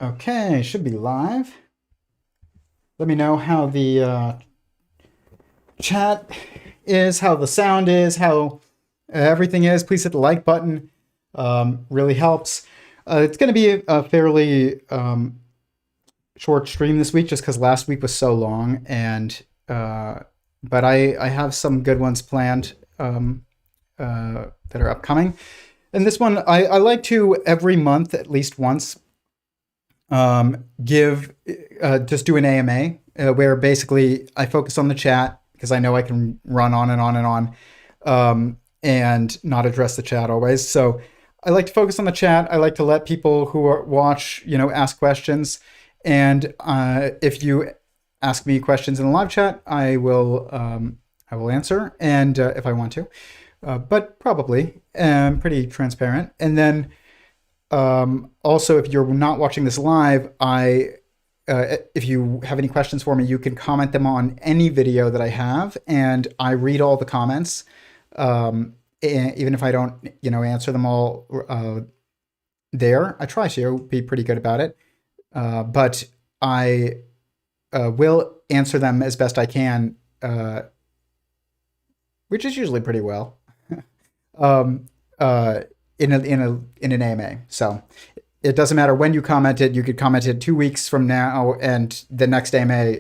Okay, should be live. Let me know how the chat is, how the sound is, how everything is. Please hit the like button. Really helps. It's going to be a fairly short stream this week just because last week was so long. But I have some good ones planned that are upcoming. And this one, I like to every month, at least once, give just do an AMA where basically I focus on the chat because I know I can run on and on and on and not address the chat always. So I like to focus on the chat. I like to let people who watch, ask questions. And if you ask me questions in the live chat, I will answer, and if I want to, but probably pretty transparent. And then also, if you're not watching this live, if you have any questions for me, you can comment them on any video that I have, and I read all the comments, even if I don't, answer them all there. I try to be pretty good about it, but I will answer them as best I can, which is usually pretty well. um, in an AMA. So it doesn't matter when you commented. You could comment it 2 weeks from now, and the next AMA,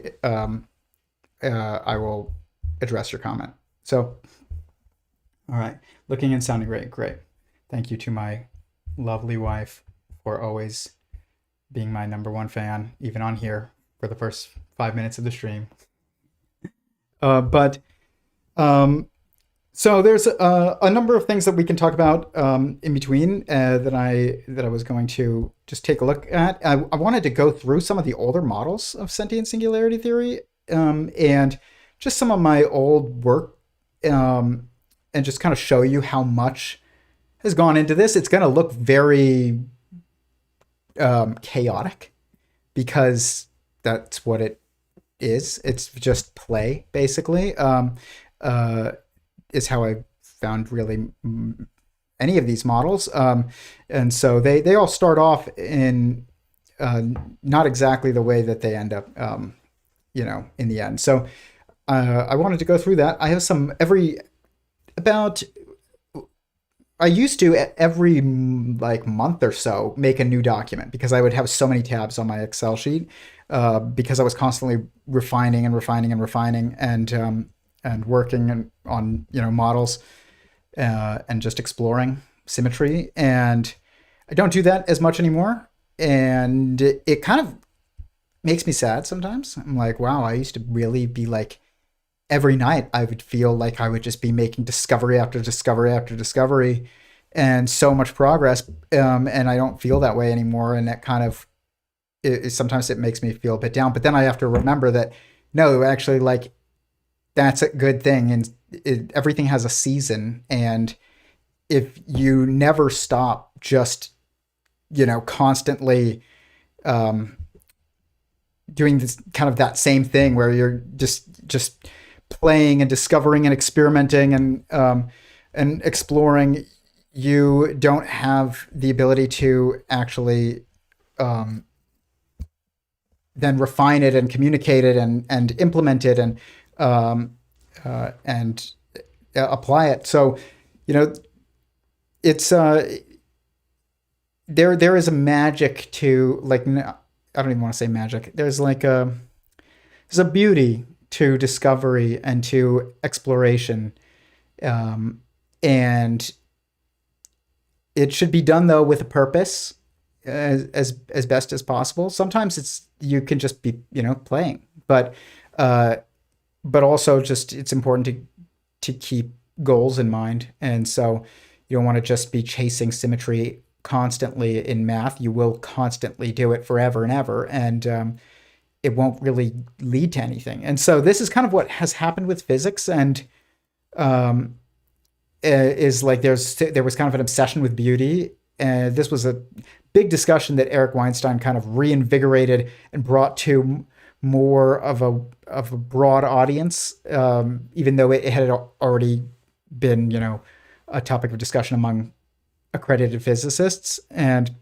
I will address your comment. So, all right, looking and sounding great. Great. Thank you to my lovely wife for always being my number one fan, even on here for the first 5 minutes of the stream. But so there's a number of things that we can talk about in between that I was going to just take a look at. I wanted to go through some of the older models of sentient singularity theory and just some of my old work and just kind of show you how much has gone into this. It's going to look very chaotic because that's what it is. It's just play, basically. Is how I found really any of these models. And so they all start off in not exactly the way that they end up, in the end. So I wanted to go through that. I have I used to every like month or so make a new document because I would have so many tabs on my Excel sheet because I was constantly refining and refining and refining and working on models and just exploring symmetry. And I don't do that as much anymore, and it kind of makes me sad sometimes. I'm like, wow, I used to really be like every night I would feel like I would just be making discovery after discovery after discovery and so much progress, and I don't feel that way anymore. And that kind of sometimes it makes me feel a bit down, but then I have to remember that no, actually, like, that's a good thing, and everything has a season. And if you never stop just constantly doing this kind of that same thing where you're just playing and discovering and experimenting and exploring, you don't have the ability to actually then refine it and communicate it and implement it and apply it. So, it's there is a magic to, like, I don't even want to say magic. There's a beauty to discovery and to exploration, and it should be done though with a purpose as best as possible. Sometimes you can just be playing, but also just it's important to keep goals in mind. And so you don't want to just be chasing symmetry constantly in math. You will constantly do it forever and ever, and it won't really lead to anything. And so this is kind of what has happened with physics, and is like there was kind of an obsession with beauty. And this was a big discussion that Eric Weinstein kind of reinvigorated and brought to more of a broad audience, even though it had already been a topic of discussion among accredited physicists. And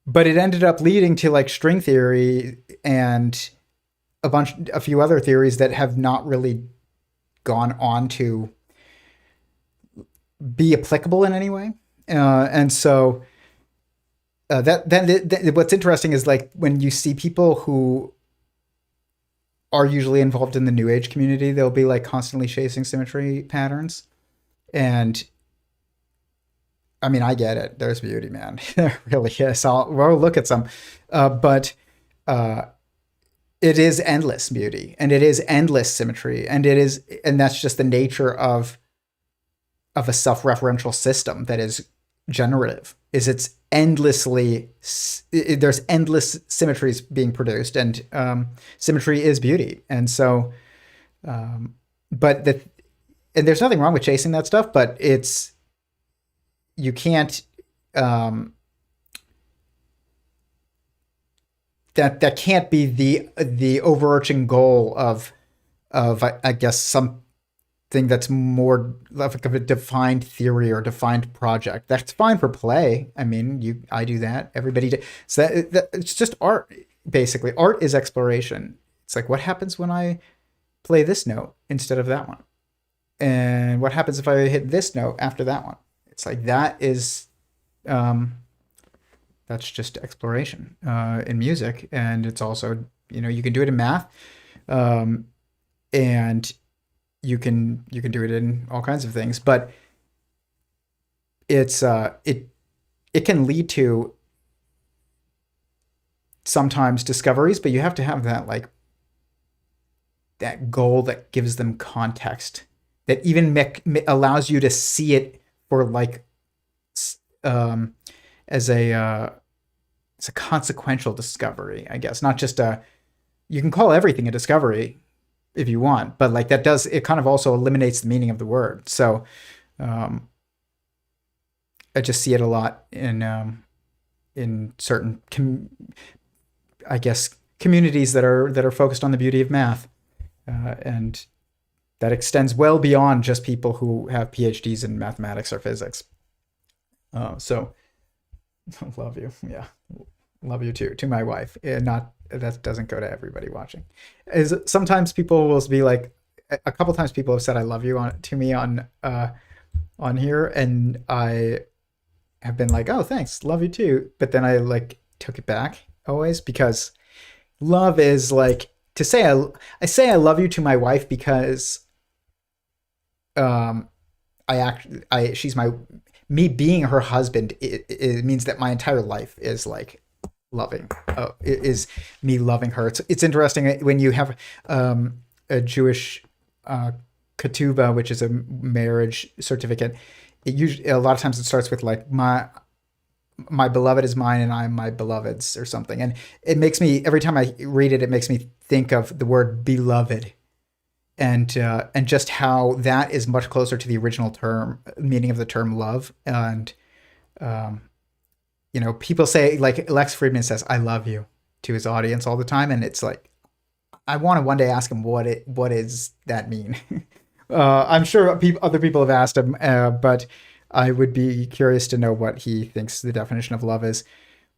but it ended up leading to like string theory and a few other theories that have not really gone on to be applicable in any way. And so what's interesting is like when you see people who are usually involved in the new age community, they'll be like constantly chasing symmetry patterns. And I mean, I get it. There's beauty, man. There really is. We'll look at some. But uh, it is endless beauty and it is endless symmetry. And that's just the nature of a self-referential system that is generative, is it's endlessly, there's endless symmetries being produced, and symmetry is beauty. And so, but and there's nothing wrong with chasing that stuff, but you can't, that can't be the overarching goal of I guess something that's more like of a defined theory or defined project. That's fine for play. I mean, I do that. Everybody do. So it's just art. Basically, art is exploration. It's like, what happens when I play this note instead of that one, and what happens if I hit this note after that one? It's like um, that's just exploration in music, and it's also, you can do it in math, um, and you can do it in all kinds of things, but it can lead to sometimes discoveries, but you have to have that like that goal that gives them context, that even allows you to see it for like um as a consequential discovery, I guess, not just you can call everything a discovery if you want, but like it kind of also eliminates the meaning of the word. So um, I just see it a lot in certain I guess communities that are focused on the beauty of math, and that extends well beyond just people who have PhDs in mathematics or physics. So love you, yeah, love you too, to my wife. Not that doesn't go to everybody watching. Is sometimes people will be like, a couple times people have said I love you to me on here, and I have been like, oh thanks, love you too, but then I like took it back always, because love is like to say I say I love you to my wife because um she's my me being her husband, it means that my entire life is like loving, is me loving her. It's interesting when you have a Jewish ketubah, which is a marriage certificate. It usually, a lot of times it starts with like my beloved is mine and I'm my beloved's or something, and it makes me, every time I read it, it makes me think of the word beloved, and just how that is much closer to the original term meaning of the term love. And um, people say, like Lex Friedman says, "I love you" to his audience all the time, and it's like I want to one day ask him what does that mean. I'm sure other people have asked him, but I would be curious to know what he thinks the definition of love is.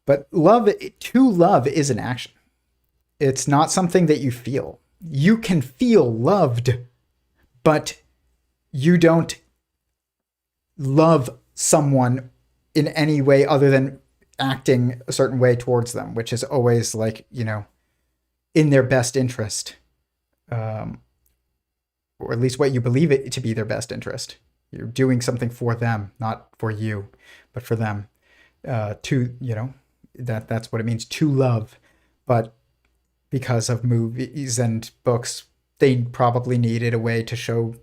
But to love is an action. It's not something that you feel. You can feel loved, but you don't love someone in any way other than acting a certain way towards them, which is always like, in their best interest, um, or at least what you believe it to be their best interest. You're doing something for them, not for you, but for them. That's what it means to love. But because of movies and books, they probably needed a way to show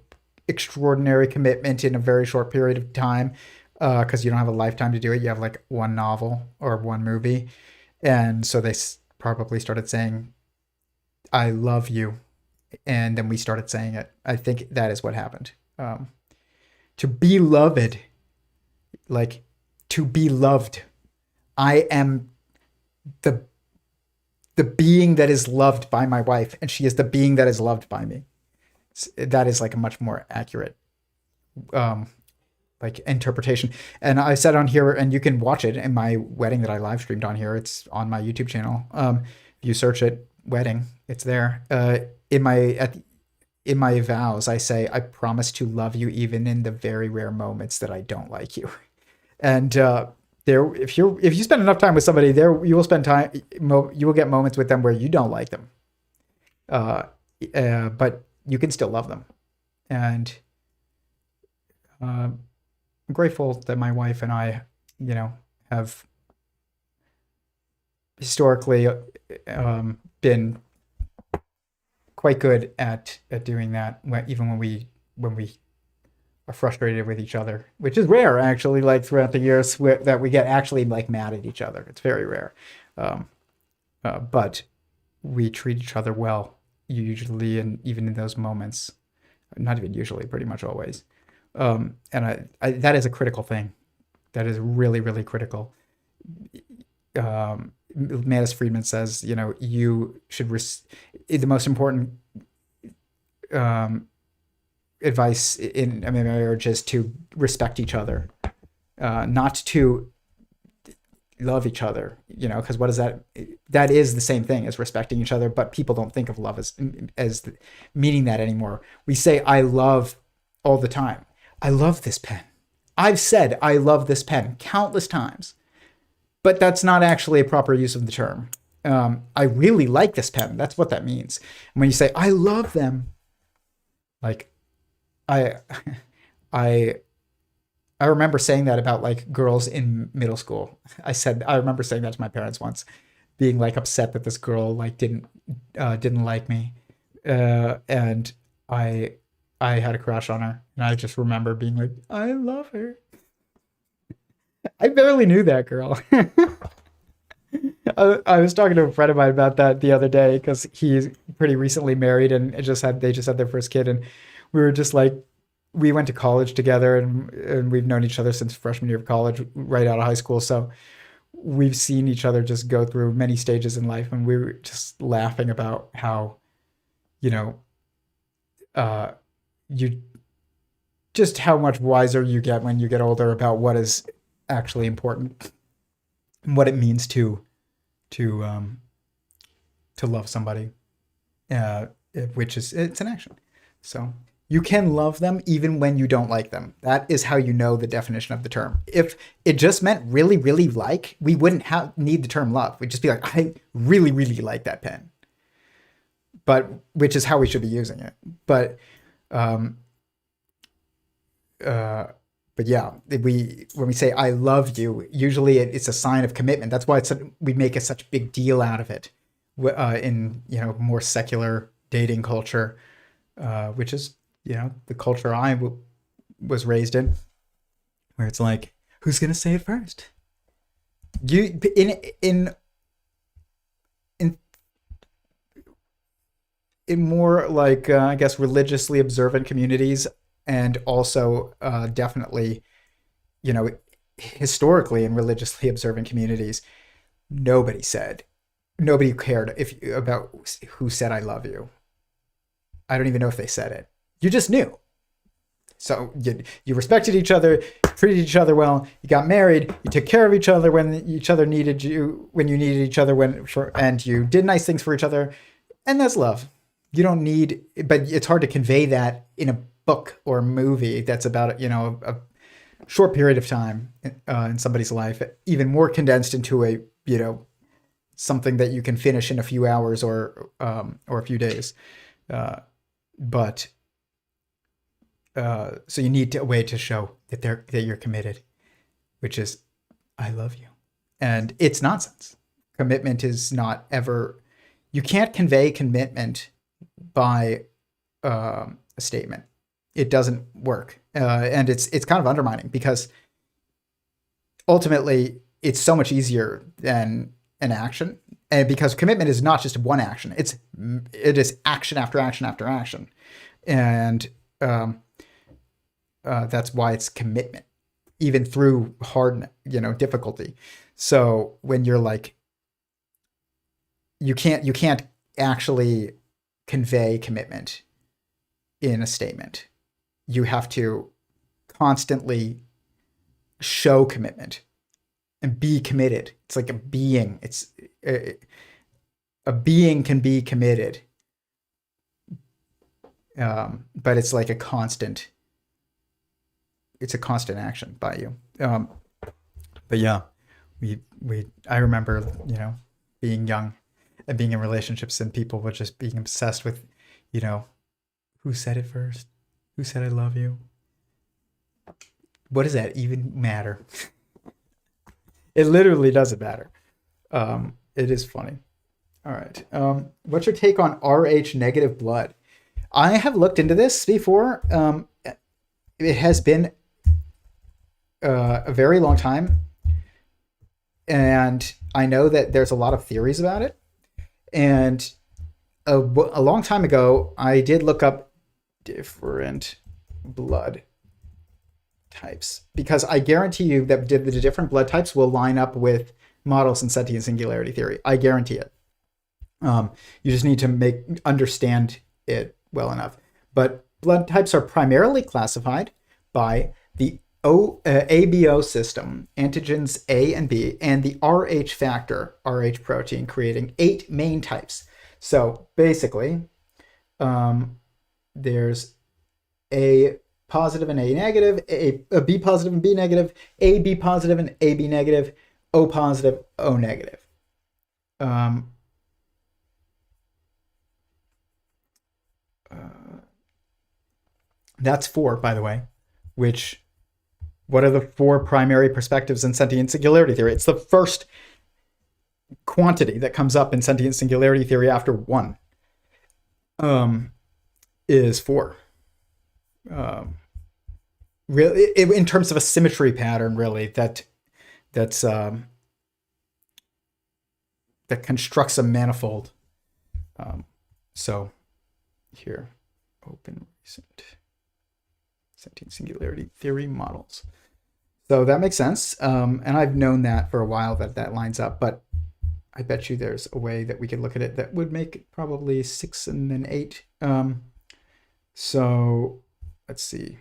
extraordinary commitment in a very short period of time, because you don't have a lifetime to do it. You have like one novel or one movie. And so they probably started saying, I love you. And then we started saying it. I think that is what happened. To be loved, like to be loved. I am the being that is loved by my wife, and she is the being that is loved by me. That is like a much more accurate like interpretation. And I said on here, and you can watch it in my wedding that I live streamed on here. It's on my YouTube channel. If you search it, wedding, it's there. In my vows, I say, I promise to love you even in the very rare moments that I don't like you. And there, if you spend enough time with somebody, there you will spend time. You will get moments with them where you don't like them, but you can still love them. And I'm grateful that my wife and I, have historically been quite good at doing that. Even when we are frustrated with each other, which is rare actually. Like throughout the years, that we get actually like mad at each other. It's very rare, but we treat each other well usually, and even in those moments, not even usually, pretty much always. And I that is a critical thing. That is really, really critical. Manus Friedman says, you should the most important advice in a marriage is to respect each other, not to love each other, because what is that? That is the same thing as respecting each other, but people don't think of love as meaning that anymore. We say, I love all the time. I love this pen. I've said, I love this pen countless times, but that's not actually a proper use of the term. I really like this pen. That's what that means. And when you say, I love them, like, I remember saying that about like girls in middle school. I remember saying that to my parents once, being like upset that this girl like didn't like me, and I had a crush on her, and I just remember being like, I love her. I barely knew that girl. I was talking to a friend of mine about that the other day because he's pretty recently married and they just had their first kid, and we were just like, we went to college together, and we've known each other since freshman year of college, right out of high school. So we've seen each other just go through many stages in life, and we were just laughing about how, you just how much wiser you get when you get older about what is actually important and what it means to love somebody, which is, it's an action. So you can love them even when you don't like them. That is how you know the definition of the term. If it just meant really, really like, we wouldn't need the term love. We'd just be like, I really, really like that pen. But which is how we should be using it. But yeah, when we say I love you, usually it's a sign of commitment. That's why we make such a big deal out of it in more secular dating culture, which is the culture I was raised in, where it's like, who's gonna say it first? You in more like I guess religiously observant communities, and also definitely historically in religiously observant communities, nobody cared about who said I love you. I don't even know if they said it. You just knew. So you respected each other, treated each other well. You got married. You took care of each other when each other needed you, when you needed each other, and you did nice things for each other, and that's love. You don't need, but it's hard to convey that in a book or a movie that's about a short period of time in somebody's life, even more condensed into a something that you can finish in a few hours or a few days. But so you need a way to show that you're committed, which is, I love you. And it's nonsense. Commitment is not ever, you can't convey commitment by a statement. It doesn't work. And it's kind of undermining, because ultimately it's so much easier than an action. And because commitment is not just one action, it is action after action after action. And that's why it's commitment, even through hard, difficulty. So when you're like, you can't actually convey commitment in a statement. You have to constantly show commitment and be committed. It's like a being. It's a being can be committed, but it's like a constant. It's a constant action by you. But yeah, we I remember, being young and being in relationships and people were just being obsessed with, you know, who said it first, who said I love you. What does that even matter? It literally doesn't matter. It is funny. All right. What's your take on Rh negative blood? I have looked into this before. It has been a very long time, and I know that there's a lot of theories about it. And a long time ago, I did look up different blood types, because I guarantee you that the different blood types will line up with models in sentient singularity theory. I guarantee it. You just need to understand it well enough. But blood types are primarily classified by the ABO system, antigens A and B, and the Rh factor, Rh protein, creating 8 main types. So basically, there's A positive and A negative, a B positive and B negative, AB positive and AB negative, O positive, O negative. That's 4, by the way. What are the 4 primary perspectives in sentient singularity theory? It's the first quantity that comes up in sentient singularity theory after 1. Is 4. Really, in terms of a symmetry pattern, really, that constructs a manifold. So here, open recent sentient singularity theory models. So that makes sense. And I've known that for a while that lines up, but I bet you there's a way that we could look at it that would make probably 6 and then 8. So let's see.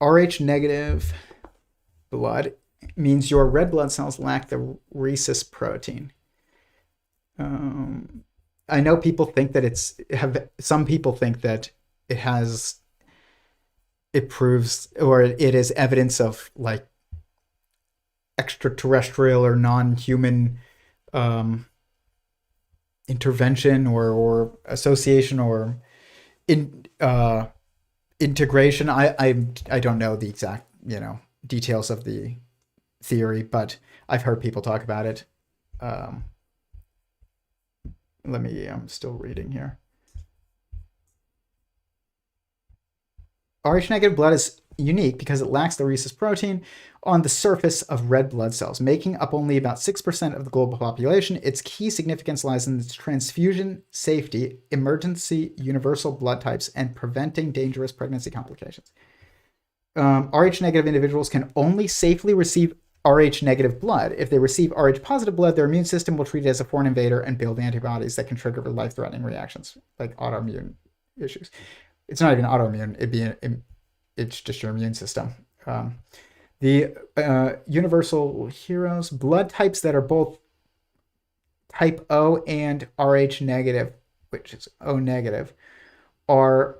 Rh negative blood means your red blood cells lack the rhesus protein. I know people think that some people think that it proves, or it is evidence of like extraterrestrial or non-human intervention or association or integration. I don't know the exact details of the theory, but I've heard people talk about it. I'm still reading here. Rh negative blood is unique because it lacks the rhesus protein on the surface of red blood cells, making up only about 6% of the global population. Its key significance lies in its transfusion safety, emergency universal blood types, and preventing dangerous pregnancy complications. Rh negative individuals can only safely receive Rh negative blood. If they receive Rh positive blood, their immune system will treat it as a foreign invader and build antibodies that can trigger life-threatening reactions like autoimmune issues. It's not even autoimmune. It's just your immune system. The universal heroes, blood types that are both type O and Rh negative, which is O negative, are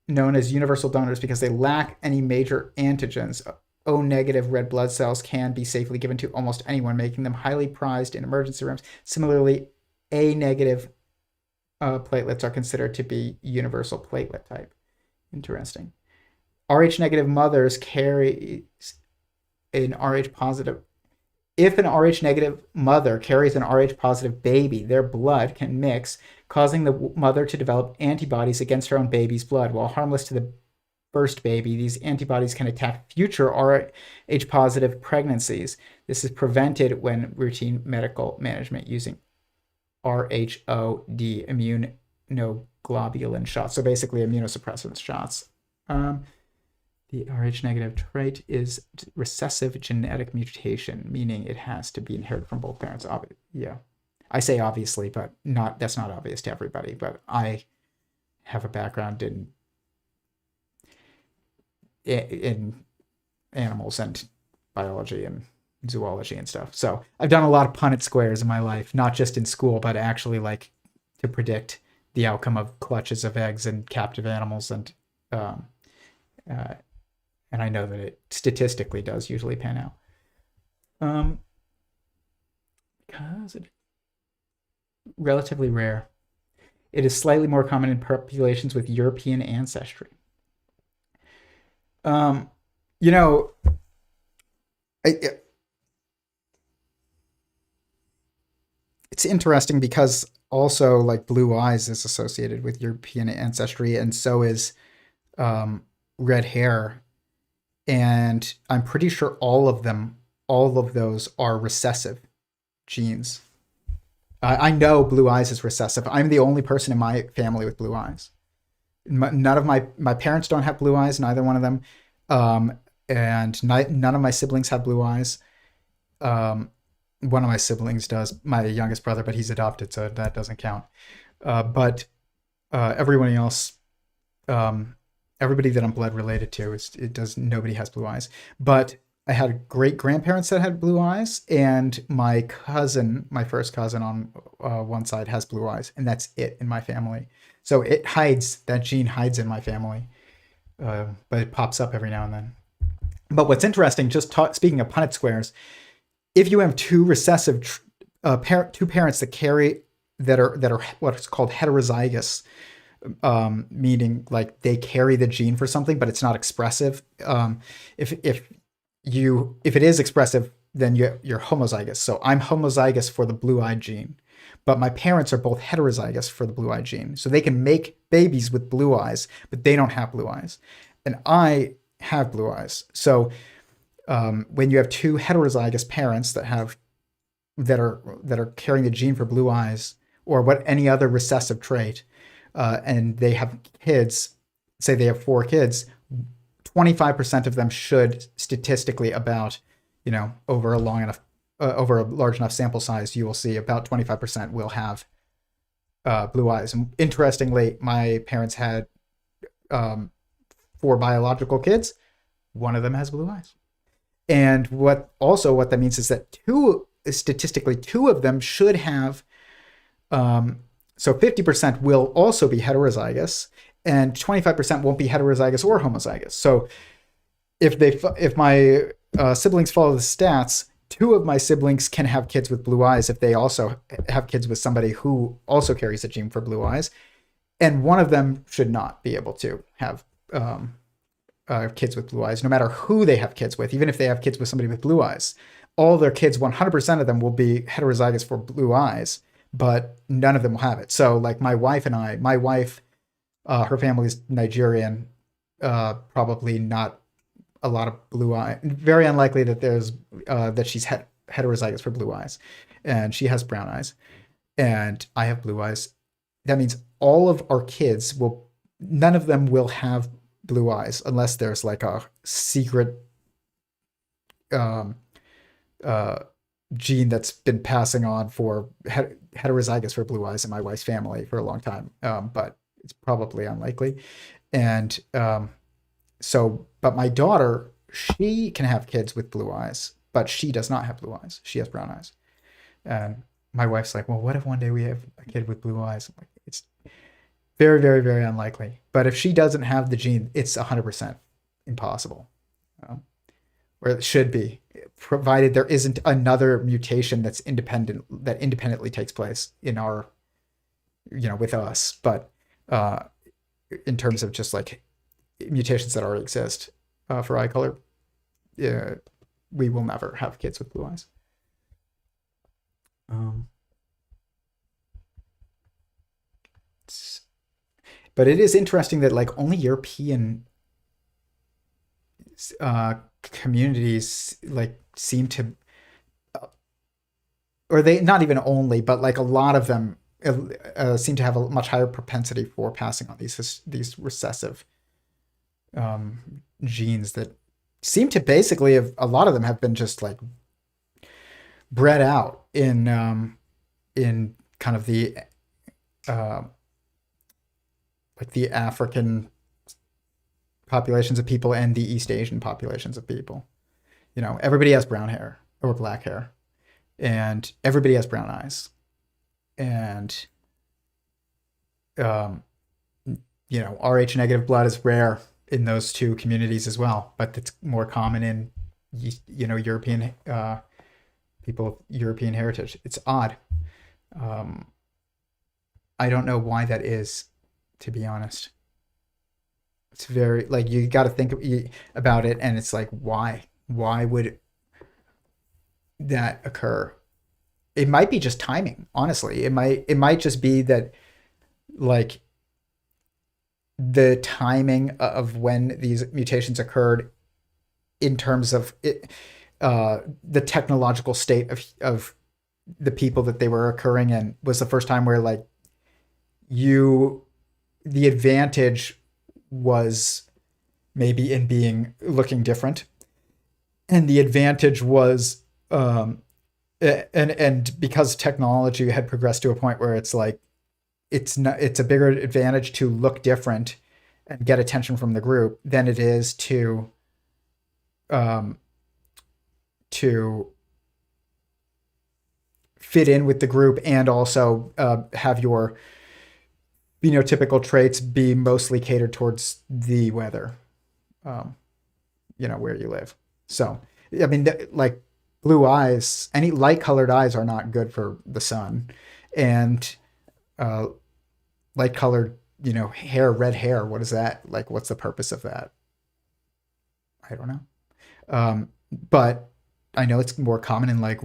known as universal donors because they lack any major antigens. O negative red blood cells can be safely given to almost anyone, making them highly prized in emergency rooms. Similarly, A negative platelets are considered to be universal platelet type. Interesting. Rh negative mothers carry an Rh positive. If an Rh negative mother carries an Rh positive baby, their blood can mix, causing the mother to develop antibodies against her own baby's blood. While harmless to the first baby, these antibodies can attack future Rh positive pregnancies. This is prevented when routine medical management using RHOD, immunoglobulin shots. So basically immunosuppressant shots. The Rh negative trait is recessive genetic mutation, meaning it has to be inherited from both parents. Yeah, I say obviously, but that's not obvious to everybody. But I have a background in in animals and biology and zoology and stuff. So I've done a lot of Punnett squares in my life, not just in school, but actually like to predict the outcome of clutches of eggs and captive animals, um, uh, and I know that it statistically does usually pan out. Um, because it's relatively rare. It is slightly more common in populations with European ancestry. Um, you know, I, it's interesting because also like blue eyes is associated with European ancestry, and so is um, red hair. And I'm pretty sure all of those are recessive genes. I know blue eyes is recessive. I'm the only person in my family with blue eyes. None of my parents don't have blue eyes, neither one of them, and none of my siblings have blue eyes. Um, One of my siblings does, my youngest brother, but he's adopted, so that doesn't count. But everyone else, um, everybody that I'm blood related to, it does. Nobody has blue eyes. But I had great grandparents that had blue eyes, and my cousin, my first cousin on one side, has blue eyes, and that's it in my family. So it hides, that gene hides in my family, but it pops up every now and then. But what's interesting, speaking of Punnett squares, if you have two recessive two parents that carry that are what's called heterozygous, meaning like they carry the gene for something, but it's not expressive. If it is expressive, then you're homozygous. So I'm homozygous for the blue-eyed gene, but my parents are both heterozygous for the blue-eyed gene. So they can make babies with blue eyes, but they don't have blue eyes, and I have blue eyes. So when you have two heterozygous parents that are carrying the gene for blue eyes or what any other recessive trait, and they have kids, say they have 4 kids, 25% of them should statistically over a long enough, over a large enough sample size, you will see about 25% will have blue eyes. And interestingly, my parents had 4 biological kids. One of them has blue eyes. And what that means is that statistically, 2 of them should have, so 50% will also be heterozygous, and 25% won't be heterozygous or homozygous. So if my siblings follow the stats, 2 of my siblings can have kids with blue eyes if they also have kids with somebody who also carries a gene for blue eyes, and one of them should not be able to have kids with blue eyes, no matter who they have kids with. Even if they have kids with somebody with blue eyes, all their kids, 100% of them will be heterozygous for blue eyes, but none of them will have it. So like my wife, her family's Nigerian, probably not a lot of blue eye. Very unlikely that that she's heterozygous for blue eyes, and she has brown eyes, and I have blue eyes. That means all of our kids none of them will have blue eyes unless there's like a secret gene that's been passing on for heterozygous for blue eyes in my wife's family for a long time. But it's probably unlikely. And but my daughter, she can have kids with blue eyes, but she does not have blue eyes. She has brown eyes. And my wife's like, well, what if one day we have a kid with blue eyes? I'm like, it's very, very, very unlikely. But if she doesn't have the gene, it's 100% impossible. Or it should be, provided there isn't another mutation that independently takes place in our, with us. But in terms of just like mutations that already exist for eye color, we will never have kids with blue eyes. But it is interesting that like only European communities like seem to, or they not even only, but like a lot of them seem to have a much higher propensity for passing on these recessive genes that seem to basically have, a lot of them have been just like bred out in kind of the like the African populations of people and the East Asian populations of people. You know, everybody has brown hair or black hair, and everybody has brown eyes, and um, you know, Rh negative blood is rare in those two communities as well, but it's more common in, you know, European people of European heritage. It's odd. Um, I don't know why that is, to be honest. It's very like you got to think about it, and it's like why? Why would that occur? It might be just timing. Honestly, it might just be that like the timing of when these mutations occurred in terms of it, the technological state of the people that they were occurring in was the first time where like you the advantage was maybe in being looking different, and the advantage was and because technology had progressed to a point where it's like it's a bigger advantage to look different and get attention from the group than it is um to fit in with the group and also have your phenotypical traits be mostly catered towards the weather, um, you know, where you live. So, I mean, like blue eyes, any light colored eyes are not good for the sun. And uh, light colored, you know, hair, red hair, what is that? Like, what's the purpose of that? I don't know. But I know it's more common in like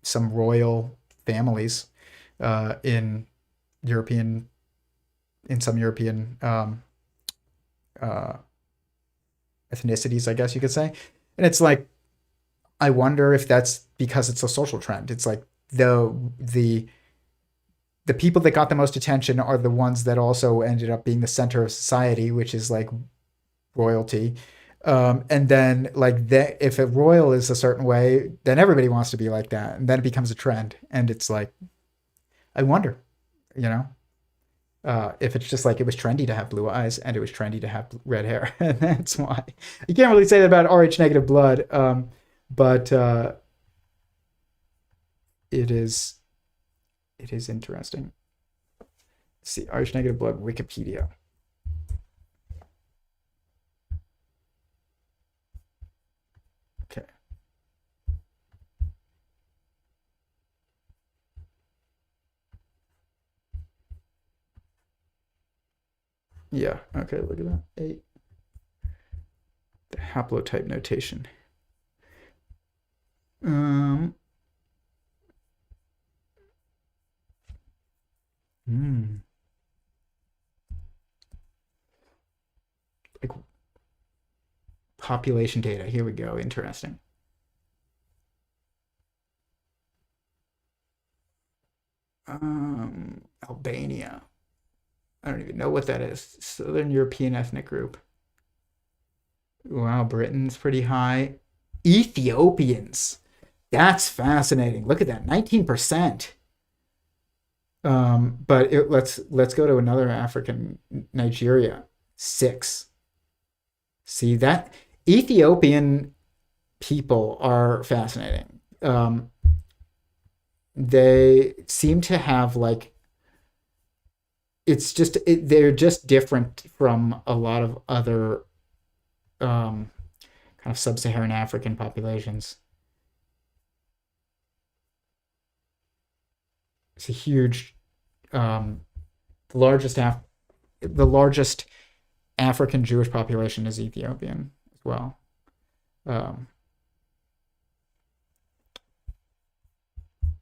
some royal families in European, in some European uh, ethnicities, I guess you could say. And it's like, I wonder if that's because it's a social trend. It's like the the people that got the most attention are the ones that also ended up being the center of society, which is like royalty. And then like that, if a royal is a certain way, then everybody wants to be like that, and then it becomes a trend. And it's like, I wonder, you know, if it's just like it was trendy to have blue eyes and it was trendy to have red hair, and that's why you can't really say that about Rh negative blood. But it is it is interesting. Let's see, Rh negative blood Wikipedia. Okay. Yeah. Okay. Look at that. Eight. The haplotype notation. Um. Hmm. Like population data. Here we go. Interesting. Albania. I don't even know what that is. Southern European ethnic group. Wow, Britain's pretty high. Ethiopians. That's fascinating. Look at that, 19%. Let's go to another African, Nigeria, 6. See that Ethiopian people are fascinating. They seem to have like they're just different from a lot of other kind of sub-Saharan African populations. It's a huge, um, the largest the largest African Jewish population is Ethiopian as well. Um,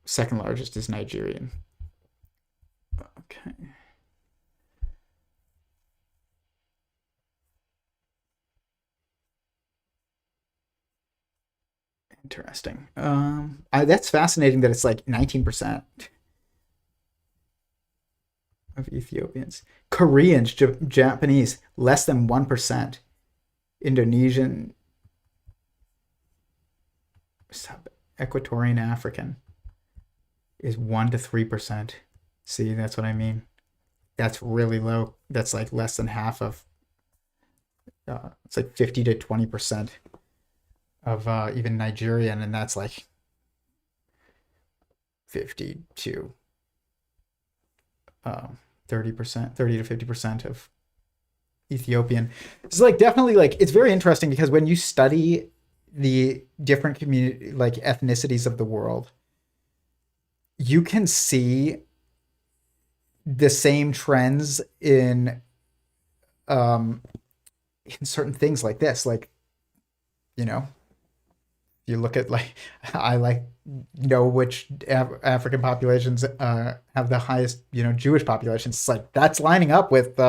Second largest is Nigerian. Okay. Interesting. That's fascinating that it's like 19% of Ethiopians. Koreans, Japanese, less than 1%. Indonesian, sub Equatorian African is 1 to 3%. See, that's what I mean. That's really low. That's like less than half of it's like 50 to 20% of even Nigerian, and that's like 50 to 30%, 30 to 50% of Ethiopian. It's like definitely like it's very interesting because when you study the different community like ethnicities of the world, you can see the same trends um in certain things like this. Like, you know, you look at like I like know which African populations have the highest, Jewish populations. It's like that's lining up with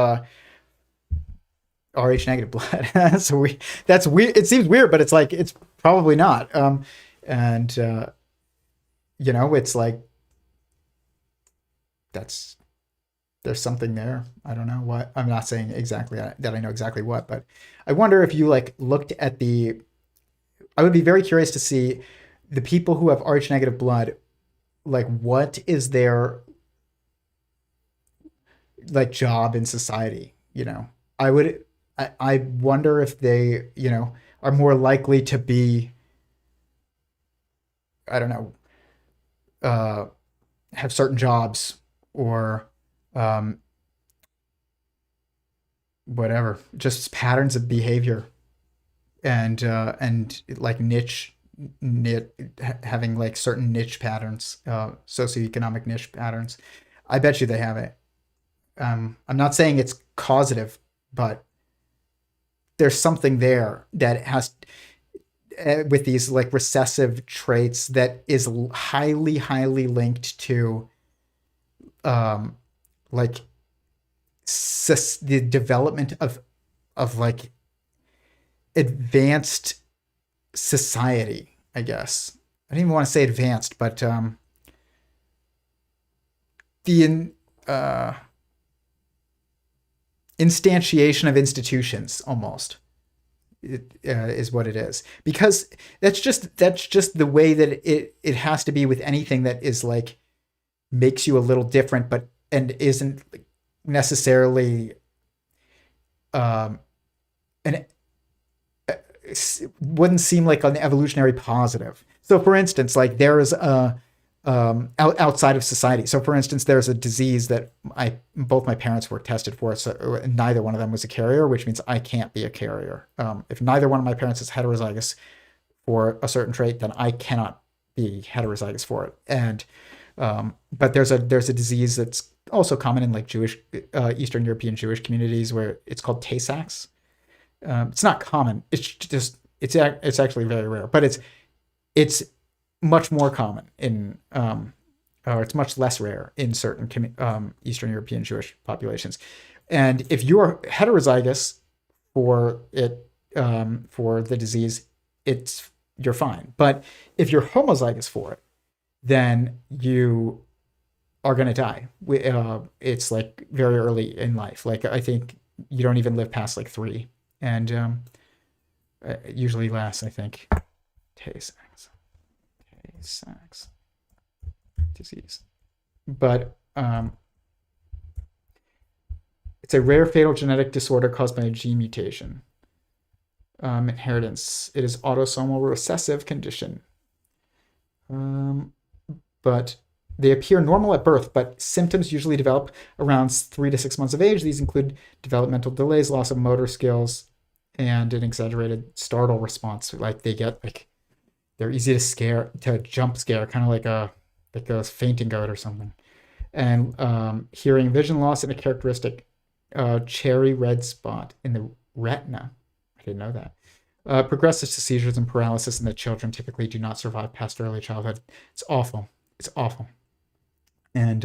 Rh negative blood. So that's weird. It seems weird, but it's like it's probably not. And it's like that's there's something there. I don't know what. I'm not saying exactly that I know exactly what, but I wonder if you like looked at the. I would be very curious to see the people who have Rh negative blood. Like, what is their like job in society? I would. I wonder if they, are more likely to be. I don't know. Have certain jobs or um, whatever, just patterns of behavior and like having like certain niche patterns, socioeconomic niche patterns. I bet you they have it. I'm not saying it's causative, but there's something there that has with these like recessive traits that is highly, highly linked to um, like the development of like advanced society, I guess. I don't even want to say advanced, but the uh, instantiation of institutions almost is what it is, because that's just the way that it has to be with anything that is like makes you a little different, but and isn't necessarily um, an wouldn't seem like an evolutionary positive. So, for instance, like there is a outside of society. So, for instance, there's a disease that both my parents were tested for. So neither one of them was a carrier, which means I can't be a carrier. If neither one of my parents is heterozygous for a certain trait, then I cannot be heterozygous for it. And but there's a disease that's also common in like Jewish Eastern European Jewish communities where it's called Tay-Sachs. It's not common. It's actually very rare, but it's much more common or it's much less rare in certain Eastern European Jewish populations. And if you're heterozygous for it, for the disease, you're fine. But if you're homozygous for it, then you are going to die. It's like very early in life. Like I think you don't even live past like 3, and it usually lasts, I think, Tay-Sachs disease. But it's a rare fatal genetic disorder caused by a gene mutation. Inheritance. It is autosomal recessive condition. But they appear normal at birth, but symptoms usually develop around 3 to 6 months of age. These include developmental delays, loss of motor skills, and an exaggerated startle response. Like they're easy to jump scare, kind of like a fainting goat or something. And hearing, vision loss, and a characteristic cherry red spot in the retina. I didn't know that. Progresses to seizures and paralysis, and the children typically do not survive past early childhood. It's awful. It's awful. And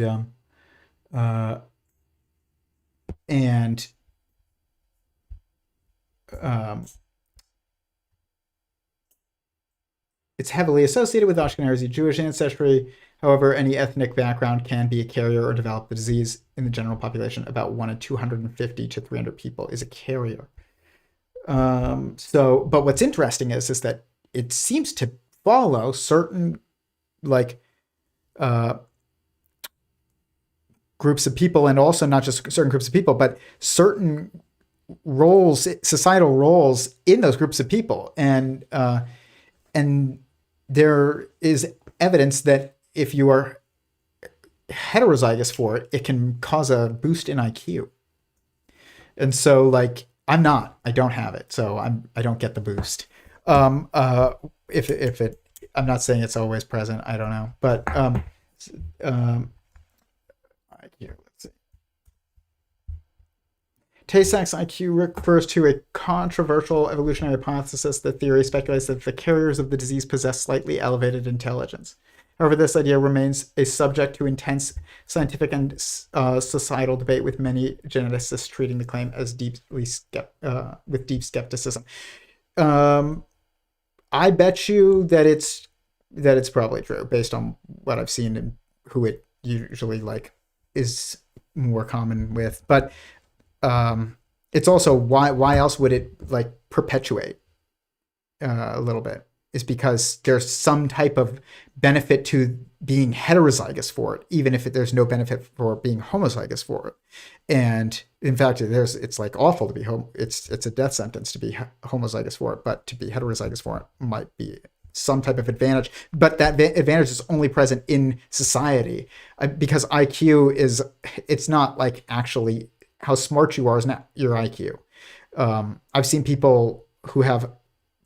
it's heavily associated with Ashkenazi Jewish ancestry. However, any ethnic background can be a carrier or develop the disease. In the general population, about 1 in 250 to 300 people is a carrier. But what's interesting is that it seems to follow certain like groups of people, and also not just certain groups of people, but certain roles, societal roles in those groups of people, and there is evidence that if you are heterozygous for it, it can cause a boost in IQ. And so, like, I don't have it, so I don't get the boost. Um, uh, if it, I'm not saying it's always present. I don't know, but um, here, let's see. Tay-Sachs IQ refers to a controversial evolutionary hypothesis. The theory speculates that the carriers of the disease possess slightly elevated intelligence. However, this idea remains a subject to intense scientific and societal debate, with many geneticists treating the claim as with deep skepticism. I bet you that it's probably true based on what I've seen and who it usually like is more common with. But it's also why else would it like perpetuate a little bit, is because there's some type of benefit to being heterozygous for it, even if there's no benefit for being homozygous for it. And in fact, it's like awful to be it's a death sentence to be homozygous for it, but to be heterozygous for it might be some type of advantage. But that advantage is only present in society, because IQ it's not like actually how smart you are is not your IQ. I've seen people who have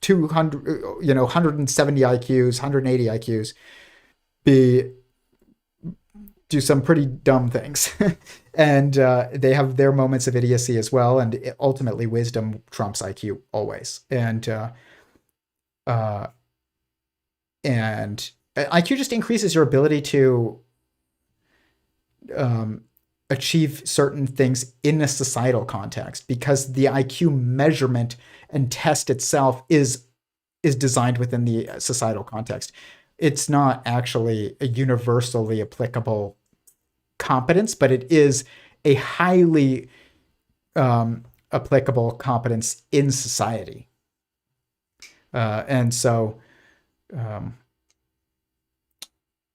200, 170 IQs, 180 IQs do some pretty dumb things. And they have their moments of idiocy as well. And ultimately, wisdom trumps IQ always. And IQ just increases your ability to achieve certain things in a societal context, because the IQ measurement and test itself is designed within the societal context. It's not actually a universally applicable competence, but it is a highly applicable competence in society. And so,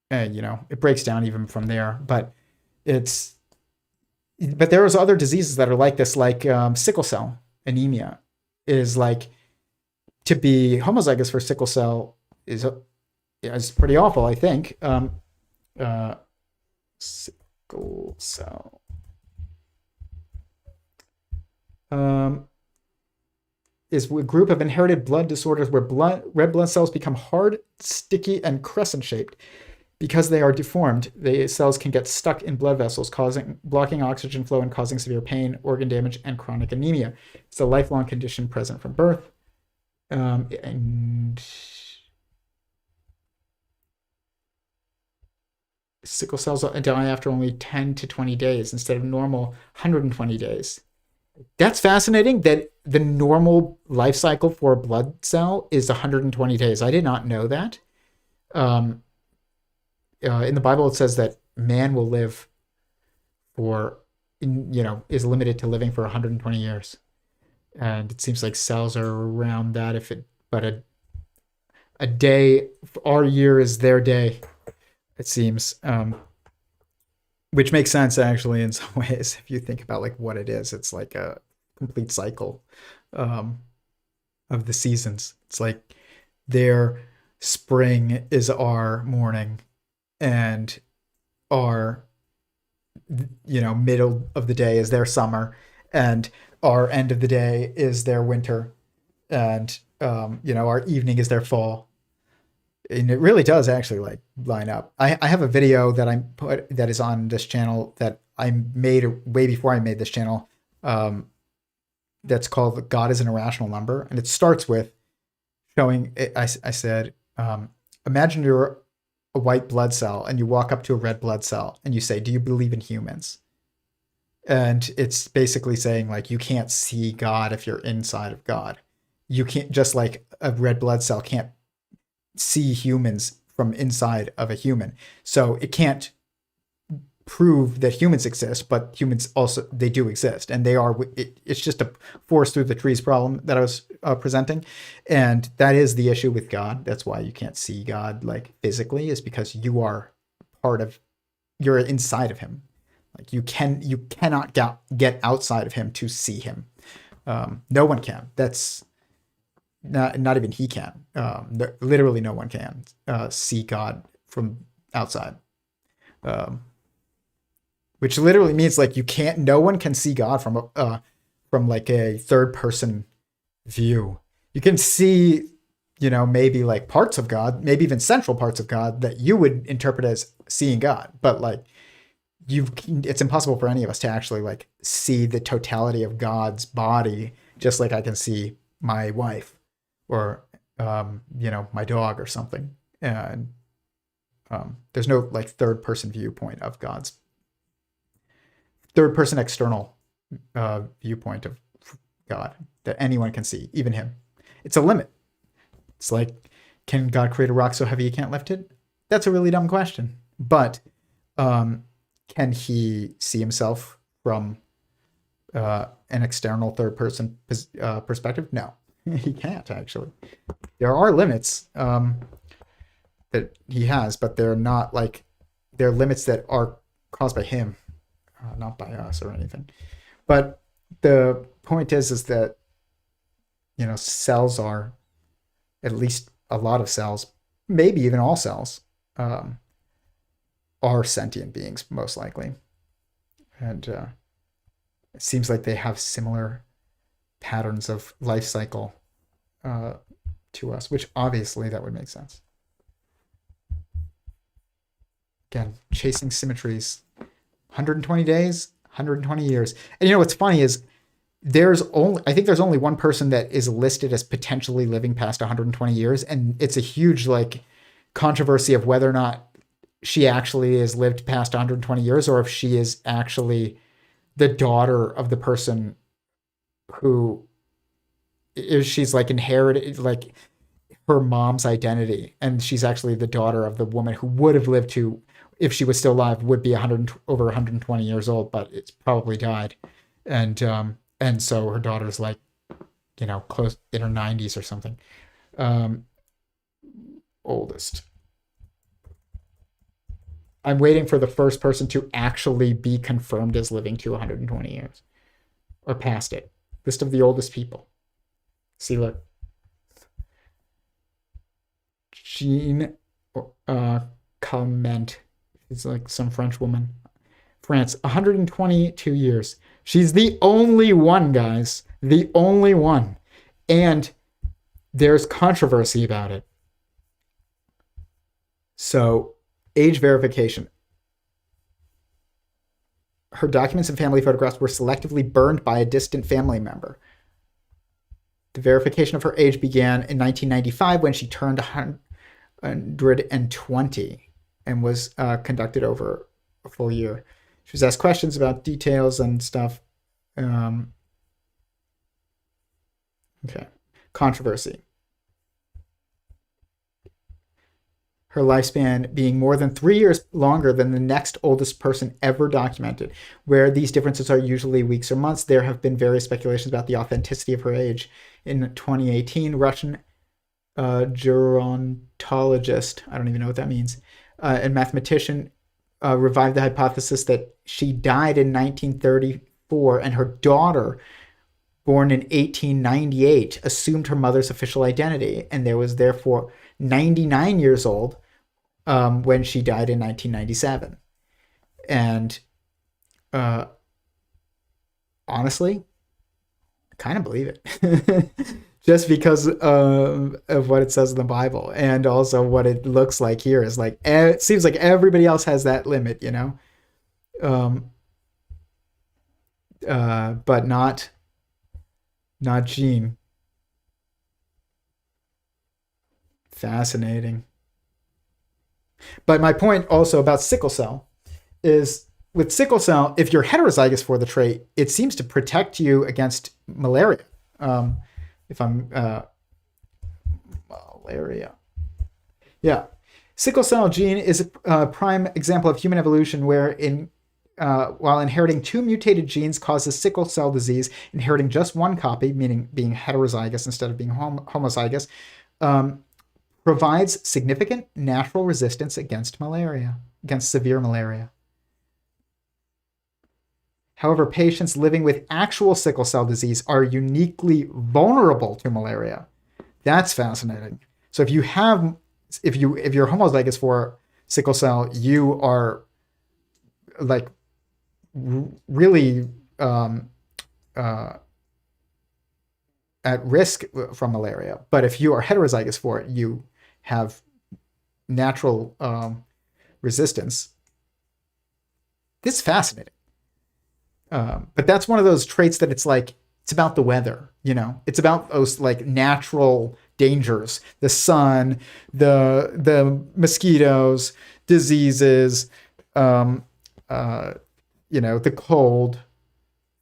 it breaks down even from there. But there's other diseases that are like this, like sickle cell anemia is like, to be homozygous for sickle cell is pretty awful, I think. Sickle cell. Is a group of inherited blood disorders where red blood cells become hard, sticky, and crescent-shaped. Because they are deformed, the cells can get stuck in blood vessels, blocking oxygen flow and causing severe pain, organ damage, and chronic anemia. It's a lifelong condition present from birth. And sickle cells die after only 10 to 20 days instead of normal 120 days. That's fascinating that the normal life cycle for a blood cell is 120 days. I did not know that. In the Bible, it says that man will live is limited to living for 120 years. And it seems like cells are around that. But a day, our year is their day, it seems. Which makes sense, actually, in some ways. If you think about like what it is, it's like a complete cycle of the seasons. It's like their spring is our morning, and our middle of the day is their summer, and our end of the day is their winter, and our evening is their fall. And it really does actually like line up. I have a video that is on this channel that I made way before I made this channel, that's called God is an Irrational Number, and it starts with showing I said, imagine you're a white blood cell and you walk up to a red blood cell and you say, do you believe in humans? And it's basically saying like, you can't see God if you're inside of God. You can't, just like a red blood cell can't see humans from inside of a human. So it can't prove that humans exist, but humans also, they do exist, and they are, it's just a forest through the trees problem that I was presenting. And that is the issue with God. That's why you can't see God like physically, is because you're inside of him. Like you cannot get outside of him to see him. No one can. That's not even he can. Literally, no one can see God from outside. Which literally means like you can't. No one can see God from like a third person view. You can see, maybe like parts of God, maybe even central parts of God that you would interpret as seeing God, but like it's impossible for any of us to actually like see the totality of God's body, just like I can see my wife or my dog or something. And there's no like third person viewpoint of God's third person external viewpoint of God that anyone can see, even him. It's a limit. It's like, can God create a rock so heavy you can't lift it? That's a really dumb question. But can he see himself from an external third person perspective? No, he can't actually. There are limits that he has, but they're not like, they're limits that are caused by him, not by us or anything. But the point is that, cells are, at least a lot of cells, maybe even all cells, are sentient beings, most likely. And it seems like they have similar patterns of life cycle to us, which obviously that would make sense. Again, chasing symmetries. 120 days, 120 years. And what's funny is I think there's only one person that is listed as potentially living past 120 years. And it's a huge like controversy of whether or not she actually has lived past 120 years or if she is actually the daughter of the person who she's like inherited like her mom's identity. And she's actually the daughter of the woman who would have lived to, if she was still alive, would be over 120 years old, but it's probably died. And so her daughter's like, close in her 90s or something. Oldest. I'm waiting for the first person to actually be confirmed as living to 120 years or past it. List of the oldest people. See, look. Jean Calment. She's like some French woman. France, 122 years. She's the only one, guys. The only one. And there's controversy about it. So, age verification. Her documents and family photographs were selectively burned by a distant family member. The verification of her age began in 1995 when she turned 120 and was conducted over a full year. She was asked questions about details and stuff. Okay. Controversy. Her lifespan being more than 3 years longer than the next oldest person ever documented. Where these differences are usually weeks or months, there have been various speculations about the authenticity of her age. In 2018, Russian gerontologist, I don't even know what that means, and mathematician revived the hypothesis that she died in 1934 and her daughter, born in 1898, assumed her mother's official identity, and there was therefore 99 years old when she died in 1997. And honestly, I kind of believe it. Just because of what it says in the Bible, and also what it looks like here is like, it seems like everybody else has that limit, but not Jean. Fascinating. But my point also about sickle cell is, with sickle cell, if you're heterozygous for the trait, it seems to protect you against malaria. If I'm malaria. Yeah. Sickle cell gene is a prime example of human evolution where while inheriting two mutated genes causes sickle cell disease, inheriting just one copy, meaning being heterozygous instead of being homozygous, provides significant natural resistance against malaria, against severe malaria. However, patients living with actual sickle cell disease are uniquely vulnerable to malaria. That's fascinating. So if you're homozygous for sickle cell, you are like really at risk from malaria. But if you are heterozygous for it, you have natural resistance. This is fascinating. But that's one of those traits that it's like, it's about the weather, it's about those like natural dangers, the sun, the mosquitoes, diseases, the cold,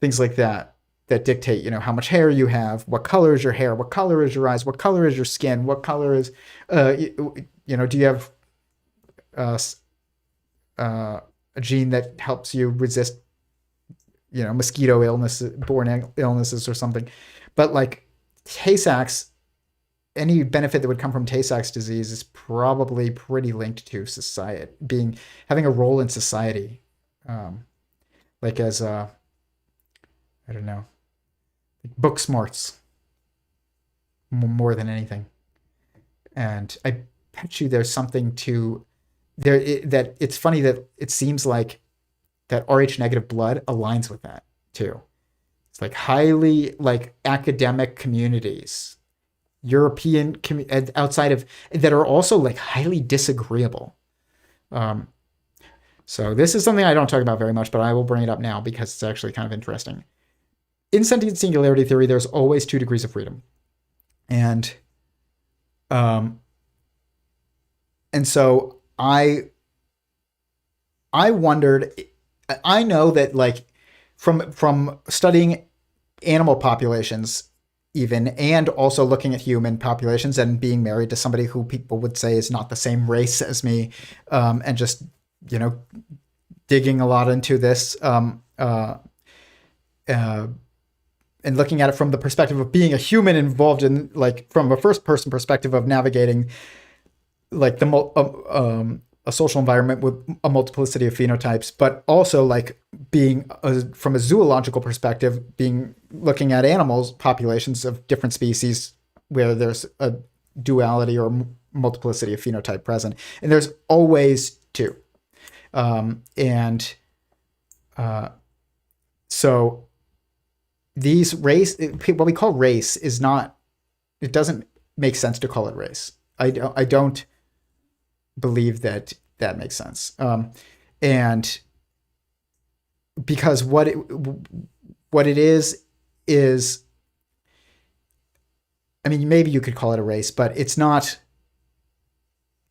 things like that dictate, how much hair you have, what color is your hair, what color is your eyes, what color is your skin, what color is, do you have a gene that helps you resist, mosquito borne illnesses or something. But like Tay-Sachs, any benefit that would come from Tay-Sachs disease is probably pretty linked to society, having a role in society, like as I don't know, book smarts more than anything. And I bet you there's something to there that it's funny that it seems like that Rh negative blood aligns with that too. It's like highly like academic communities, European outside of that are also like highly disagreeable. So this is something I don't talk about very much, but I will bring it up now because it's actually kind of interesting. In sentient singularity theory, there's always 2 degrees of freedom. And so I wondered, I know that like from studying animal populations even, and also looking at human populations and being married to somebody who people would say is not the same race as me, and just, digging a lot into this, and looking at it from the perspective of being a human involved in, like, from a first person perspective of navigating like a social environment with a multiplicity of phenotypes, but also like being from a zoological perspective, looking at animals, populations of different species where there's a duality or multiplicity of phenotype present. And there's always 2. So these what we call race is not, it doesn't make sense to call it race. I don't believe that makes sense. And because what it is, I mean, maybe you could call it a race, but it's not.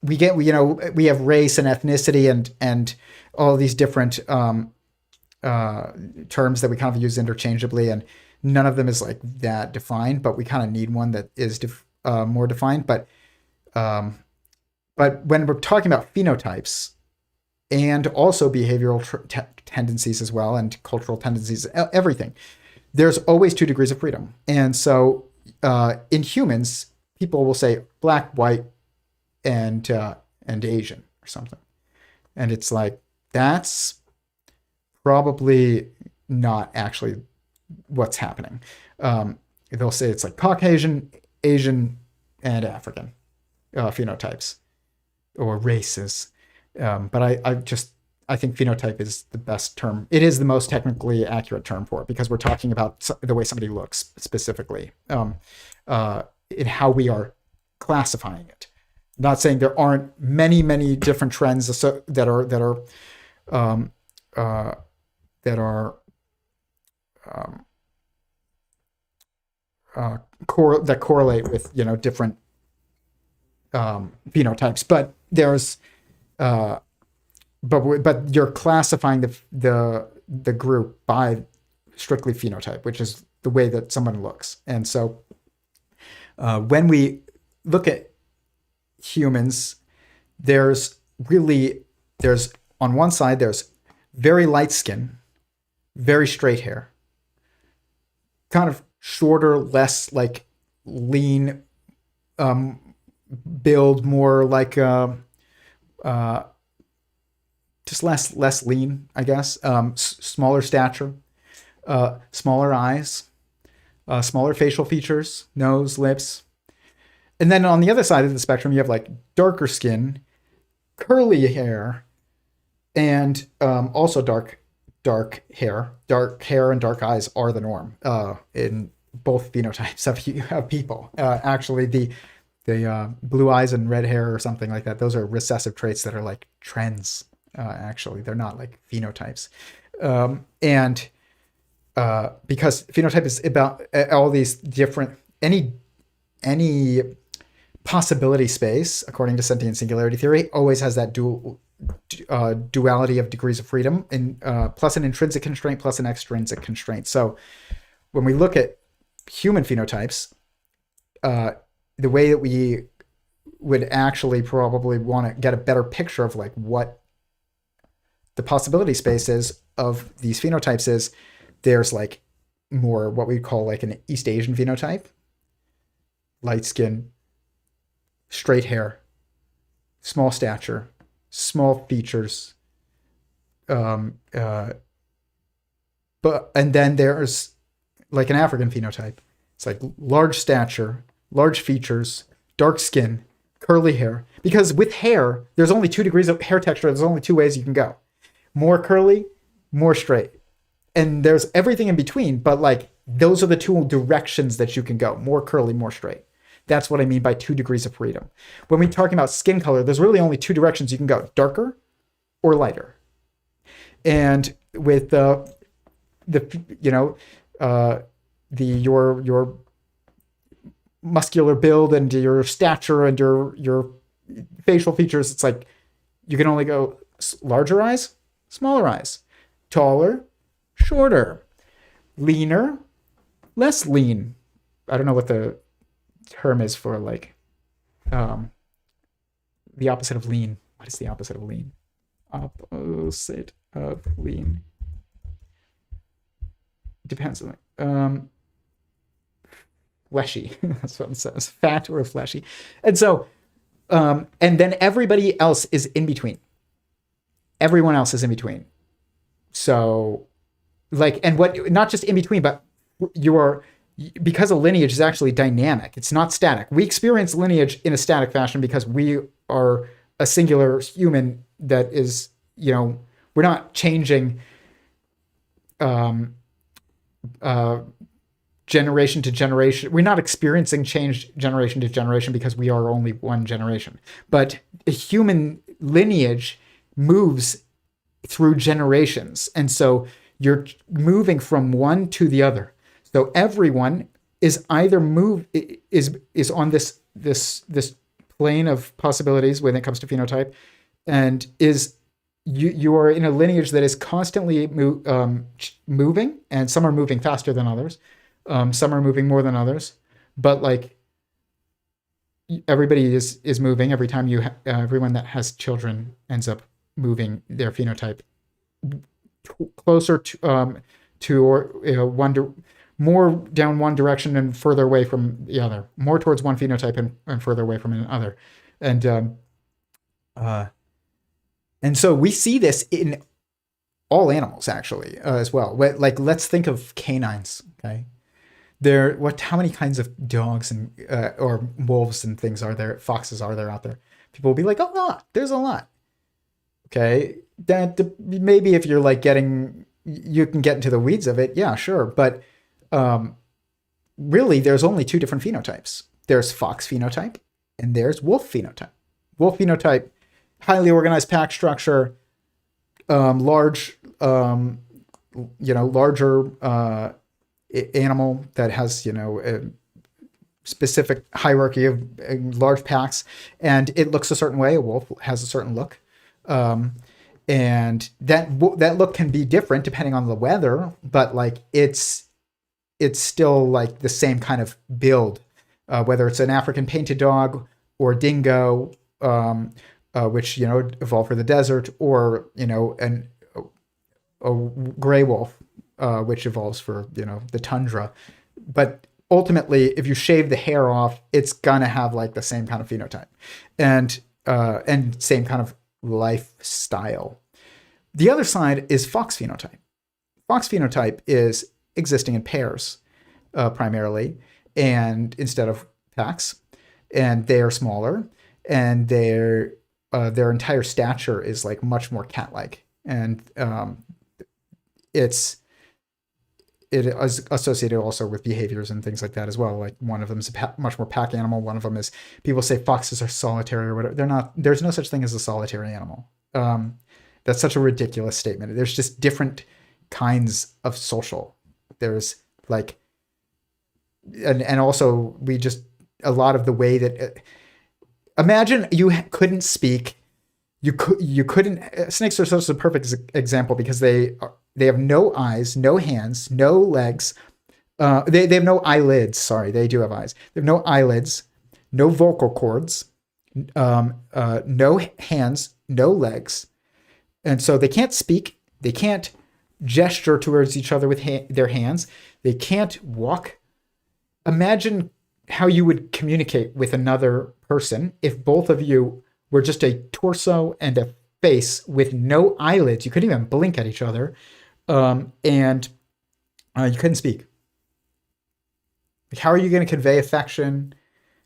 We have race and ethnicity and all these different terms that we kind of use interchangeably, and none of them is like that defined, but we kind of need one that is more defined. But when we're talking about phenotypes and also behavioral tendencies as well, and cultural tendencies, everything, there's always 2 degrees of freedom. And so in humans, people will say black, white, and Asian or something. And it's like, that's probably not actually what's happening. They'll say it's like Caucasian, Asian, and African phenotypes or races. But I think phenotype is the best term. It is the most technically accurate term for it, because we're talking about the way somebody looks specifically, in how we are classifying it. Not saying there aren't many different trends that correlate with different phenotypes, but there's but you're classifying the group by strictly phenotype, which is the way that someone looks. And so when we look at humans, there's on one side, there's very light skin, very straight hair, kind of shorter, less like lean build, more like just less lean, I guess, smaller stature, Smaller eyes, smaller facial features, nose, lips. And then on the other side of the spectrum, you have like darker skin, curly hair, and also dark hair. Dark hair and dark eyes are the norm in both phenotypes of people. Actually, the blue eyes and red hair or something like that, those are recessive traits that are like trends. Actually, they're not like phenotypes. And because phenotype is about all these different, any possibility space, according to sentient singularity theory, always has that duality of degrees of freedom, and plus an intrinsic constraint plus an extrinsic constraint. So when we look at human phenotypes, the way that we would actually probably want to get a better picture of like what the possibility space is of these phenotypes is, there's like more what we call like an East Asian phenotype, light skin, straight hair, small stature, small features, and then there's like an African phenotype. It's like large stature, large features, dark skin, curly hair. Because with hair, there's only 2 degrees of hair texture. There's only 2 ways you can go: more curly, more straight. And there's everything in between, but like those are the 2 directions that you can go: more curly, more straight. That's what I mean by 2 degrees of freedom. When we're talking about skin color, there's really only 2 directions you can go: darker or lighter. And with your muscular build and your stature and your facial features, it's like you can only go larger eyes, smaller eyes, taller, shorter, leaner, less lean. I don't know what the term is for like the opposite of lean. What is the opposite of lean? Opposite of lean. Depends on fleshy. That's what it says. Fat or fleshy. And so and then everybody else is in between. Everyone else is in between. So like, and what, not just in between, but because a lineage is actually dynamic. It's not static. We experience lineage in a static fashion because we are a singular human that is, we're not changing generation to generation. We're not experiencing change generation to generation because we are only one generation. But a human lineage moves through generations. And so you're moving from one to the other. So everyone is either is on this plane of possibilities when it comes to phenotype, and is you are in a lineage that is constantly moving, and some are moving faster than others, some are moving more than others, but like everybody is moving. Every time everyone that has children ends up moving their phenotype closer to more down one direction and further away from the other, more towards one phenotype and further away from another. And so we see this in all animals actually as well. Like, let's think of canines. Okay, how many kinds of dogs and or wolves and things are there? Foxes are there out there? People will be like, there's a lot. Okay, that maybe if you're like you can get into the weeds of it. Yeah, sure, but really, there's only 2 different phenotypes. There's fox phenotype and there's wolf phenotype. Wolf phenotype, highly organized pack structure, large, larger animal that has, a specific hierarchy of large packs, and it looks a certain way. A wolf has a certain look. And that look can be different depending on the weather, but like it's still like the same kind of build, whether it's an African painted dog or dingo, which evolved for the desert, or a gray wolf, which evolves for the tundra. But ultimately, if you shave the hair off, it's gonna have like the same kind of phenotype, and same kind of lifestyle. The other side is fox phenotype. Fox phenotype is existing in pairs primarily, and instead of packs, and they are smaller, and their entire stature is like much more cat-like, and it is associated also with behaviors and things like that as well. Like one of them is much more pack animal. One of them is, people say foxes are solitary or whatever. They're not. There's no such thing as a solitary animal. That's such a ridiculous statement. There's just different kinds of social. There's like, and also we just, a lot of the way that, imagine you couldn't speak. You couldn't. Snakes are such a perfect example because they have no eyes, no hands, no legs. They have no eyelids. Sorry, they do have eyes. They have no eyelids, no vocal cords, no hands, no legs, and so they can't speak. They can't gesture towards each other with their hands. They can't walk. Imagine how you would communicate with another person if both of you were just a torso and a face with no eyelids. You couldn't even blink at each other, and you couldn't speak. Like, how are you going to convey affection?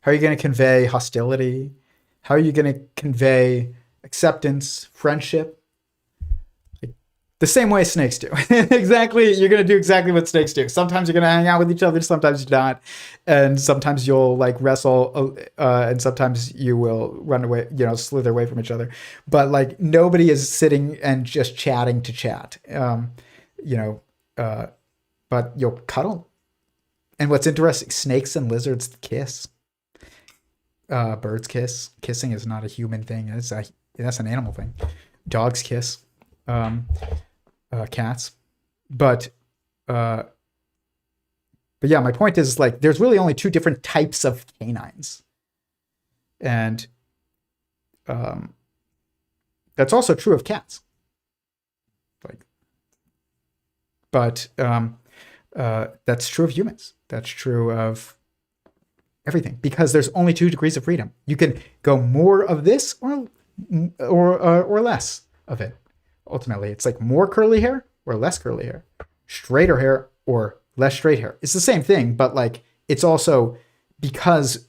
How are you going to convey hostility? How are you going to convey acceptance, friendship? The same way snakes do. Exactly. You're going to do exactly what snakes do. Sometimes you're going to hang out with each other. Sometimes you're not. And sometimes you'll like wrestle. And sometimes you will run away, slither away from each other. But like nobody is sitting and just chatting to chat. But you'll cuddle. And what's interesting, snakes and lizards kiss. Birds kiss. Kissing is not a human thing. That's an animal thing. Dogs kiss. Cats, but yeah, my point is like there's really only two different types of canines, and that's also true of cats. Like, but that's true of humans. That's true of everything because there's only 2 degrees of freedom. You can go more of this or less of it. Ultimately, it's like more curly hair or less curly hair, straighter hair or less straight hair. It's the same thing, but like it's also because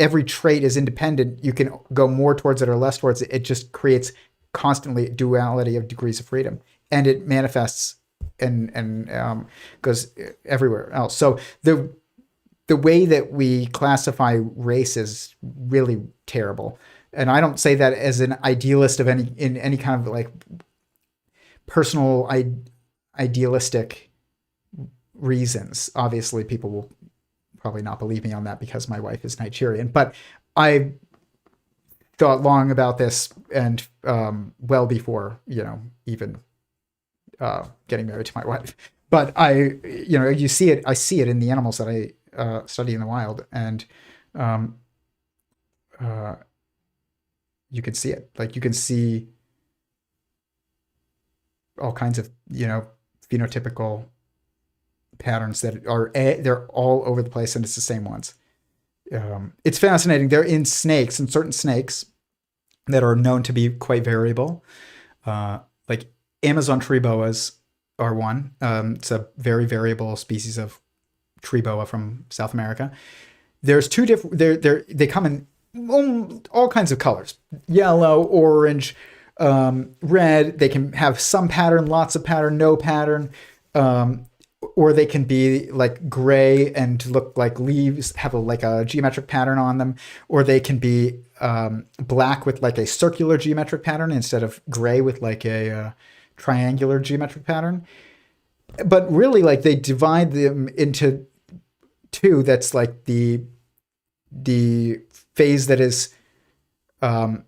every trait is independent, you can go more towards it or less towards it. It just creates constantly duality of degrees of freedom, and it manifests and goes everywhere else. So the way that we classify race is really terrible, and I don't say that as an idealist of any kind of like personal idealistic reasons. Obviously, people will probably not believe me on that because my wife is Nigerian, but I thought long about this and well before, even getting married to my wife. But I see it in the animals that I study in the wild, and you can see it. Like you can see all kinds of, phenotypical patterns that they're all over the place, and it's the same ones. It's fascinating. They're in snakes, and certain snakes that are known to be quite variable. Like Amazon tree boas are one. It's a very variable species of tree boa from South America. There's 2 different, they come in all kinds of colors, yellow, orange, red. They can have some pattern, lots of pattern, no pattern, or they can be like gray and look like leaves, have a geometric pattern on them, or they can be black with like a circular geometric pattern instead of gray with like a triangular geometric pattern. But really, like they divide them into 2. That's like the phase that is that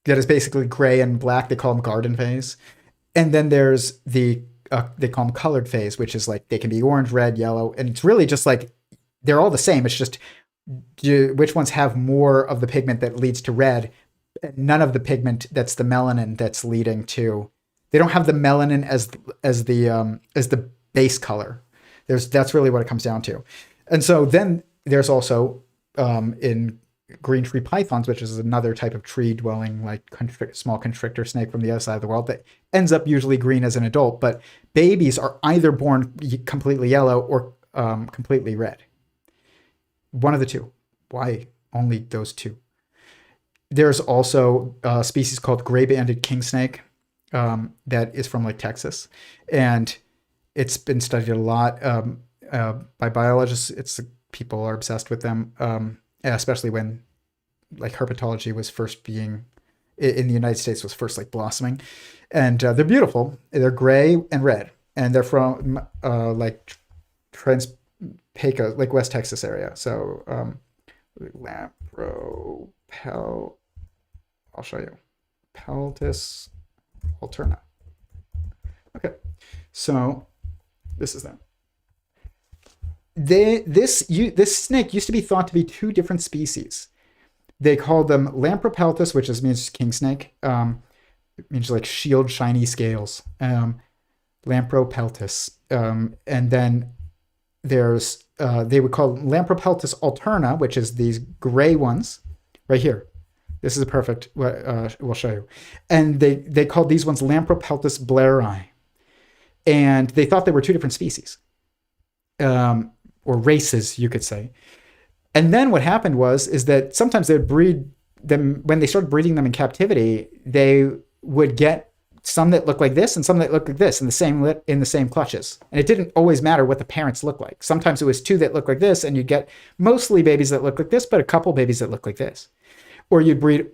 is basically gray and black. They call them garden phase. And then there's they call them colored phase, which is like they can be orange, red, yellow. And it's really just like they're all the same. It's just which ones have more of the pigment that leads to red, none of the pigment that's the melanin that's leading to. They don't have the melanin as the base color. That's really what it comes down to. And so then there's also in green tree pythons, which is another type of tree dwelling, like small constrictor snake from the other side of the world that ends up usually green as an adult. But babies are either born completely yellow or completely red. One of the two. Why only those two? There's also a species called gray-banded king snake that is from like Texas, and it's been studied a lot by biologists. People are obsessed with them, especially when like herpetology was first being in the United States was first like blossoming, and they're beautiful. They're gray and red, and they're from like Trans-Pecos, like West Texas area. So Lampropel, I'll show you. Peltis alterna. Okay, so this is them. This snake used to be thought to be two different species. They called them Lampropeltis, which means king snake. It means like shield shiny scales. Lampropeltis. And then there's they would call Lampropeltis alterna, which is these gray ones right here. This is a perfect. We'll show you. And they called these ones Lampropeltis blairii, and they thought they were two different species. Or races, you could say. And then what happened is that sometimes they would breed them, when they started breeding them in captivity, they would get some that look like this and some that look like this in the same clutches. And it didn't always matter what the parents looked like. Sometimes it was two that look like this, and you'd get mostly babies that look like this, but a couple babies that look like this. Or you'd breed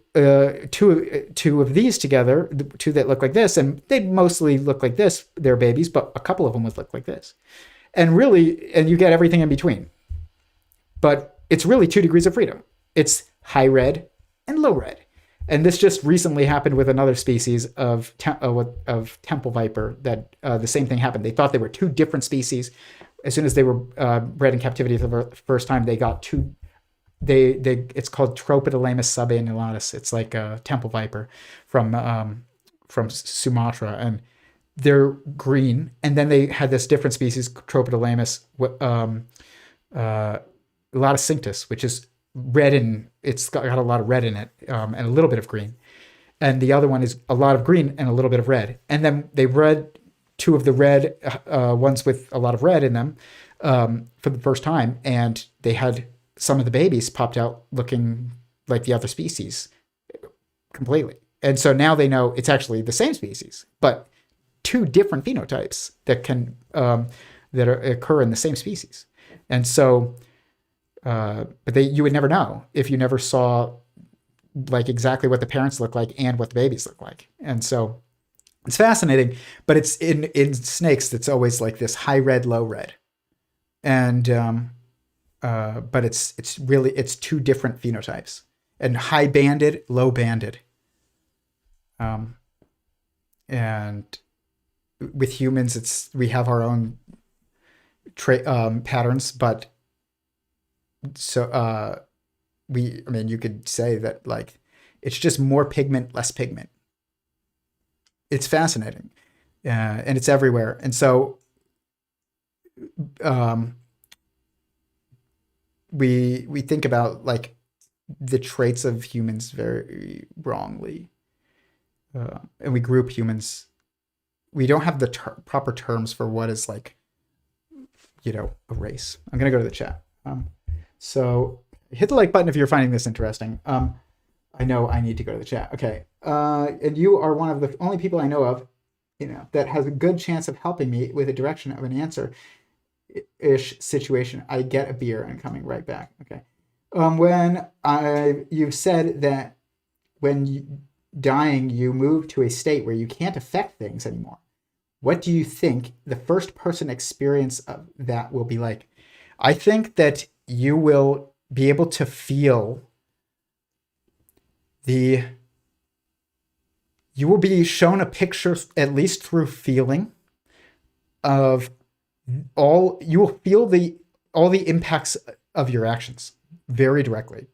two of these together, two that look like this, and they'd mostly look like this, their babies, but a couple of them would look like this. And you get everything in between. But it's really 2 degrees of freedom. It's high red and low red. And this just recently happened with another species of temple viper that the same thing happened. They thought they were two different species. As soon as they were bred in captivity for the first time, they got two. It's called Tropidolaemus subannulatus. It's like a temple viper from Sumatra, and they're green. And then they had this different species, Tropidolaemus laticinctus, which is red, and it's got a lot of red in it, and a little bit of green. And the other one is a lot of green and a little bit of red. And then they bred two of the red ones with a lot of red in them for the first time, and they had some of the babies popped out looking like the other species completely. And so now they know it's actually the same species, but two different phenotypes that can occur in the same species. And so, but you would never know if you never saw like exactly what the parents look like and what the babies look like. And so it's fascinating, but it's in snakes, it's always like this high red, low red. And, but it's two different phenotypes, and high banded, low banded. And with humans, we have our own patterns, but so you could say that like it's just more pigment, less pigment. It's fascinating, and it's everywhere. And so we think about like the traits of humans very wrongly, and we group humans. We don't have the proper terms for what is like, a race. I'm gonna go to the chat. So hit the like button if you're finding this interesting. I know I need to go to the chat. Okay. And you are one of the only people I know of, that has a good chance of helping me with a direction of an answer-ish situation. I get a beer and coming right back. Okay. You've said that when dying, you move to a state where you can't affect things anymore. What do you think the first person experience of that will be like? I think that you will be able to feel you will be shown a picture, at least through feeling, of you will feel all the impacts of your actions very directly.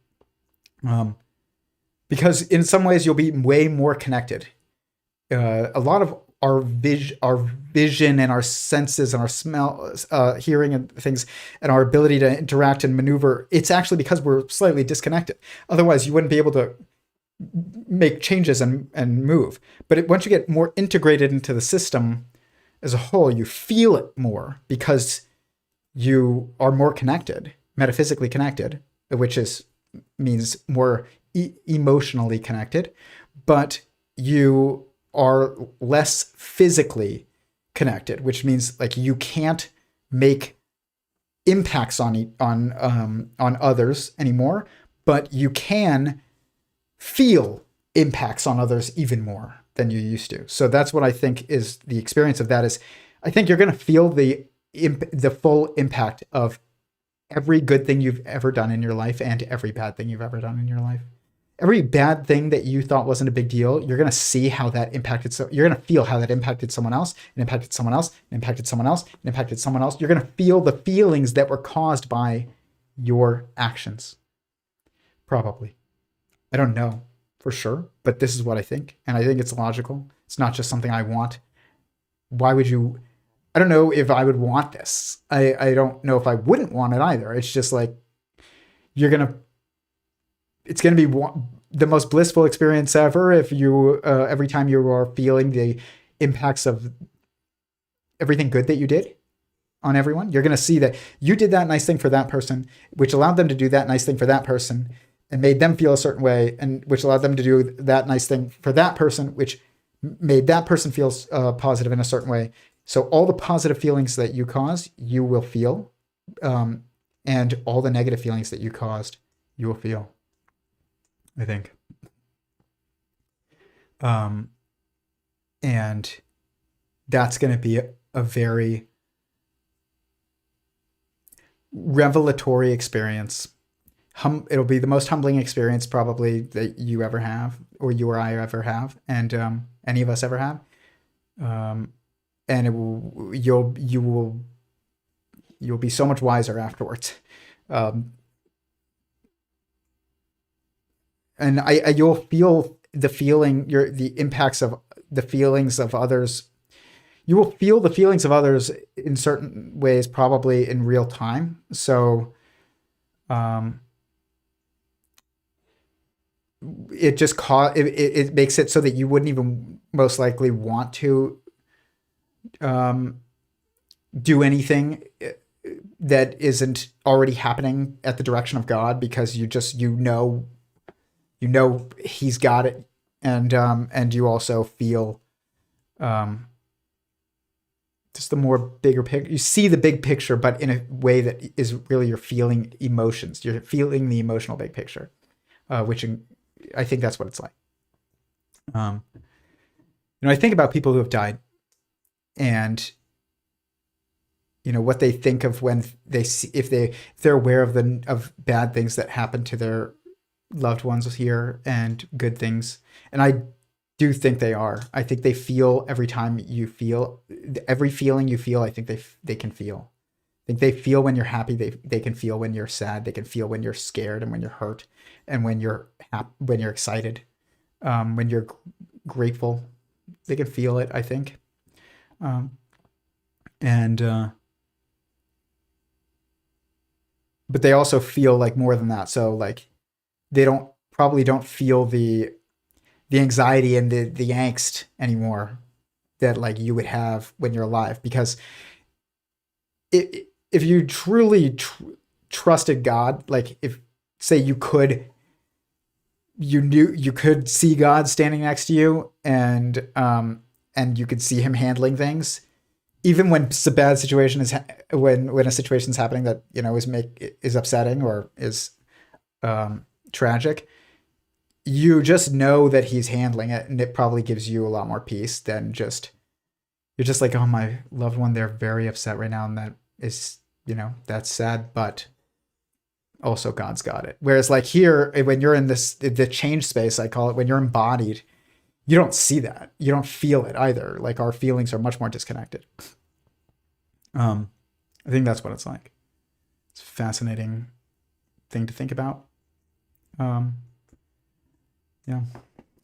Because in some ways you'll be way more connected. A lot of our vision and our senses and our smell, hearing and things, and our ability to interact and maneuver, it's actually because we're slightly disconnected. Otherwise, you wouldn't be able to make changes and move. But once you get more integrated into the system as a whole, you feel it more because you are more connected, metaphysically connected, which means more emotionally connected, but you are less physically connected, which means like you can't make impacts on others anymore, but you can feel impacts on others even more than you used to. So that's what I think is the experience of that. Is I think you're going to feel the full impact of every good thing you've ever done in your life and every bad thing you've ever done in your life. Every bad thing that you thought wasn't a big deal, you're going to see how that impacted. So you're going to feel how that impacted someone else, and impacted someone else, and impacted someone else, and impacted someone else. You're going to feel the feelings that were caused by your actions. Probably. I don't know for sure, but this is what I think. And I think it's logical. It's not just something I want. Why would you? I don't know if I would want this. I don't know if I wouldn't want it either. It's just like, it's going to be the most blissful experience ever if you, every time you are feeling the impacts of everything good that you did on everyone, you're going to see that you did that nice thing for that person, which allowed them to do that nice thing for that person and made them feel a certain way, and which allowed them to do that nice thing for that person, which made that person feel positive in a certain way. So all the positive feelings that you caused, you will feel, and all the negative feelings that you caused, you will feel, I think. And that's going to be a very revelatory experience. It'll be the most humbling experience probably that you ever have, or you or I ever have, and any of us ever have. And you'll be so much wiser afterwards. And you'll feel the impacts of the feelings of others. You will feel the feelings of others in certain ways, probably in real time. So, it just it makes it so that you wouldn't even most likely want to do anything that isn't already happening at the direction of God, because you know he's got it, and you also feel just the more bigger picture. You see the big picture, but in a way that is really, you're feeling emotions. You're feeling the emotional big picture, which I think that's what it's like. I think about people who have died, and what they think of when they see, if they're aware of bad things that happen to their loved ones here and good things. And I do think they are. I think they feel every time you feel, every feeling you feel. I think they can feel. I think they feel when you're happy. They can feel when you're sad. They can feel when you're scared and when you're hurt, and when you're when you're excited, when you're grateful. They can feel it, I think. But they also feel like more than that. So like they probably don't feel the anxiety and the angst anymore that like you would have when you're alive, because if you truly trusted God, like if say you could see God standing next to you, and you could see him handling things, even when a bad situation is when a situation is happening that is upsetting or is tragic, you just know that he's handling it, and it probably gives you a lot more peace than you're just like, oh, my loved one, they're very upset right now, and that is that's sad, but also God's got it. Whereas like here, when you're in the change space, I call it, when you're embodied, you don't see that. You don't feel it either. Like our feelings are much more disconnected. I think that's what it's like. It's a fascinating thing to think about. Yeah.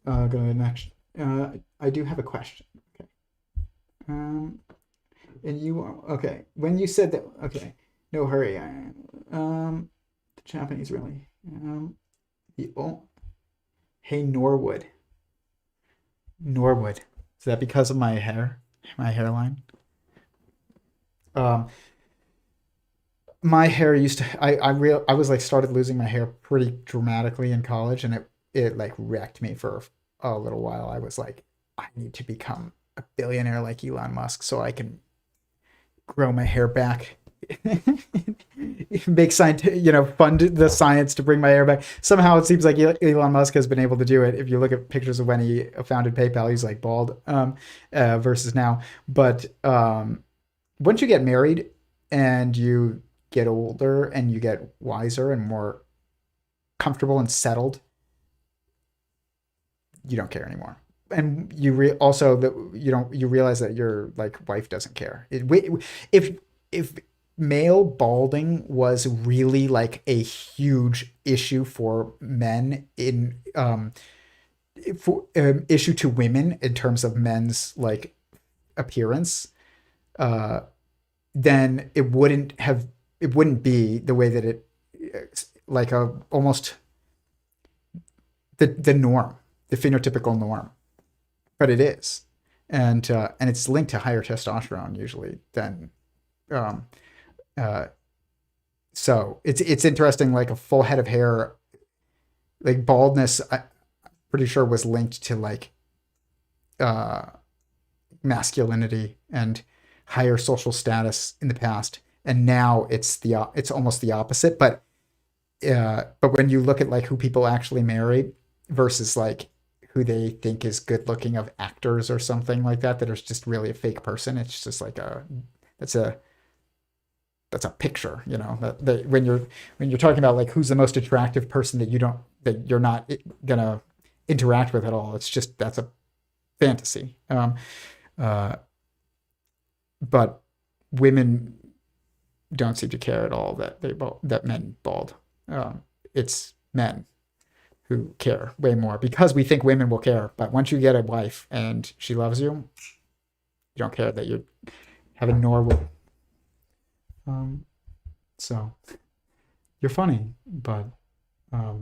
Go to the next. I do have a question. Okay. Um, and you okay? When you said that, okay, no hurry. The Japanese really. The oh, hey Norwood. Norwood. Is that because of my hair? My hairline? Um, my hair used to. I was like started losing my hair pretty dramatically in college, and it like wrecked me for a little while. I was like, I need to become a billionaire like Elon Musk so I can grow my hair back. Make science, fund the science to bring my hair back. Somehow it seems like Elon Musk has been able to do it. If you look at pictures of when he founded PayPal, he's like bald versus now. But once you get married and you get older and you get wiser and more comfortable and settled, you don't care anymore. And also that you realize that your like wife doesn't care. If male balding was really like a huge issue for men in for issue to women in terms of men's like appearance, uh, then it wouldn't be the way that it like a almost the norm, the phenotypical norm, but it is, and it's linked to higher testosterone usually than um, uh, so it's interesting. Like a full head of hair, like baldness, I'm pretty sure was linked to like uh, masculinity and higher social status in the past, and now it's almost the opposite. But when you look at like who people actually marry versus like who they think is good looking of actors or something like that that is just really a fake person, it's just like that's a that's a picture, that when you're talking about like who's the most attractive person that you're not gonna interact with at all, it's just that's a fantasy. Uh, but women don't seem to care at all that men bald. It's men who care way more because we think women will care. But once you get a wife and she loves you, you don't care that you have a Norwood. So you're funny, but I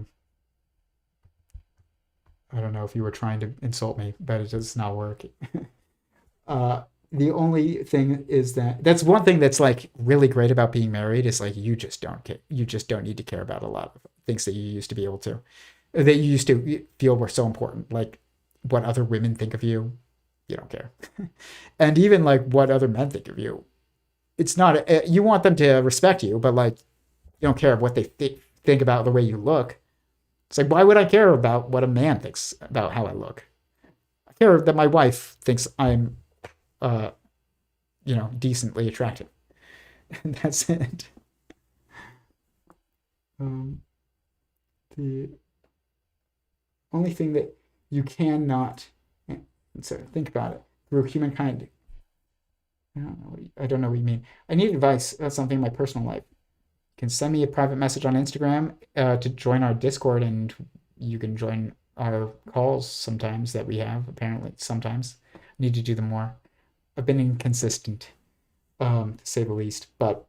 don't know if you were trying to insult me, but it does not work. The only thing is that's one thing that's like really great about being married is like you just don't care. You just don't need to care about a lot of things that you used to be able to, that you used to feel were so important, like what other women think of you. You don't care, and even like what other men think of you. It's not you want them to respect you, but like you don't care what they think about the way you look. It's like why would I care about what a man thinks about how I look? I care that my wife thinks I'm uh, decently attractive. And that's it. The only thing that you cannot, so think about it, through humankind. I don't know what you mean. I need advice about something in my personal life. You can send me a private message on Instagram to join our Discord, and you can join our calls sometimes that we have, apparently. Sometimes. I need to do them more. I've been inconsistent, to say the least. But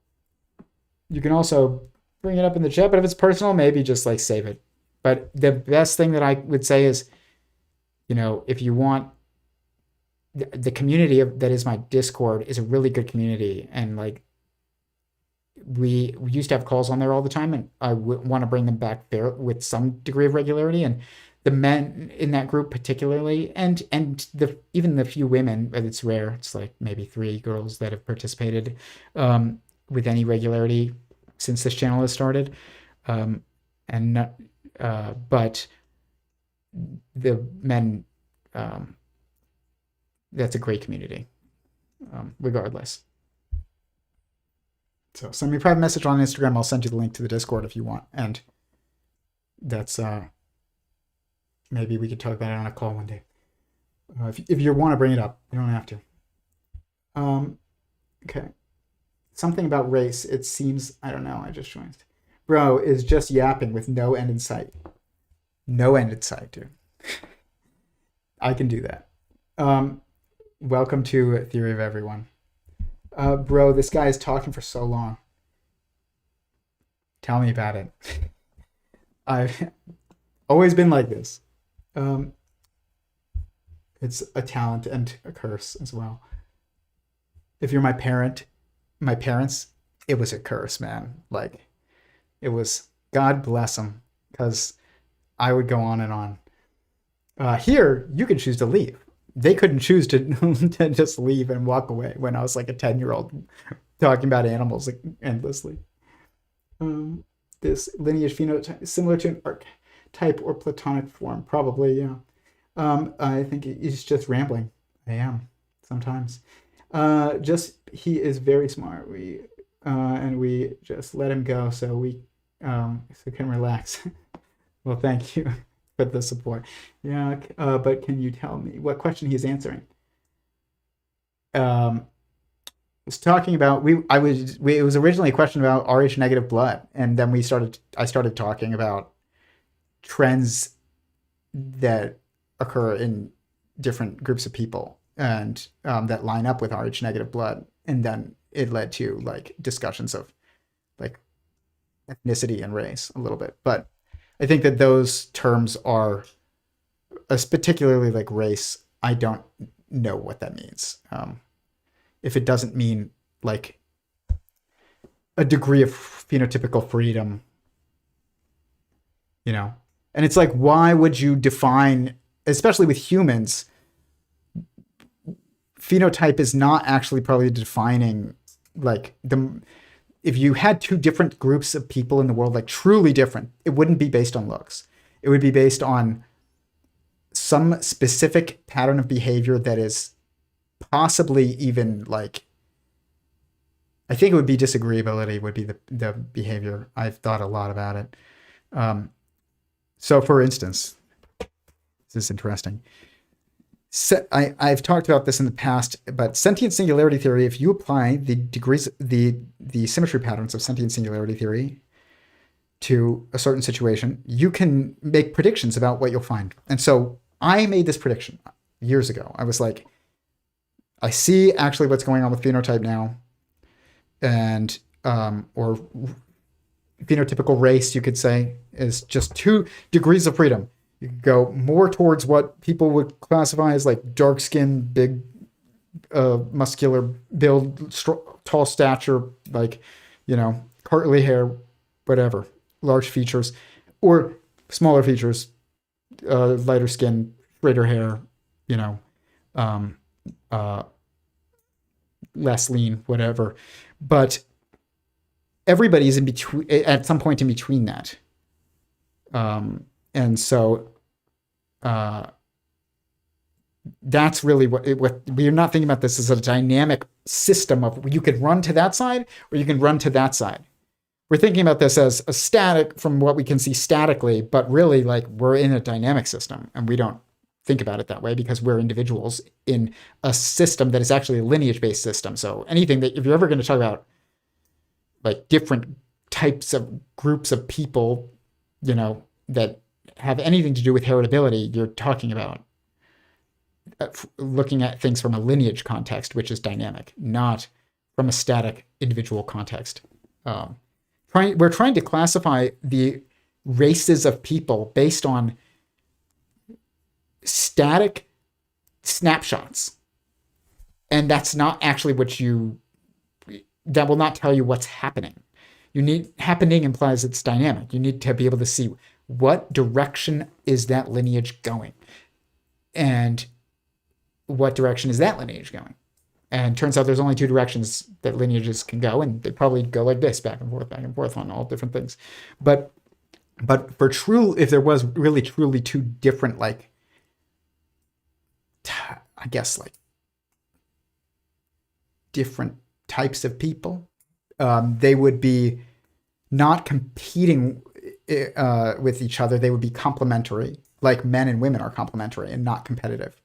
you can also bring it up in the chat. But if it's personal, maybe just like save it. But the best thing that I would say is, if you want the community that is my Discord is a really good community, and like we used to have calls on there all the time, and I want to bring them back there with some degree of regularity. And the men in that group particularly, and even the few women, but it's rare. It's like maybe 3 girls that have participated with any regularity since this channel has started. And not, but the men, that's a great community, regardless. So send me a private message on Instagram. I'll send you the link to the Discord if you want. And that's maybe we could talk about it on a call one day. If you want to bring it up, you don't have to. Okay. Something about race. It seems, I don't know. I just joined. Bro is just yapping with no end in sight. No end in sight, dude. I can do that. Welcome to Theory of Everyone. Bro, this guy is talking for so long. Tell me about it. I've always been like this. Um, it's a talent and a curse as well. If you're my parents, it was a curse, man. Like, it was, God bless them, because I would go on and on. Here, you can choose to leave. They couldn't choose to, to just leave and walk away when I was like a 10-year-old talking about animals like, endlessly. Um, this lineage phenotype is similar to an archetype or platonic form, probably, yeah. I think he's just rambling. I am sometimes. Just he is very smart. And we just let him go so can relax. Well, thank you for the support. Yeah, but can you tell me what question he's answering? Um, was talking about it was originally a question about Rh negative blood, and then I started talking about trends that occur in different groups of people and that line up with Rh negative blood, and then it led to like discussions of like ethnicity and race a little bit. But I think that those terms are, particularly like race, I don't know what that means. If it doesn't mean like a degree of phenotypical freedom, you know, and it's like, why would you define, especially with humans, phenotype is not actually probably defining like if you had two different groups of people in the world, like truly different, it wouldn't be based on looks. It would be based on some specific pattern of behavior that is possibly even like, I think it would be disagreeability would be the behavior. I've thought a lot about it. So for instance, this is interesting. I've talked about this in the past, but sentient singularity theory, if you apply the degrees, the symmetry patterns of sentient singularity theory to a certain situation, you can make predictions about what you'll find. And so I made this prediction years ago. I was like, I see actually what's going on with phenotype now, and or phenotypical race, you could say, is just 2 degrees of freedom. You could go more towards what people would classify as like dark skin, big, muscular build, tall stature, like, curly hair, whatever, large features, or smaller features, lighter skin, straighter hair, um, uh, less lean, whatever. But everybody's in between at some point in between that. And so that's really what we're not thinking about this as a dynamic system of you could run to that side or you can run to that side. We're thinking about this as a static from what we can see statically, but really like we're in a dynamic system and we don't think about it that way because we're individuals in a system that is actually a lineage-based system. So anything that if you're ever going to talk about like different types of groups of people, that have anything to do with heritability, you're talking about looking at things from a lineage context, which is dynamic, not from a static individual context. We're trying to classify the races of people based on static snapshots. And that's not actually that will not tell you what's happening. Happening implies it's dynamic. You need to be able to see what direction is that lineage going, and what direction is that lineage going. And turns out there's only 2 directions that lineages can go, and they probably go like this, back and forth on all different things. But for if there was really truly 2 different, like, I guess like different types of people, they would be not competing with each other. They would be complementary, like men and women are complementary and not competitive.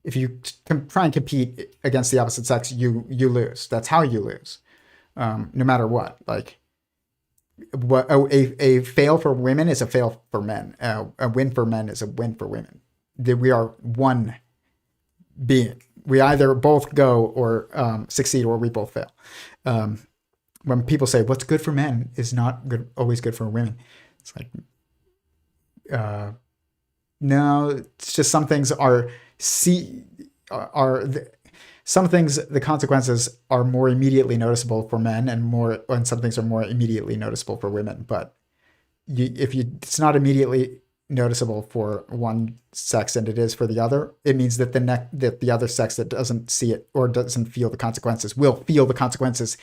If you try and compete against the opposite sex, you lose. That's how you lose, no matter what. Like, a fail for women is a fail for men. A win for men is a win for women. We are one being. We either both go or succeed, or we both fail. When people say what's good for men is not good, always good for women, it's like, no, it's just some things some things, the consequences are more immediately noticeable for men, and some things are more immediately noticeable for women. But it's not immediately noticeable for one sex and it is for the other, it means that the other sex that doesn't see it or doesn't feel the consequences will feel the consequences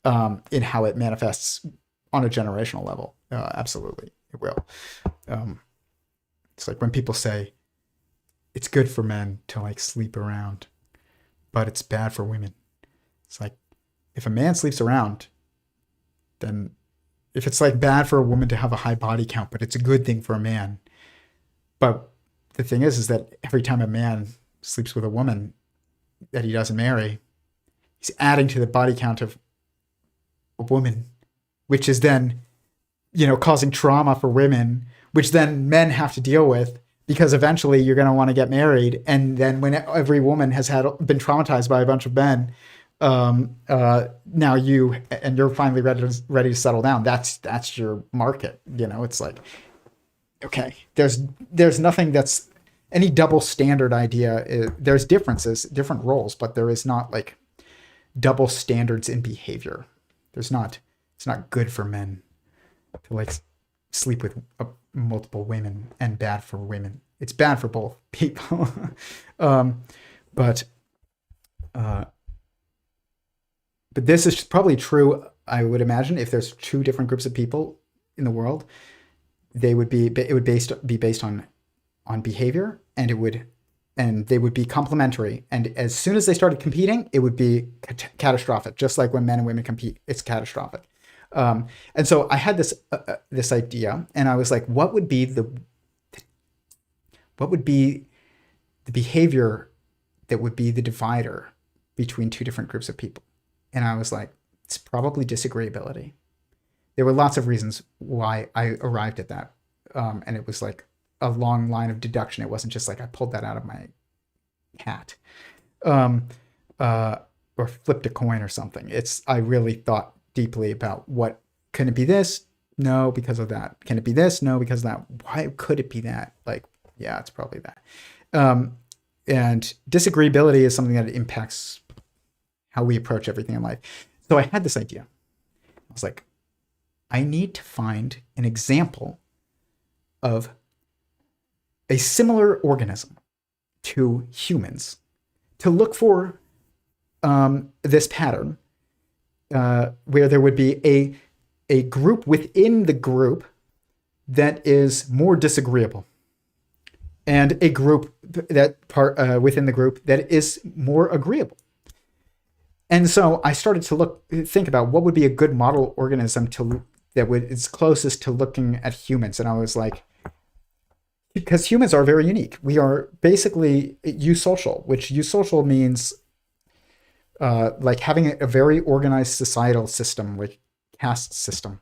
in how it manifests on a generational level. Absolutely, it will. It's like when people say it's good for men to like sleep around, but it's bad for women. It's like, if a man sleeps around, then if it's like bad for a woman to have a high body count, but it's a good thing for a man. But the thing is that every time a man sleeps with a woman that he doesn't marry, he's adding to the body count of a woman, which is then, causing trauma for women, which then men have to deal with, because eventually you're going to want to get married. And then when every woman has been traumatized by a bunch of men, now you're finally ready to settle down. That's your market. It's like, okay, there's nothing that's any double standard idea. There's differences, different roles, but there is not like double standards in behavior. It's not good for men to like sleep with multiple women, and bad for women. It's bad for both people. But this is probably true, I would imagine, if there's two different groups of people in the world, it would be based on behavior, and they would be complementary. And as soon as they started competing, it would be catastrophic. Just like when men and women compete, it's catastrophic. And so I had this idea, and I was like, what would be the behavior that would be the divider between two different groups of people? And I was like, it's probably disagreeability. There were lots of reasons why I arrived at that. And it was like a long line of deduction. It wasn't just like I pulled that out of my hat, or flipped a coin or something. I really thought deeply about what, can it be this? No, because of that. Can it be this? No, because of that. Why could it be that? Like, yeah, it's probably that. And disagreeability is something that impacts how we approach everything in life. So I had this idea. I was like, I need to find an example of a similar organism to humans, to look for this pattern where there would be a group within the group that is more disagreeable, and a group within the group that is more agreeable. And so I started to think about what would be a good model organism is closest to looking at humans. And I was like, because humans are very unique. We are basically eusocial, which eusocial means like having a very organized societal system, like caste system.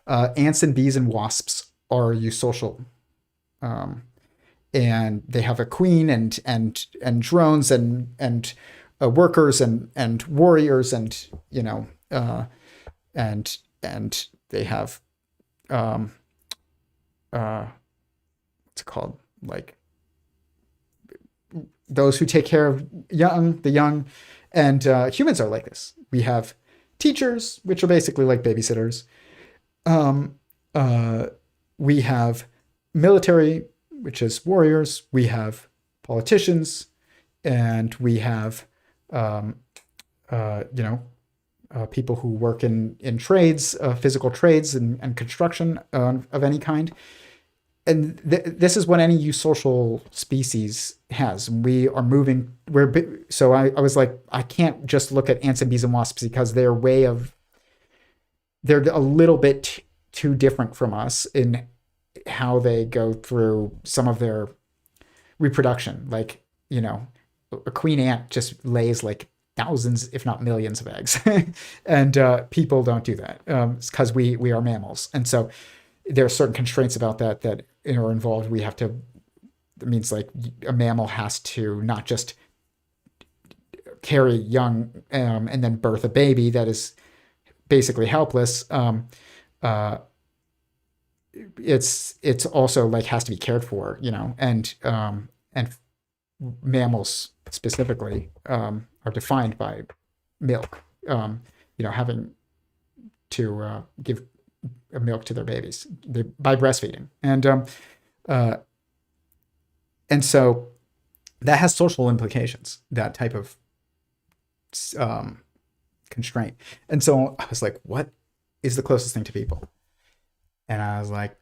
Ants and bees and wasps are eusocial. And they have a queen and drones and workers and warriors and and they have what's it called, like those who take care of the young, and humans are like this. We have teachers, which are basically like babysitters. We have military, which is warriors. We have politicians, and we have people who work in trades, physical trades and construction of any kind. And this is what any eusocial species has. We are moving. So I was like, I can't just look at ants and bees and wasps because they're a little bit too different from us in how they go through some of their reproduction. Like, a queen ant just lays like thousands, if not millions of eggs. And people don't do that. It's because we are mammals. And so there are certain constraints about that are involved. It means like a mammal has to not just carry young and then birth a baby that is basically helpless, it's also like has to be cared for, and mammals specifically are defined by milk, having to give milk to their babies by breastfeeding, and so that has social implications. That type of constraint, and so I was like, what is the closest thing to people? And I was like,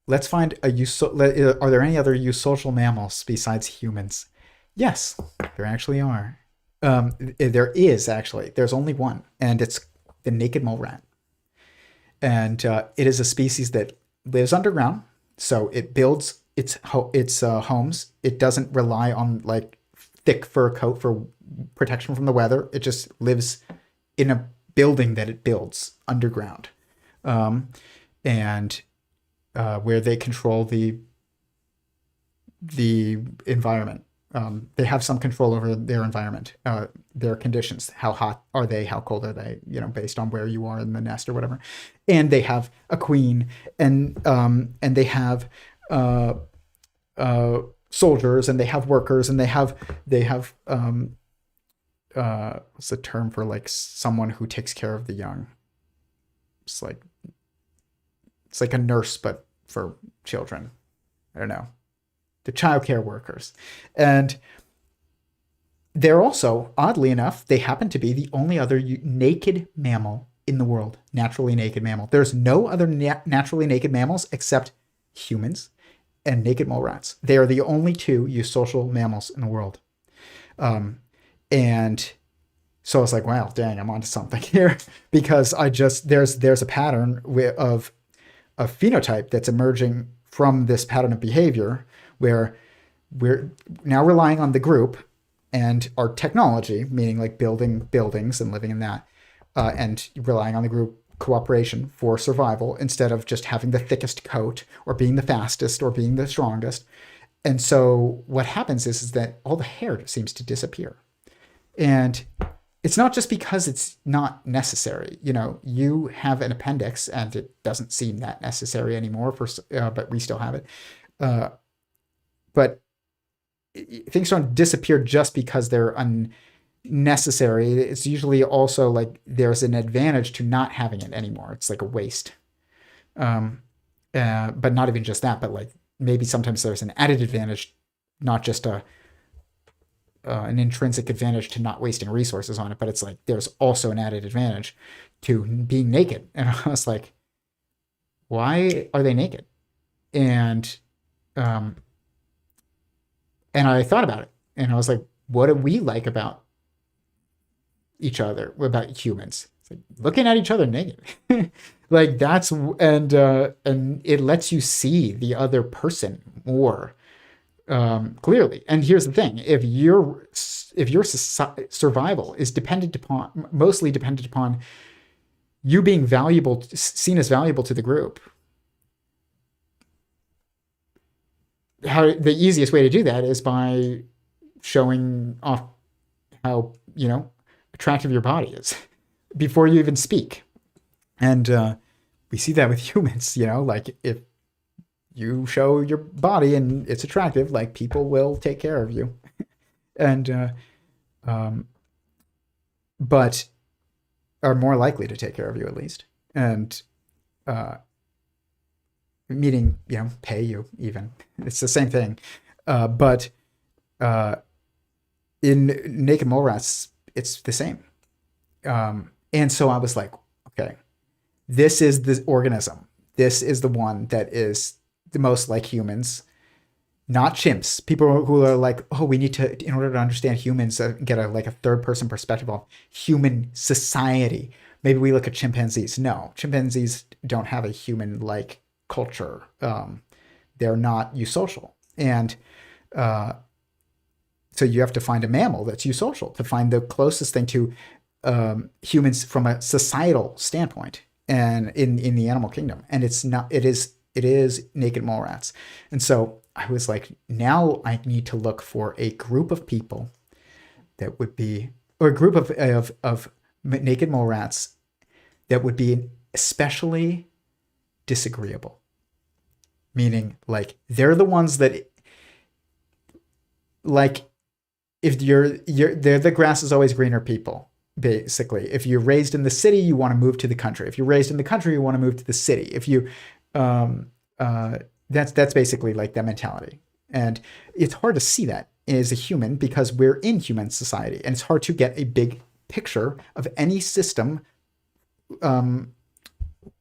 let's find are there any other eusocial mammals besides humans? Yes, there actually are. There is actually. There's only one, and it's the naked mole rat. And it is a species that lives underground, so it builds its homes. It doesn't rely on like thick fur coat for protection from the weather. It just lives in a building that it builds underground, and where they control the environment. They have some control over their environment, their conditions. How hot are they? How cold are they? Based on where you are in the nest or whatever. And they have a queen, and they have soldiers, and they have workers, and they have what's the term for like someone who takes care of the young? It's like a nurse, but for children. I don't know. The childcare workers. And they're also, oddly enough, they happen to be the only other naked mammal in the world, naturally naked mammal. There's no other naturally naked mammals except humans and naked mole rats. They are the only two eusocial mammals in the world. And so I was like, wow, dang, I'm onto something here, because there's a pattern of a phenotype that's emerging from this pattern of behavior, where we're now relying on the group and our technology, meaning like building buildings and living in that, and relying on the group cooperation for survival instead of just having the thickest coat or being the fastest or being the strongest. And so what happens is that all the hair seems to disappear. And it's not just because it's not necessary. You have an appendix and it doesn't seem that necessary anymore, but we still have it. But things don't disappear just because they're unnecessary. It's usually also like there's an advantage to not having it anymore. It's like a waste. But not even just that, but like maybe sometimes there's an added advantage, not just an intrinsic advantage to not wasting resources on it, but it's like there's also an added advantage to being naked. And I was like, why are they naked? And I thought about it, and I was like, what do we like about each other, about humans? It's like looking at each other naked. Like that's, and it lets you see the other person more clearly. And here's the thing: if your survival is mostly dependent upon you being valuable, seen as valuable to the group, the easiest way to do that is by showing off how attractive your body is before you even speak. And we see that with humans. Like if you show your body and it's attractive, like people will take care of you. And but are more likely to take care of you, at least. And meaning, pay you even. It's the same thing. But in naked mole rats, it's the same. And so I was like, okay, this is the organism. This is the one that is the most like humans, not chimps. People who are like, oh, we need to, in order to understand humans, get a third person perspective of human society. Maybe we look at chimpanzees. No, chimpanzees don't have a human-like culture. They're not eusocial. And so you have to find a mammal that's eusocial to find the closest thing to humans from a societal standpoint and in the animal kingdom. And it's not, it is naked mole rats. And so I was like, now I need to look for a group of people that would be, or a group of naked mole rats that would be especially disagreeable. Meaning, like, they're the ones that, like, if they're the grass is always greener people, basically. If you're raised in the city, you want to move to the country. If you're raised in the country, you want to move to the city. If you, that's basically like that mentality. And it's hard to see that as a human because we're in human society, and it's hard to get a big picture of any system,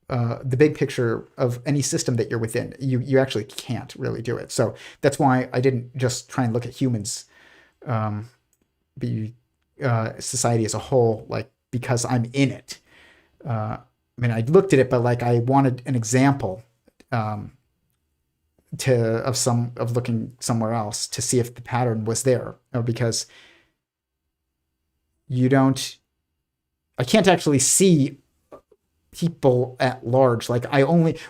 the big picture of any system that you're within. You actually can't really do it. So that's why I didn't just try and look at humans, society as a whole, like, because I'm in it. I mean, I looked at it, but like I wanted an example of looking somewhere else to see if the pattern was there, because I can't actually see people at large. Like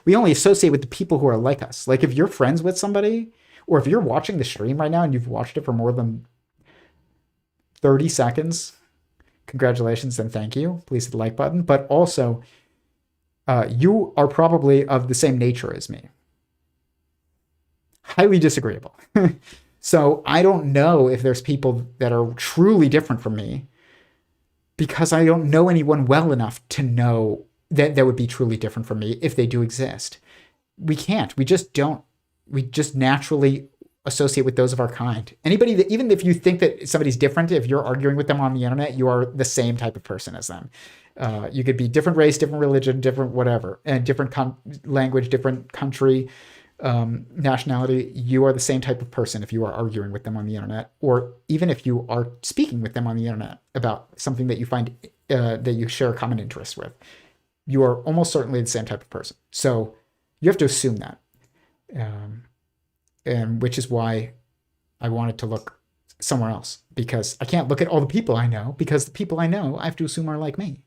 we only associate with the people who are like us. Like if you're friends with somebody, or if you're watching the stream right now and you've watched it for more than 30 seconds, congratulations and thank you. Please hit the like button. But also, you are probably of the same nature as me. Highly disagreeable. So I don't know if there's people that are truly different from me, because I don't know anyone well enough to know that would be truly different from me if they do exist. We can't. We just don't. We just naturally associate with those of our kind. Anybody that, even if you think that somebody's different, if you're arguing with them on the internet, you are the same type of person as them. You could be different race, different religion, different whatever, and different language, different country, nationality. You are the same type of person if you are arguing with them on the internet, or even if you are speaking with them on the internet about something that you find that you share a common interest with. You are almost certainly the same type of person. So you have to assume that. And which is why I wanted to look somewhere else, because I can't look at all the people I know, because the people I know I have to assume are like me.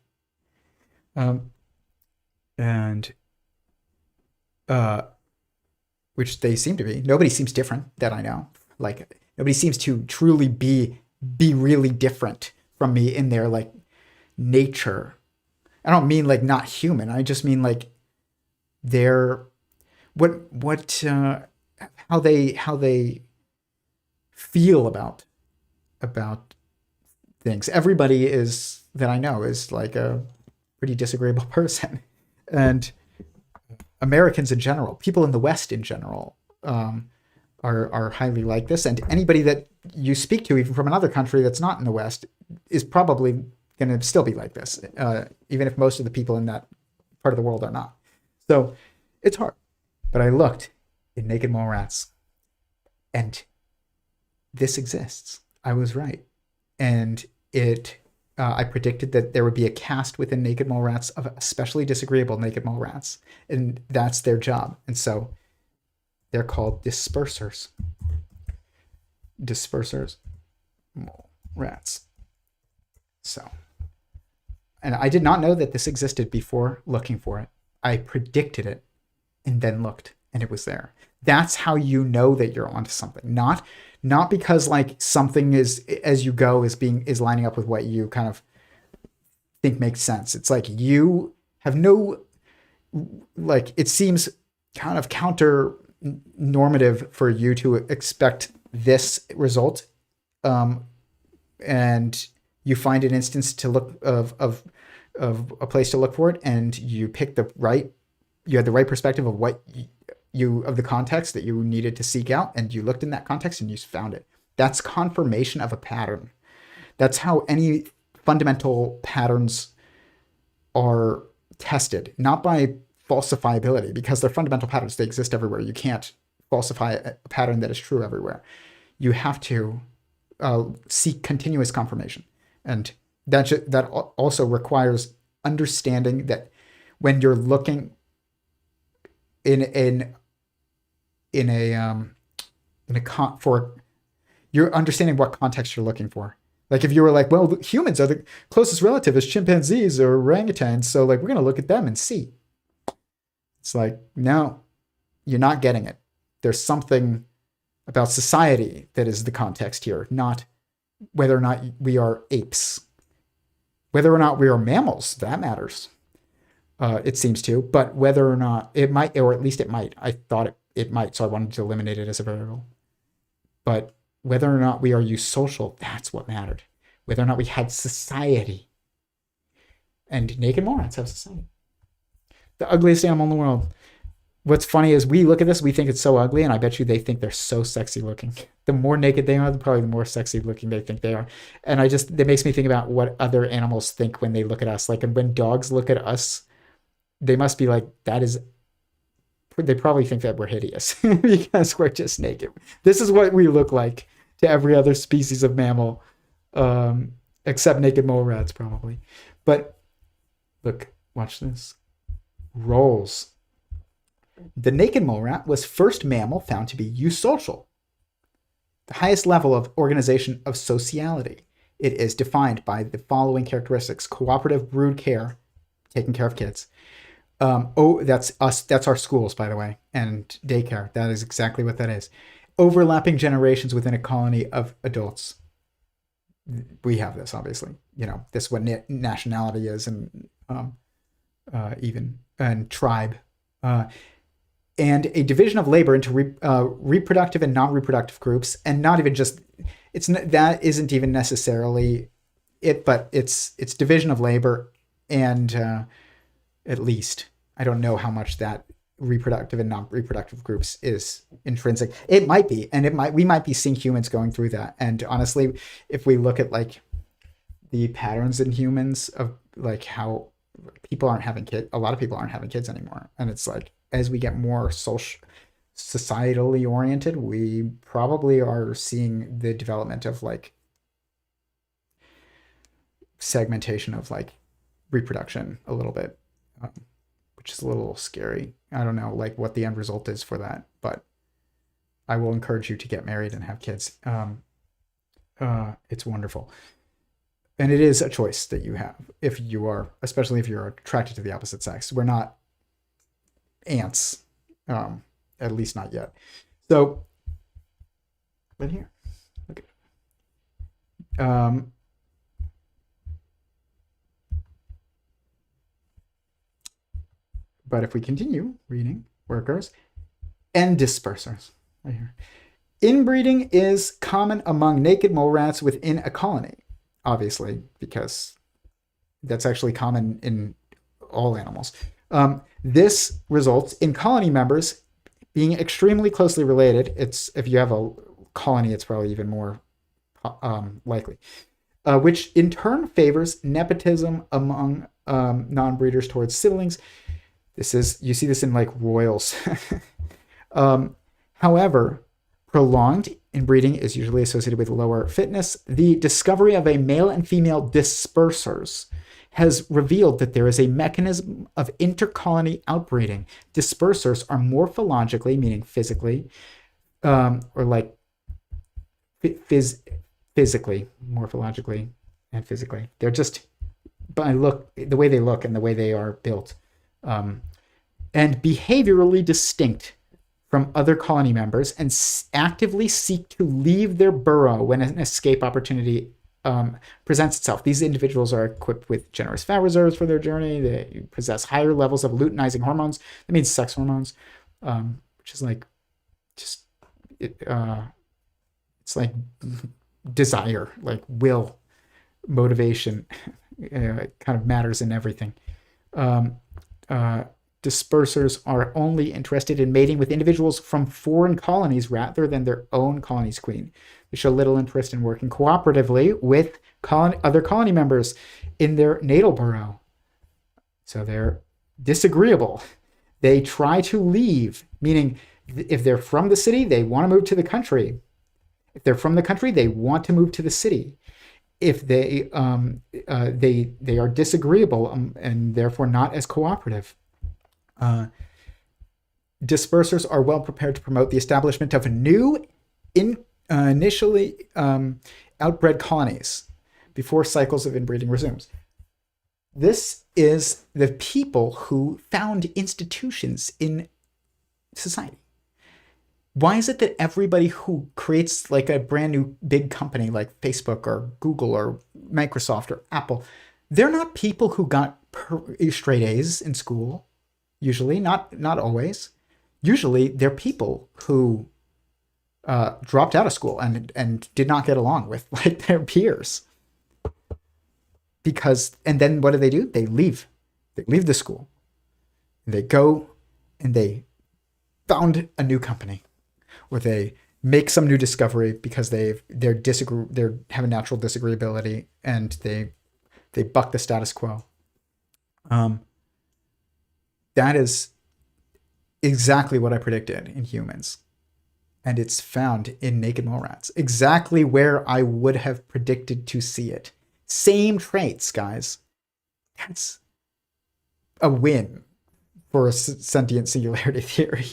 Which they seem to be. Nobody seems different that I know. Like nobody seems to truly be really different from me in their like nature. I don't mean like not human. I just mean like their how they feel about things. Everybody is that I know is like a pretty disagreeable person, and Americans in general, people in the West in general, are highly like this. And anybody that you speak to, even from another country that's not in the West, is probably going to still be like this, even if most of the people in that part of the world are not. So it's hard. But I looked in naked mole rats, and this exists. I was right. And I predicted that there would be a caste within naked mole rats of especially disagreeable naked mole rats, and that's their job. And so they're called dispersers. Dispersers mole rats. So, and I did not know that this existed before looking for it. I predicted it and then looked, and it was there. That's how you know that you're onto something. Not because like something is, as you go, is lining up with what you kind of think makes sense. It's like you have no, like, it seems kind of counter normative for you to expect this result, and you find an instance to look of a place to look for it, and you pick you had the right perspective of what of the context that you needed to seek out, and you looked in that context and you found it. That's confirmation of a pattern. That's how any fundamental patterns are tested, not by falsifiability, because they're fundamental patterns. They exist everywhere. You can't falsify a pattern that is true everywhere. You have to seek continuous confirmation. And that also requires understanding that when you're looking you're understanding what context you're looking for. Like if you were like, well, humans are the closest relative as chimpanzees or orangutans, so like we're gonna look at them and see. It's like, no, you're not getting it. There's something about society that is the context here, not whether or not we are apes. Whether or not we are mammals, that matters. It seems to, but whether or not it might, or at least it might. I thought it might, so I wanted to eliminate it as a variable. But whether or not we are eusocial, that's what mattered. Whether or not we had society. And naked mole rats have society. The ugliest animal in the world. What's funny is we look at this, we think it's so ugly, and I bet you they think they're so sexy looking. The more naked they are, probably the more sexy looking they think they are. And that makes me think about what other animals think when they look at us. Like when dogs look at us, they must be like, they probably think that we're hideous because we're just naked. This is what we look like to every other species of mammal, except naked mole rats probably. But look, watch this. Roles. The naked mole rat was first mammal found to be eusocial, the highest level of organization of sociality. It is defined by the following characteristics: cooperative brood care, taking care of kids. That's us. That's our schools, by the way, and daycare. That is exactly what that is. Overlapping generations within a colony of adults. We have this, obviously. This is what nationality is, and and tribe. And a division of labor into reproductive and non-reproductive groups, and not even just that isn't even necessarily it, but it's division of labor, and at least I don't know how much that reproductive and non-reproductive groups is intrinsic. It might be, and we might be seeing humans going through that. And honestly, if we look at like the patterns in humans of like how people aren't having kids, a lot of people aren't having kids anymore, and it's like, as we get more societally oriented, we probably are seeing the development of like segmentation of like reproduction a little bit, which is a little scary. I don't know like what the end result is for that, but I will encourage you to get married and have kids. It's wonderful. And it is a choice that you have especially if you're attracted to the opposite sex. We're not ants, at least not yet. So, but here, okay. But if we continue reading workers and dispersers, right here. Inbreeding is common among naked mole rats within a colony, obviously, because that's actually common in all animals. This results in colony members being extremely closely related. If you have a colony, it's probably even more likely, which in turn favors nepotism among non-breeders towards siblings. You see this in like royals. However, prolonged inbreeding is usually associated with lower fitness. The discovery of a male and female dispersers has revealed that there is a mechanism of intercolony outbreeding. Dispersers are morphologically, meaning physically, or like physically, morphologically, and physically. They're just the way they look and the way they are built, and behaviorally distinct from other colony members, and actively seek to leave their burrow when an escape opportunity presents itself. These individuals are equipped with generous fat reserves for their journey. They possess higher levels of luteinizing hormones. That means sex hormones, which is like just it's like desire, like will, motivation. It kind of matters in everything. Dispersers are only interested in mating with individuals from foreign colonies rather than their own colony's queen. They show little interest in working cooperatively with other colony members in their natal burrow. So they're disagreeable. They try to leave, meaning if they're from the city, they want to move to the country. If they're from the country, they want to move to the city. If they are disagreeable and therefore not as cooperative. Dispersers are well prepared to promote the establishment of new, initially outbred colonies before cycles of inbreeding resumes. This is the people who found institutions in society. Why is it that everybody who creates like a brand new big company like Facebook or Google or Microsoft or Apple, they're not people who got straight A's in school, usually, not always. Usually they're people who dropped out of school and did not get along with like their peers. Because and then what do? They leave. They leave the school. They go and they found a new company, or they make some new discovery because they have a natural disagreeability and they buck the status quo. That is exactly what I predicted in humans, and it's found in naked mole rats, exactly where I would have predicted to see it. Same traits, guys. That's a win for a sentient singularity theory.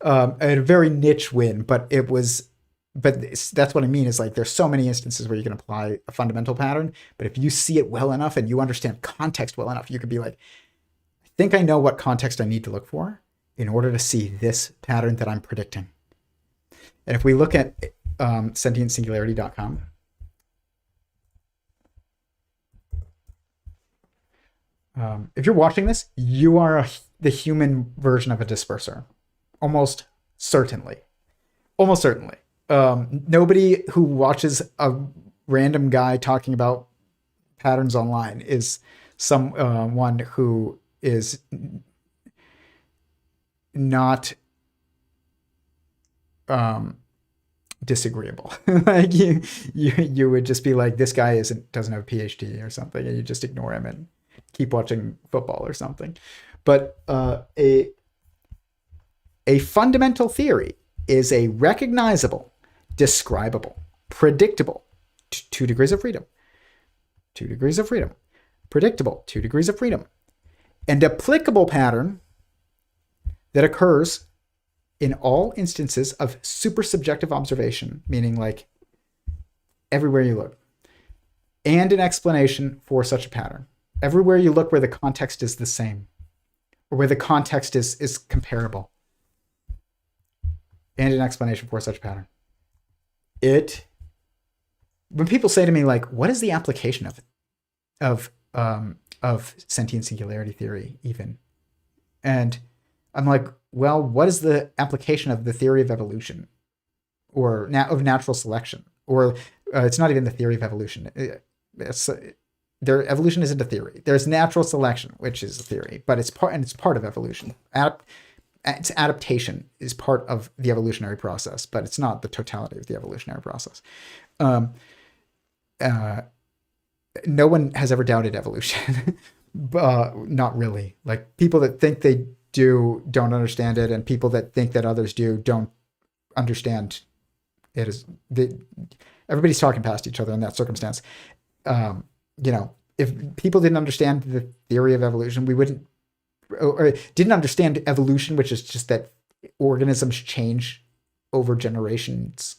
A very niche win, but it was. But that's what I mean is like there's so many instances where you can apply a fundamental pattern, but if you see it well enough and you understand context well enough, you could be like, I think I know what context I need to look for in order to see this pattern that I'm predicting. And if we look at sentientsingularity.com, if you're watching this, you are the human version of a disperser. Almost certainly. Almost certainly. Nobody who watches a random guy talking about patterns online is someone who is not disagreeable. Like you would just be like, this guy doesn't have a PhD or something, and you just ignore him and keep watching football or something. But a fundamental theory is a recognizable, describable, predictable 2 degrees of freedom, 2 degrees of freedom, predictable 2 degrees of freedom, and applicable pattern that occurs in all instances of super subjective observation, meaning like everywhere you look, and an explanation for such a pattern. Everywhere you look where the context is the same, or where the context is comparable, and an explanation for such a pattern. When people say to me like, what is the application of sentient singularity theory even? And I'm like, well, what is the application of the theory of evolution, or of natural selection? Or it's not even the theory of evolution. Evolution isn't a theory. There's natural selection, which is a theory, but it's part of evolution. Its adaptation is part of the evolutionary process, but it's not the totality of the evolutionary process. No one has ever doubted evolution. Not really. Like people that think they do don't understand it, and people that think that others do don't understand it. Everybody's talking past each other in that circumstance. If people didn't understand the theory of evolution, we wouldn't, or didn't understand evolution, which is just that organisms change over generations,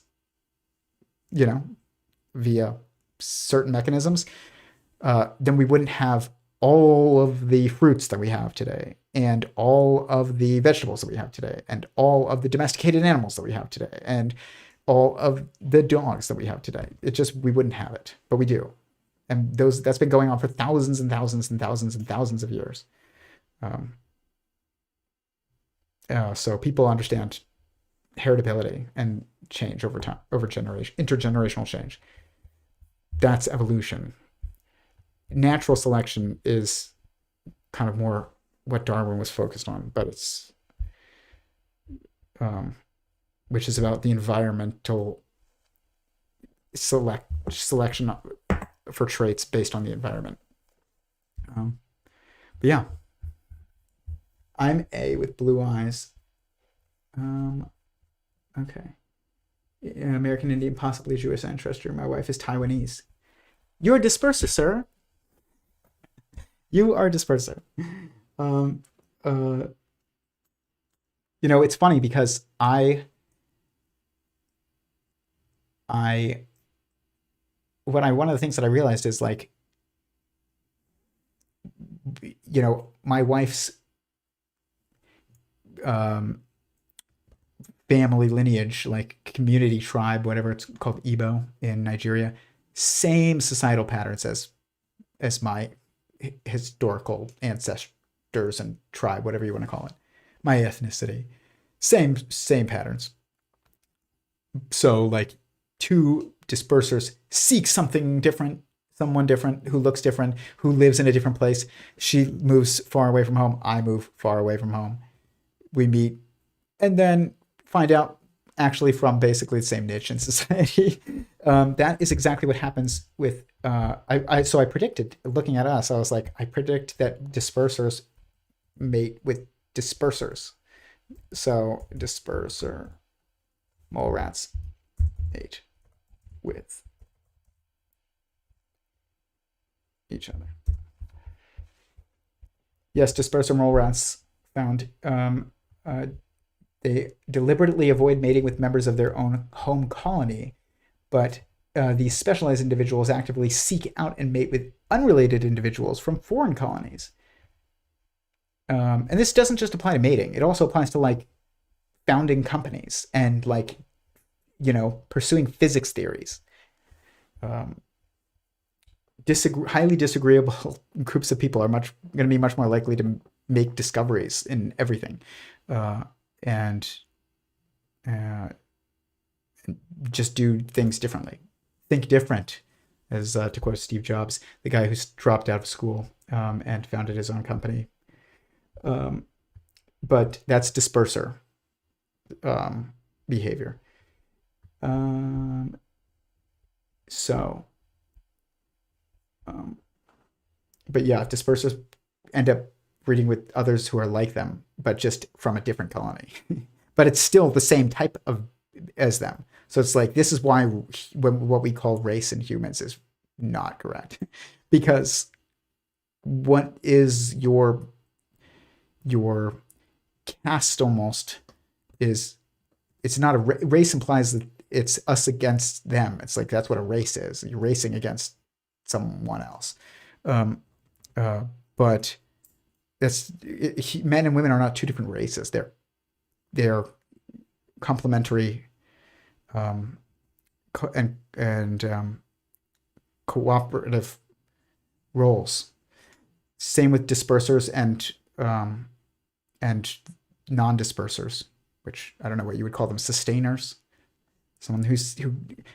via certain mechanisms, then we wouldn't have all of the fruits that we have today, and all of the vegetables that we have today, and all of the domesticated animals that we have today, and all of the dogs that we have today. We wouldn't have it, but we do. And that's been going on for thousands and thousands and thousands and thousands of years. So people understand heritability and change over time, over intergenerational change. That's evolution. Natural selection is kind of more what Darwin was focused on, but it's which is about the environmental selection for traits based on the environment. But yeah, I'm A with blue eyes. Okay. American Indian, possibly Jewish ancestry. My wife is Taiwanese. You're a disperser, sir. You are a disperser. It's funny because one of the things that I realized is like, my wife's family lineage, like community, tribe, whatever it's called, Igbo in Nigeria, same societal patterns as my historical ancestors and tribe, whatever you want to call it, my ethnicity, same patterns. So like two dispersers seek something different, someone different who looks different, who lives in a different place. She moves far away from home. I move far away from home. We meet and then find out actually from basically the same niche in society. That is exactly what happens with, so I predicted, looking at us, I was like, I predict that dispersers mate with dispersers. So disperser mole rats mate with each other. Yes, disperser mole rats found they deliberately avoid mating with members of their own home colony, but these specialized individuals actively seek out and mate with unrelated individuals from foreign colonies. And this doesn't just apply to mating; it also applies to like founding companies and like, you know, pursuing physics theories. Highly disagreeable groups of people are going to be much more likely to make discoveries in everything, and just do things differently, think different, as to quote Steve Jobs, the guy who's dropped out of school and founded his own company. But that's disperser behavior. But yeah, dispersers end up breeding with others who are like them, but just from a different colony. But it's still the same type of as them. So it's like, this is why what we call race in humans is not correct, because what is your caste almost is, it's not a race implies that it's us against them. It's like, that's what a race is. You're racing against someone else. But that's men and women are not two different races. They're complementary and cooperative roles. Same with dispersers and non-dispersers, which I don't know what you would call them, sustainers. Someone who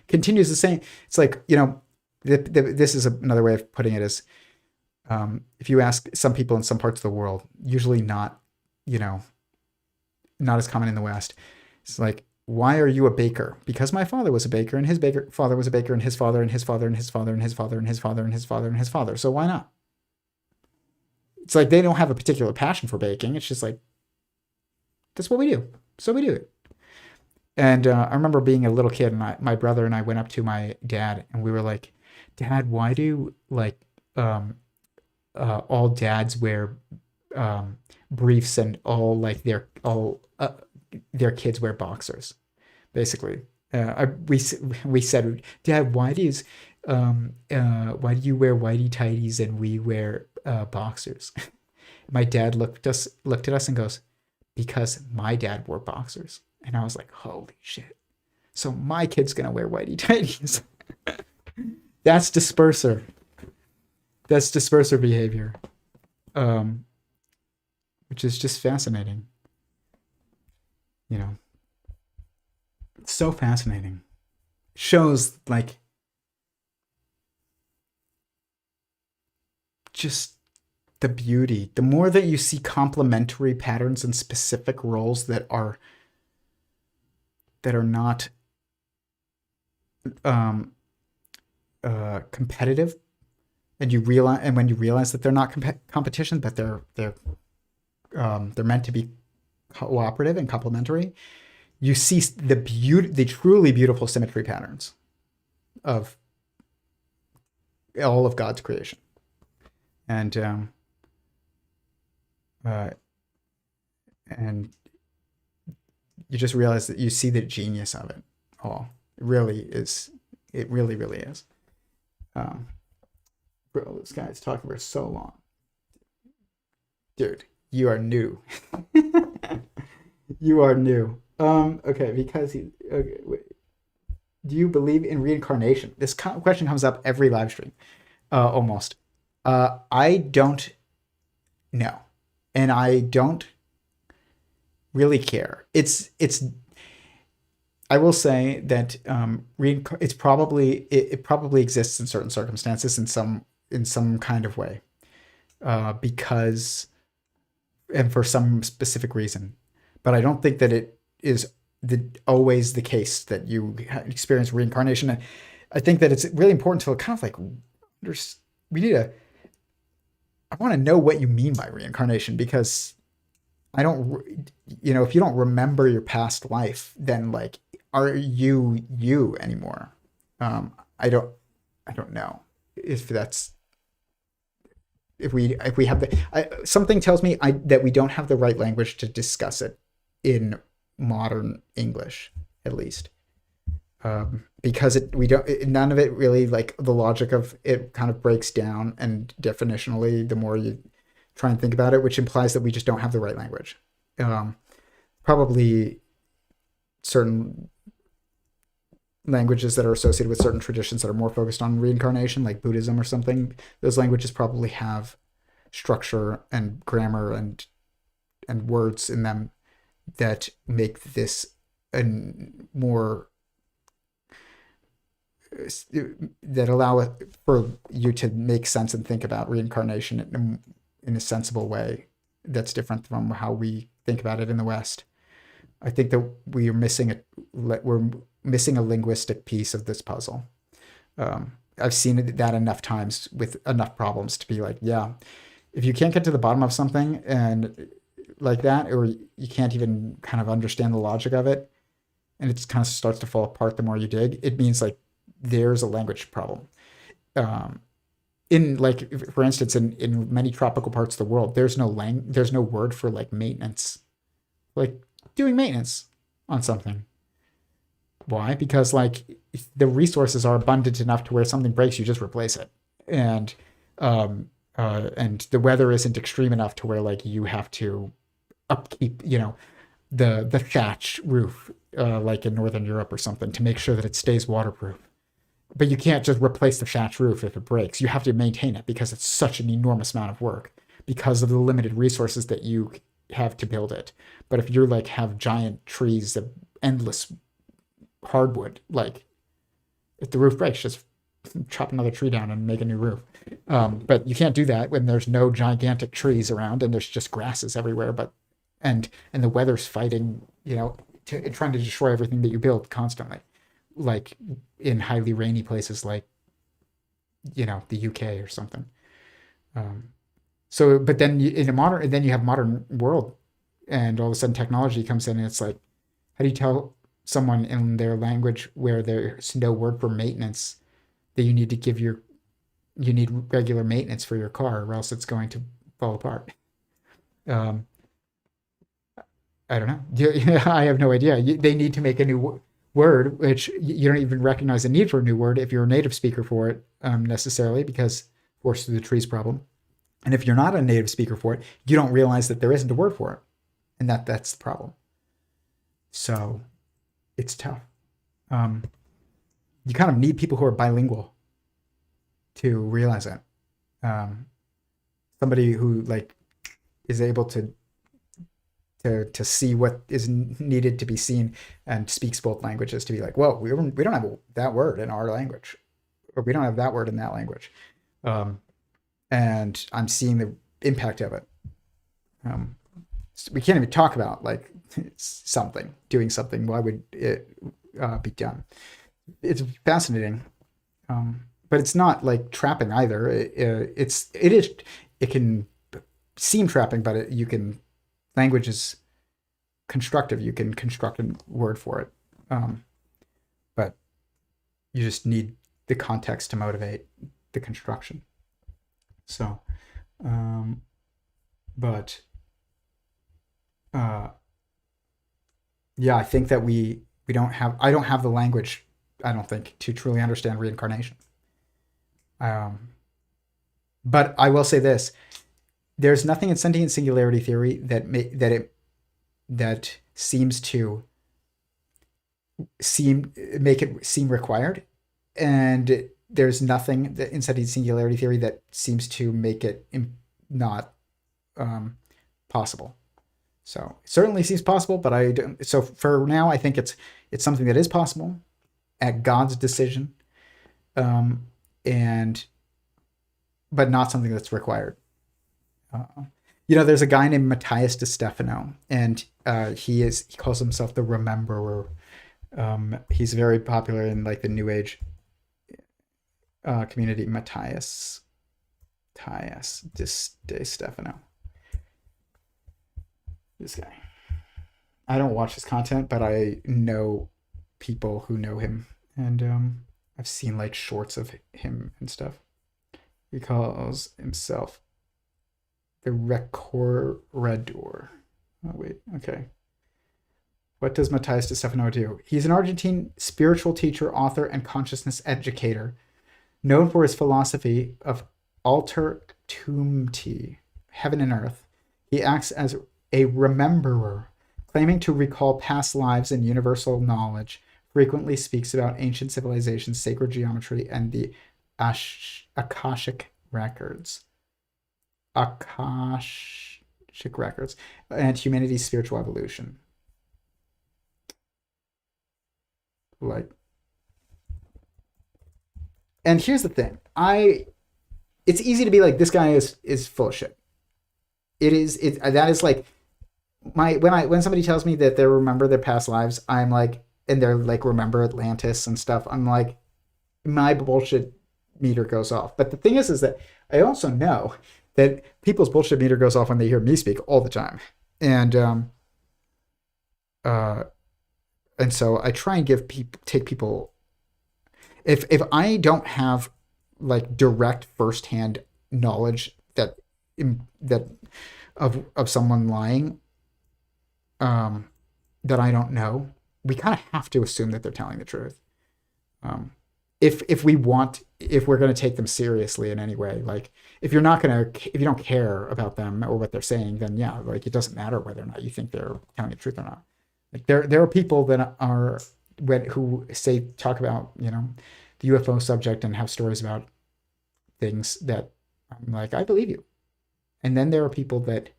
continues the same. It's like, you know, this is another way of putting it is, if you ask some people in some parts of the world, usually not, you know, not as common in the West. It's like, why are you a baker? Because my father was a baker, and his father was a baker, and his father, and his father, and his father, and his father, and his father, and his father, and his father. So why not? It's like, they don't have a particular passion for baking. It's just like, that's what we do. So we do it. And I remember being a little kid, and my brother and I went up to my dad, and we were like, Dad, why do like all dads wear briefs, and all like their kids wear boxers? Basically, we said, Dad, why do you wear whitey tighties and we wear boxers? My dad looked at us and goes, because my dad wore boxers. And I was like, holy shit. So my kid's going to wear whitey tighties. That's disperser. That's disperser behavior. Which is just fascinating. You know, it's so fascinating. Shows like just the beauty. The more that you see complementary patterns and specific roles that are not competitive, and when you realize that they're not competition, but they're meant to be cooperative and complementary, you see the truly beautiful symmetry patterns of all of God's creation. And you just realize that you see the genius of it all. It really is. It really, really is. Bro, this guy's talking for so long. Dude, you are new. You are new. Okay, because okay, do you believe in reincarnation? This question comes up every live stream, almost. I don't know, and I don't really care. It's. I will say that it probably exists in certain circumstances in some kind of way, because and for some specific reason. But I don't think that it is always the case that you experience reincarnation. I think that it's really important to kind of like we need to. I want to know what you mean by reincarnation because I don't, if you don't remember your past life, then like, are you anymore? I don't know if that's if we have something tells me that we don't have the right language to discuss it in modern English, at least, because none of it really like the logic of it kind of breaks down and definitionally the more you try and think about it, which implies that we just don't have the right language. Probably certain languages that are associated with certain traditions that are more focused on reincarnation, like Buddhism or something, those languages probably have structure and grammar and words in them that make this a more that allow it for you to make sense and think about reincarnation in a sensible way that's different from how we think about it in the West. I think that we're missing a linguistic piece of this puzzle. I've seen that enough times with enough problems to be like, yeah, if you can't get to the bottom of something and like that, or you can't even kind of understand the logic of it, and it kind of starts to fall apart the more you dig, it means like there's a language problem. Um, in like, for instance, in many tropical parts of the world, there's no word for like maintenance, like doing maintenance on something. Why? Because like the resources are abundant enough to where something breaks, you just replace it, and and the weather isn't extreme enough to where like you have to upkeep, the thatch roof, like in Northern Europe or something, to make sure that it stays waterproof. But you can't just replace the thatch roof if it breaks. You have to maintain it because it's such an enormous amount of work because of the limited resources that you have to build it. But if you're like have giant trees of endless hardwood, like if the roof breaks, just chop another tree down and make a new roof. But you can't do that when there's no gigantic trees around and there's just grasses everywhere. And the weather's fighting, trying to destroy everything that you build constantly, like in highly rainy places like the UK or something. But then you have modern world, and all of a sudden technology comes in, and it's like, how do you tell someone in their language where there's no word for maintenance that you need regular maintenance for your car, or else it's going to fall apart? Um, I don't know. I have no idea. They need to make a new word, which you don't even recognize the need for a new word if you're a native speaker for it, necessarily, because forest through the trees problem. And if you're not a native speaker for it, you don't realize that there isn't a word for it, and that's the problem. So it's tough. Um, you kind of need people who are bilingual to realize it. Um, Somebody who like is able to see what is needed to be seen and speaks both languages to be like, whoa, we don't have that word in our language, or we don't have that word in that language. Um, and I'm seeing the impact of it. So we can't even talk about like doing something. Why would it be done? It's fascinating, but it's not like trapping either. It can seem trapping, but language is constructive. You can construct a word for it, but you just need the context to motivate the construction. So, but uh, yeah, I think that we don't have. I don't have the language. I don't think to truly understand reincarnation. Um, but I will say this: there's nothing in sentient singularity theory that seems to seem make it seem required, and there's nothing that inside the singularity theory that seems to make it not um, possible. So it certainly seems possible, but I don't. So for now, I think it's something that is possible at God's decision, um, and but not something that's required. Uh, there's a guy named Matthias de Stefano, and he calls himself the Rememberer. He's very popular in like the New Age community. Matthias de Stefano. This guy. I don't watch his content, but I know people who know him, and I've seen like shorts of him and stuff. He calls himself the Recorredor. Oh wait, okay. What does Matthias de Stefano do? He's an Argentine spiritual teacher, author, and consciousness educator, known for his philosophy of alter tuumti, heaven and earth. He acts as a rememberer, claiming to recall past lives and universal knowledge, frequently speaks about ancient civilizations, sacred geometry, and the Akashic records. Akashic records, and humanity's spiritual evolution. Like, and here's the thing. It's easy to be like, this guy is full of shit. That is like when somebody tells me that they remember their past lives, I'm like, and they're like, remember Atlantis and stuff, I'm like, my bullshit meter goes off. But the thing is that I also know that people's bullshit meter goes off when they hear me speak all the time. And so I try and take people, if I don't have like direct firsthand knowledge that of someone lying, that I don't know, we kind of have to assume that they're telling the truth. If we're going to take them seriously in any way, like if you don't care about them or what they're saying, then yeah, like it doesn't matter whether or not you think they're telling the truth or not. Like there are people that who talk about the UFO subject and have stories about things that I'm like, I believe you, and then there are people that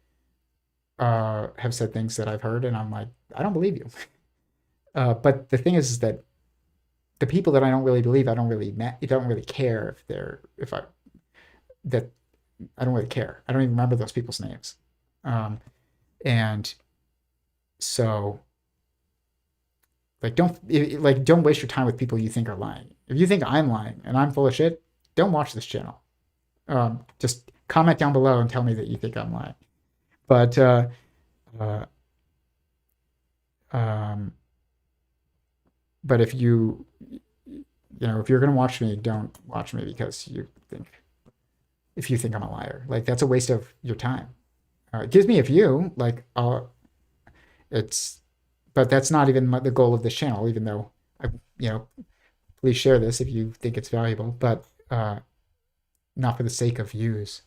have said things that I've heard and I'm like, I don't believe you. But the thing is that the people that I don't really believe, I don't really care I don't really care. I don't even remember those people's names. And so don't waste your time with people you think are lying. If you think I'm lying and I'm full of shit, don't watch this channel. Just comment down below and tell me that you think I'm lying. But but if you're going to watch me, don't watch me because if you think I'm a liar. Like, that's a waste of your time. It gives me a view, like, but that's not even the goal of this channel, even though please share this if you think it's valuable, but not for the sake of views.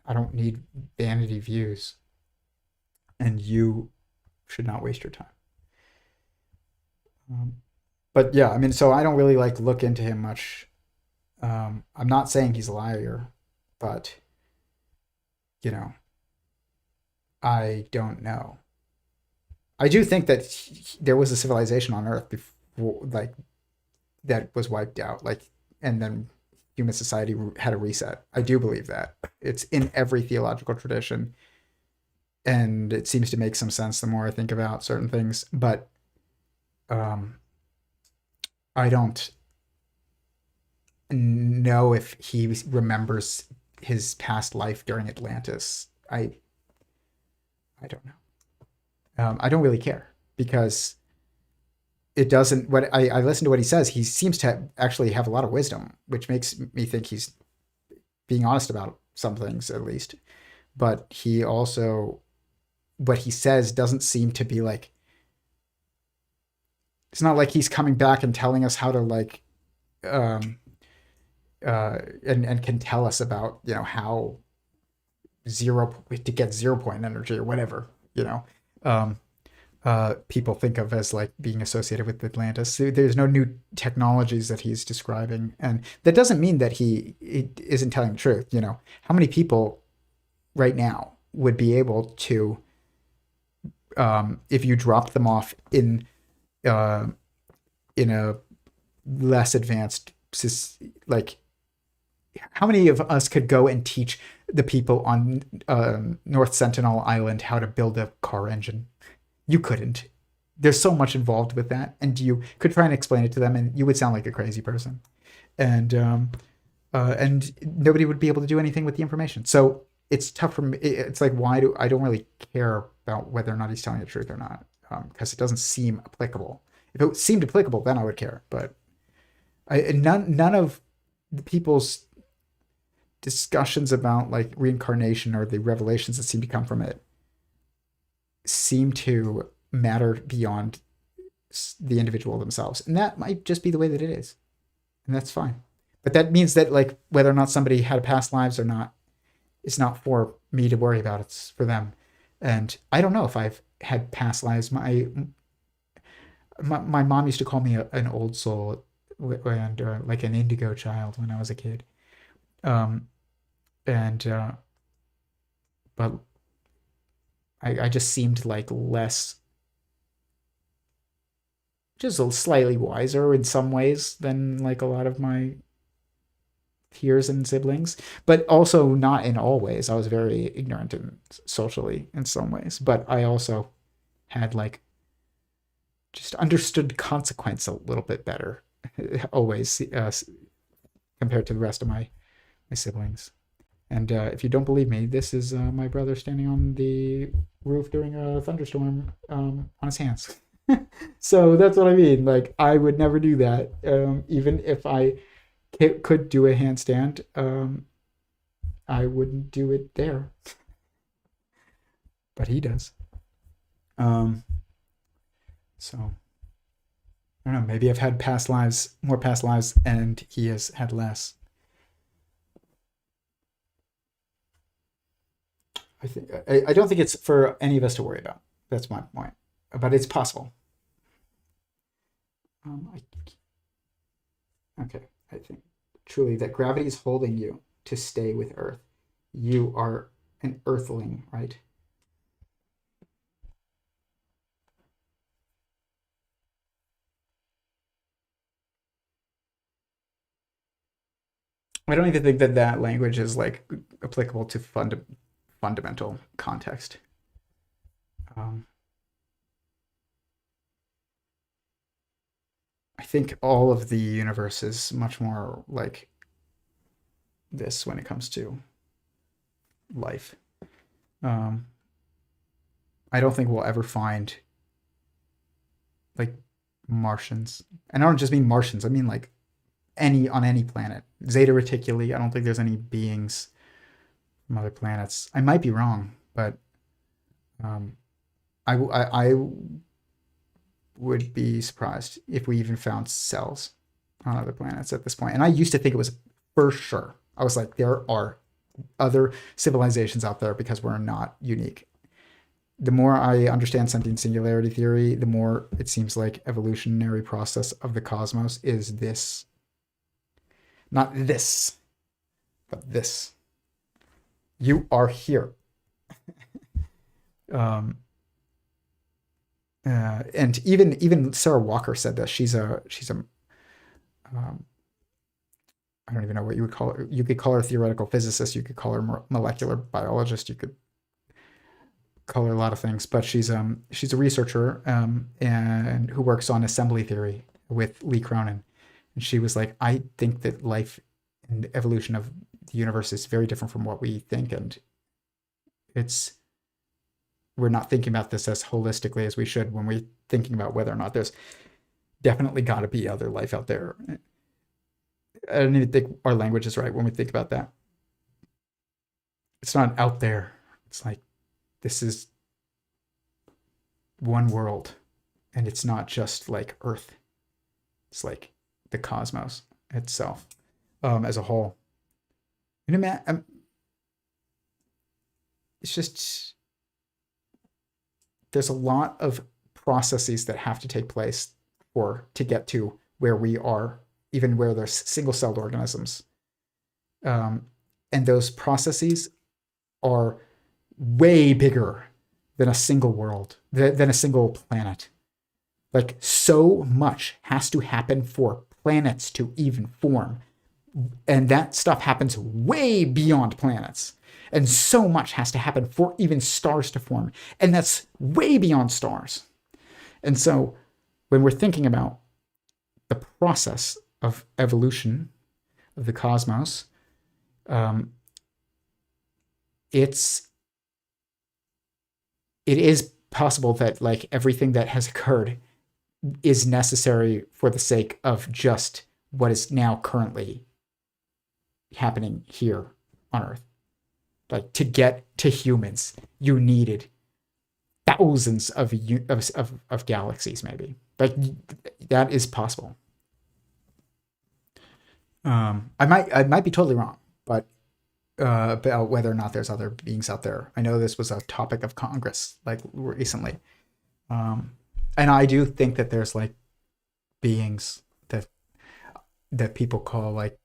I don't need vanity views, and you should not waste your time. But yeah, I mean, so I don't really look into him much. I'm not saying he's a liar, but I don't know. I do think that there was a civilization on Earth before, that was wiped out, and then human society had a reset. I do believe that. It's in every theological tradition, and it seems to make some sense the more I think about certain things. But I don't know if he remembers his past life during Atlantis. I don't know. I don't really care, because it doesn't. What I listen to what he says, he seems to actually have a lot of wisdom, which makes me think he's being honest about some things, at least. But he also, what he says doesn't seem to be like, it's not like he's coming back and telling us how to and can tell us about how to get 0 point energy or whatever. people think of as like being associated with Atlantis. There's no new technologies that he's describing, and that doesn't mean that he isn't telling the truth. You know, how many people right now would be able to, if you dropped them off uh, in a less advanced, like, how many of us could go and teach the people on North Sentinel Island how to build a car engine? You couldn't. There's so much involved with that, and you could try and explain it to them, and you would sound like a crazy person, and nobody would be able to do anything with the information. So it's tough for me. It's like, why do I don't really care about whether or not he's telling the truth or not, because it doesn't seem applicable. If it seemed applicable, then I would care. But none of the people's discussions about like reincarnation or the revelations that seem to come from it seem to matter beyond the individual themselves, and that might just be the way that it is, and that's fine. But that means that like whether or not somebody had a past lives or not, it's not for me to worry about. It's for them, and I don't know if I've had past lives. My mom used to call me an old soul and like an indigo child when I was a kid, um, and but I just seemed like less, just slightly wiser in some ways than like a lot of my peers and siblings, but also not in all ways. I was very ignorant and socially in some ways, but I also had like just understood consequence a little bit better, always, compared to the rest of my siblings. And if you don't believe me, this is my brother standing on the roof during a thunderstorm on his hands. So that's what I mean. Like, I would never do that. Even if I could do a handstand, I wouldn't do it there. But he does. Um, so, I don't know. Maybe I've had past lives, more past lives, and he has had less. I don't think it's for any of us to worry about. That's my point. But it's possible. Okay, I think truly that gravity is holding you to stay with Earth. You are an Earthling, right? I don't even think that that language is like applicable to fundamental context. Um, I think all of the universe is much more like this when it comes to life. Um, I don't think we'll ever find like Martians, and I don't just mean Martians. I mean like any on any planet. Zeta Reticuli. I don't think there's any beings from other planets. I might be wrong, but um, I would be surprised if we even found cells on other planets at this point. And I used to think it was for sure. I was like, there are other civilizations out there because we're not unique. The more I understand sentient singularity theory, the more it seems like evolutionary process of the cosmos is this, not this, but this. You are here. Um, and even Sarah Walker said that she's a um, I don't even know what you would call her. You could call her a theoretical physicist. You could call her molecular biologist. You could call her a lot of things, but she's a researcher and who works on assembly theory with Lee Cronin. And she was like, I think that life and evolution of the universe is very different from what we think, and it's we're not thinking about this as holistically as we should when we're thinking about whether or not there's definitely got to be other life out there. I don't even think our language is right when we think about that. It's not out there. It's like this is one world, and it's not just like Earth. It's like the cosmos itself as a whole. And it's just there's a lot of processes that have to take place to get to where we are, even where there's single-celled organisms. And those processes are way bigger than a single world, than a single planet. Like, so much has to happen for planets to even form. And that stuff happens way beyond planets. And so much has to happen for even stars to form. And that's way beyond stars. And so when we're thinking about the process of evolution of the cosmos, it is possible that like everything that has occurred is necessary for the sake of just what is now currently happening here on Earth. Like, to get to humans, you needed thousands of galaxies, maybe. Like, that is possible. I might be totally wrong, but about whether or not there's other beings out there. I know this was a topic of Congress like recently, and I do think that there's like beings that people call like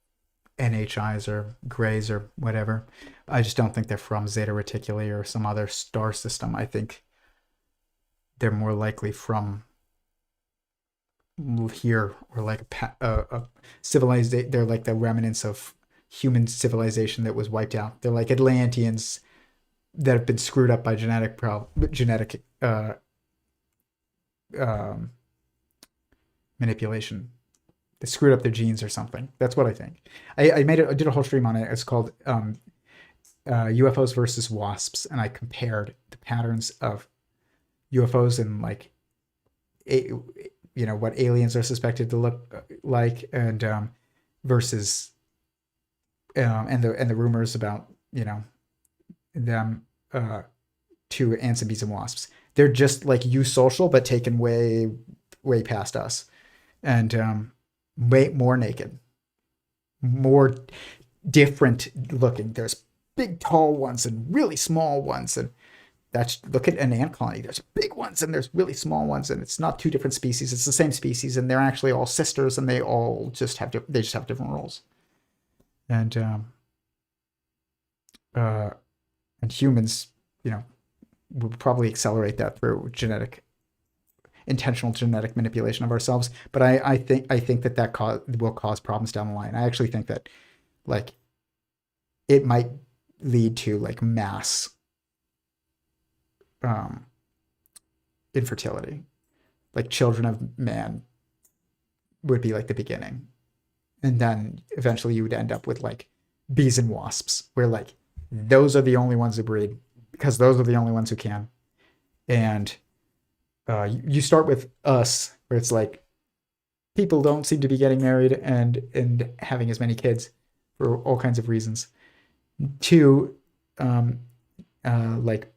NHIs or Greys or whatever. I just don't think they're from Zeta Reticuli or some other star system. I think they're more likely from here, or like a civilized. They're like the remnants of human civilization that was wiped out. They're like Atlanteans that have been screwed up by genetic manipulation. They screwed up their genes or something. That's what I think. I did a whole stream on it. It's called UFOs versus WASPs, and I compared the patterns of UFOs and like what aliens are suspected to look like, and versus and the rumors about them to ants and bees and wasps. They're just like eusocial, but taken way past us, and way more naked, more different looking. There's big tall ones and really small ones, and look at an ant colony. There's big ones and there's really small ones, and it's not two different species. It's the same species, and they're actually all sisters, and they all just have different roles. And humans, will probably accelerate that through intentional genetic manipulation of ourselves. But I think that will cause problems down the line. I actually think that like it might lead to like mass infertility. Like, children of man would be like the beginning, and then eventually you would end up with like bees and wasps, where like those are the only ones who breed because those are the only ones who can. And you start with us, where it's like people don't seem to be getting married and having as many kids for all kinds of reasons. To like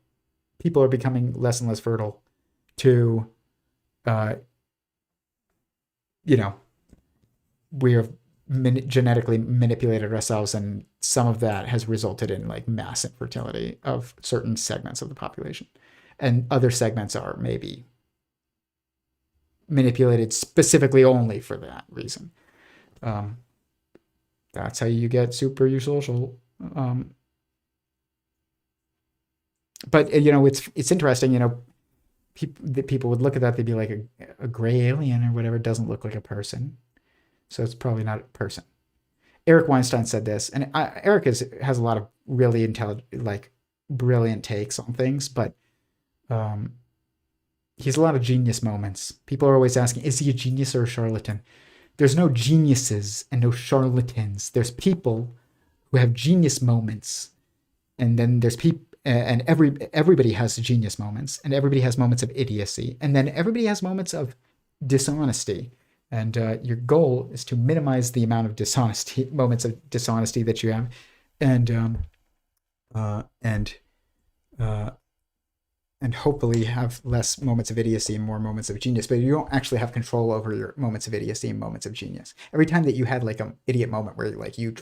people are becoming less and less fertile. To we have genetically manipulated ourselves, and some of that has resulted in like mass infertility of certain segments of the population, and other segments are maybe manipulated specifically only for that reason. That's how you get super eusocial. But it's interesting. People would look at that, they'd be like a gray alien or whatever. It doesn't look like a person, so it's probably not a person. Eric Weinstein said this, and Eric has a lot of really intelligent, like brilliant takes on things, but he has a lot of genius moments. People are always asking, is he a genius or a charlatan? There's no geniuses and no charlatans. There's people who have genius moments, and then there's people, and everybody has genius moments, and everybody has moments of idiocy, and then everybody has moments of dishonesty. And your goal is to minimize the amount of moments of dishonesty that you have, and hopefully have less moments of idiocy and more moments of genius. But you don't actually have control over your moments of idiocy and moments of genius. Every time that you had like an idiot moment where like you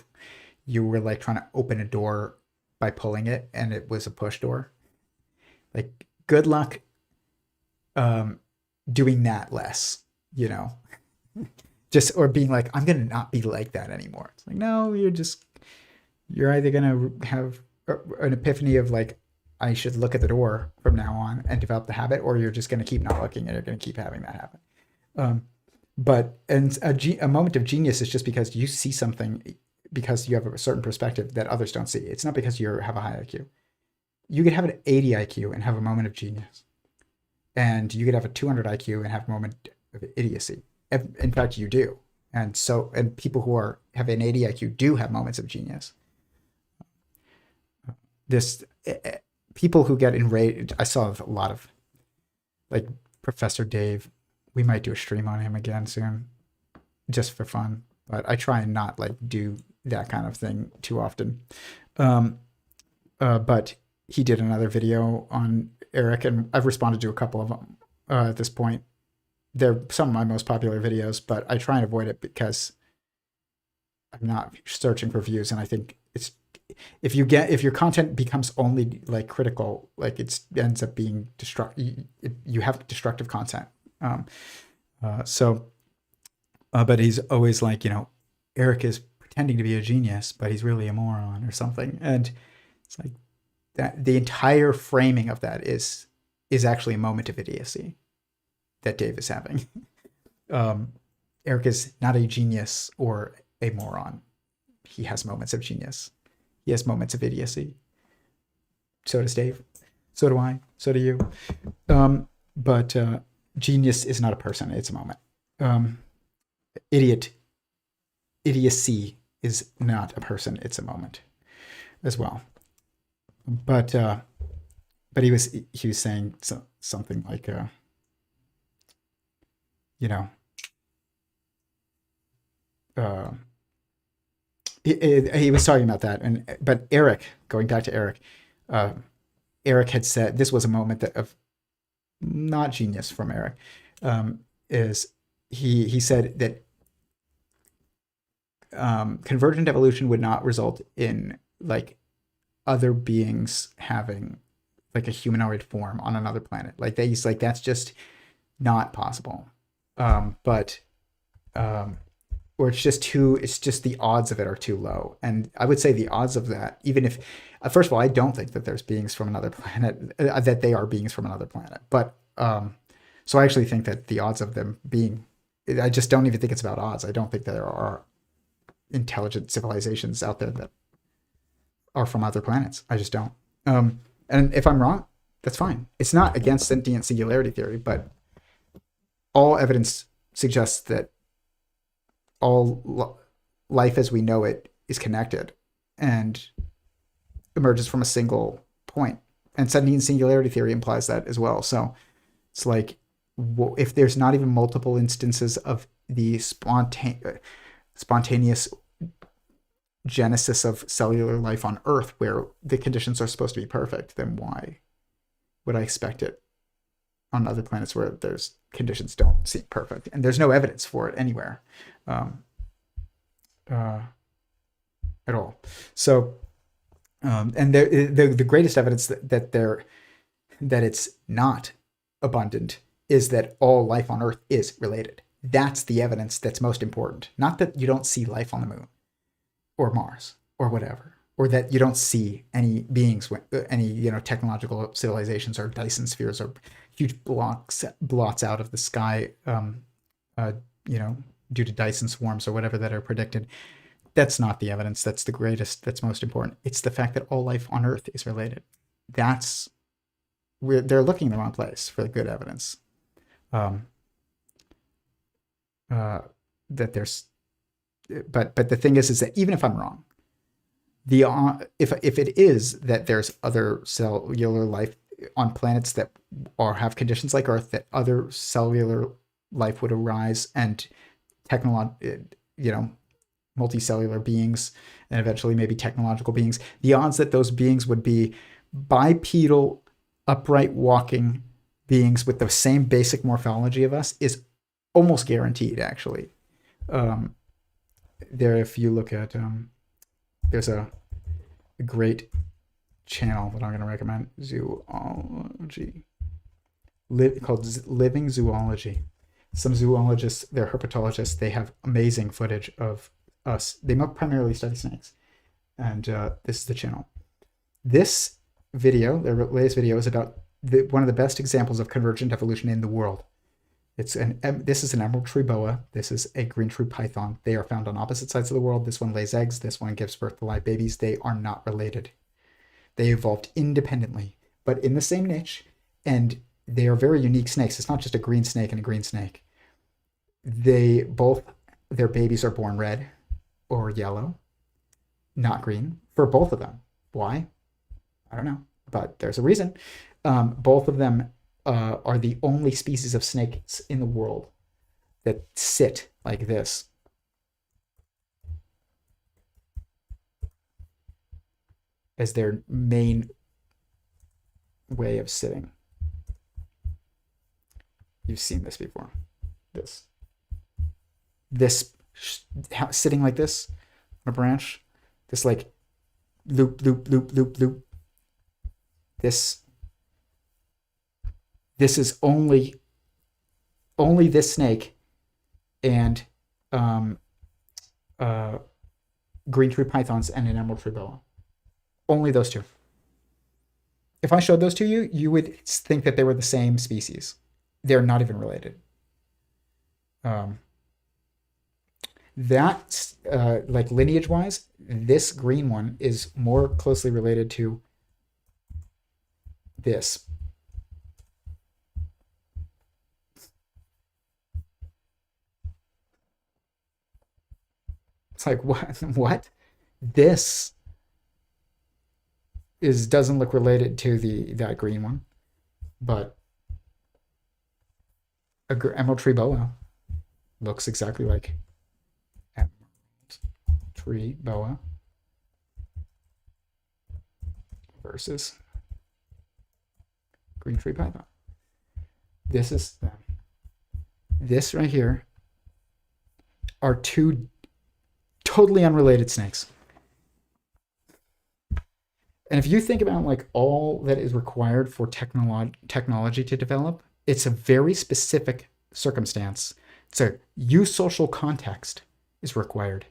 were like trying to open a door by pulling it, and it was a push door, like, good luck doing that less, you know, just, or being like, I'm going to not be like that anymore. It's like, no, you're either going to have an epiphany of like, I should look at the door from now on and develop the habit, or you're just going to keep not looking and you're going to keep having that happen. And a moment of genius is just because you see something because you have a certain perspective that others don't see. It's not because you have a high IQ. You could have an 80 IQ and have a moment of genius. And you could have a 200 IQ and have a moment of idiocy. In fact, you do. And people who have an 80 IQ do have moments of genius. People who get enraged, I saw a lot of, like, Professor Dave. We might do a stream on him again soon, just for fun. But I try and not like do that kind of thing too often. But he did another video on Eric, and I've responded to a couple of them at this point. They're some of my most popular videos, but I try and avoid it because I'm not searching for views, and I think it's if your content becomes only like critical, like it ends up being you have destructive content. But he's always like, Eric is pretending to be a genius, but he's really a moron or something. And it's like that the entire framing of that is actually a moment of idiocy that Dave is having. Eric is not a genius or a moron. He has moments of genius. He has moments of idiocy. So does Dave. So do I. So do you. But genius is not a person. It's a moment. Idiocy is not a person. It's a moment as well. But he was saying something like, he was talking about that, but Eric, going back to Eric, Eric had said this was a moment of not genius from Eric. Is he said that convergent evolution would not result in like other beings having like a humanoid form on another planet. Like he's like, that's just not possible. Or it's just the odds of it are too low. And I would say the odds of that, even if, first of all, I don't think that there's beings from another planet, that they are beings from another planet. But, so I actually think that the odds of them being, I just don't even think it's about odds. I don't think that there are intelligent civilizations out there that are from other planets. I just don't. And if I'm wrong, that's fine. It's not against sentient singularity theory, but all evidence suggests that all life as we know it is connected and emerges from a single point. And sentient singularity theory implies that as well. So it's like, if there's not even multiple instances of the spontaneous genesis of cellular life on Earth where the conditions are supposed to be perfect, then why would I expect it on other planets where there's conditions don't seem perfect? And there's no evidence for it anywhere at all. So, and the greatest evidence that it's not abundant is that all life on Earth is related. That's the evidence that's most important. Not that you don't see life on the moon or Mars or whatever, or that you don't see any beings, any technological civilizations or Dyson spheres or huge blots out of the sky, due to Dyson swarms or whatever that are predicted. That's not the evidence. That's the greatest. That's most important. It's the fact that all life on Earth is related. That's where they're looking in the wrong place for the good evidence. That there's, but the thing is that even if I'm wrong, if it is that there's other cellular life on planets that have conditions like Earth, that other cellular life would arise and multicellular beings and eventually maybe technological beings, the odds that those beings would be bipedal, upright walking beings with the same basic morphology of us is almost guaranteed, actually. If you look at, there's a great channel that I'm going to recommend, Zoology. called Living Zoology. Some zoologists, they're herpetologists, they have amazing footage of us. They primarily study snakes. And this is the channel. This video, their latest video, is about one of the best examples of convergent evolution in the world. This is an emerald tree boa. This is a green tree python. They are found on opposite sides of the world. This one lays eggs. This one gives birth to live babies. They are not related. They evolved independently, but in the same niche, and they are very unique snakes. It's not just a green snake and a green snake. Their babies are born red or yellow, not green, for both of them. Why? I don't know, but there's a reason. Both of them are the only species of snakes in the world that sit like this. As their main way of sitting. You've seen this before. This sitting like this on a branch. This like loop, loop, loop, loop, loop. This is only this snake and green tree pythons and an emerald tree boa. Only those two. If I showed those to you, you would think that they were the same species. They're not even related. Like lineage-wise, this green one is more closely related to this. It's like, what? This doesn't look related to that green one, but emerald tree boa looks exactly like emerald tree boa versus green tree python. This right here are two totally unrelated snakes. And if you think about like all that is required for technology to develop, it's a very specific circumstance. It's a eusocial context is required.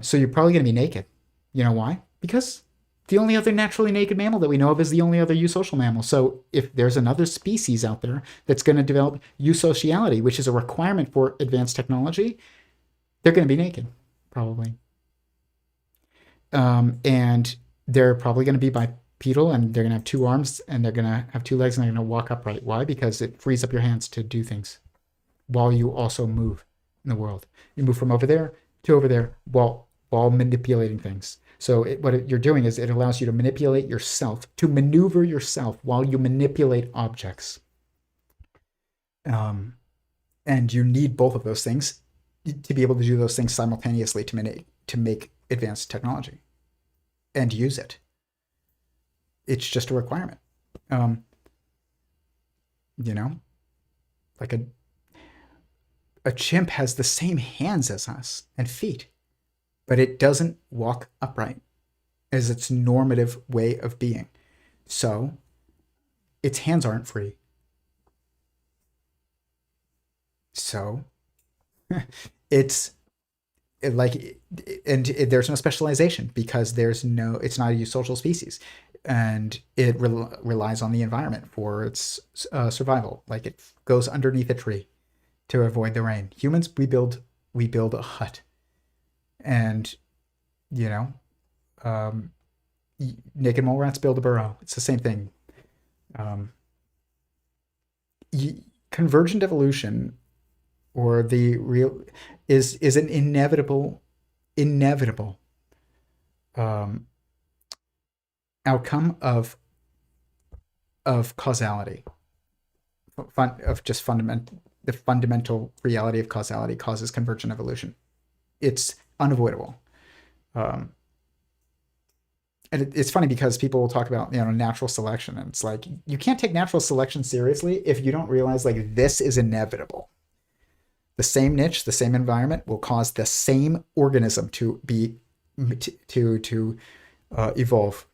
So you're probably going to be naked. You know why? Because the only other naturally naked mammal that we know of is the only other eusocial mammal. So if there's another species out there that's going to develop eusociality, which is a requirement for advanced technology, they're going to be naked, probably. And they're probably going to be bipedal, and they're going to have two arms, and they're going to have two legs, and they're going to walk upright. Why? Because it frees up your hands to do things while you also move in the world. You move from over there to over there while manipulating things. So what you're doing is it allows you to manipulate yourself, to maneuver yourself while you manipulate objects. And you need both of those things to be able to do those things simultaneously to make advanced technology and use it. It's just a requirement. Like a chimp has the same hands as us and feet, but it doesn't walk upright as its normative way of being. So its hands aren't free. So there's no specialization because it's not a eusocial species, and it relies on the environment for its survival. Like it goes underneath a tree to avoid the rain. Humans, we build a hut, and naked mole rats build a burrow. It's the same thing. Convergent evolution, or the real, is an inevitable outcome of causality, the fundamental reality of causality causes convergent evolution. It's unavoidable. And it's funny because people will talk about natural selection, and it's like you can't take natural selection seriously if you don't realize like this is inevitable. The same niche, the same environment will cause the same organism to evolve,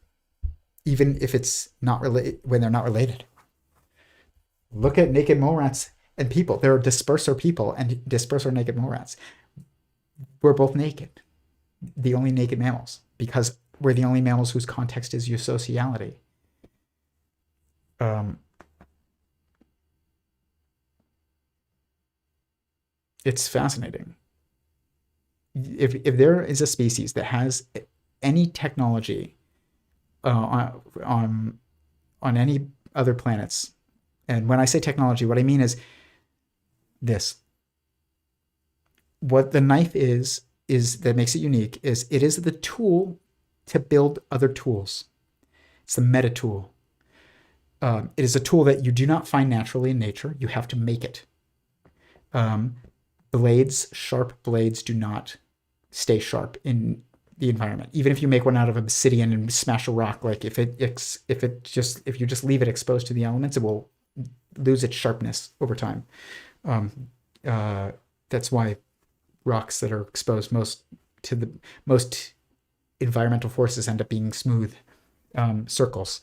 even if it's not related, when they're not related. Look at naked mole rats and people. There are disperser people and disperser naked mole rats. We're both naked, the only naked mammals, because we're the only mammals whose context is eusociality. It's fascinating. If there is a species that has any technology on any other planets, and when I say technology, what I mean is this: what the knife is that makes it unique is it is the tool to build other tools. It's the meta tool. It is a tool that you do not find naturally in nature. You have to make it. Blades, sharp blades, do not stay sharp in the environment. Even if you make one out of obsidian and smash a rock, like if you just leave it exposed to the elements, it will lose its sharpness over time. That's why rocks that are exposed most to the most environmental forces end up being smooth circles.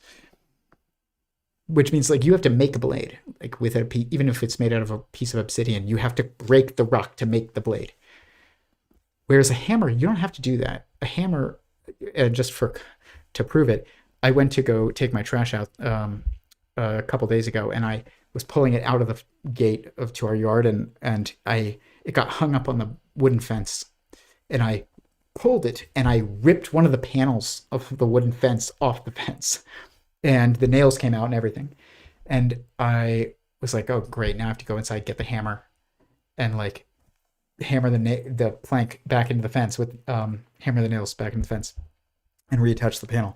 Which means like you have to make a blade, like with even if it's made out of a piece of obsidian, you have to break the rock to make the blade. Whereas a hammer, you don't have to do that. A hammer, to prove it, I went to go take my trash out a couple days ago, and I was pulling it out of the gate to our yard, and it got hung up on the wooden fence, and I pulled it, and I ripped one of the panels of the wooden fence off the fence. And the nails came out and everything. And I was like, oh, great. Now I have to go inside, get the hammer, and like hammer the plank back into the fence hammer the nails back into the fence and reattach the panel.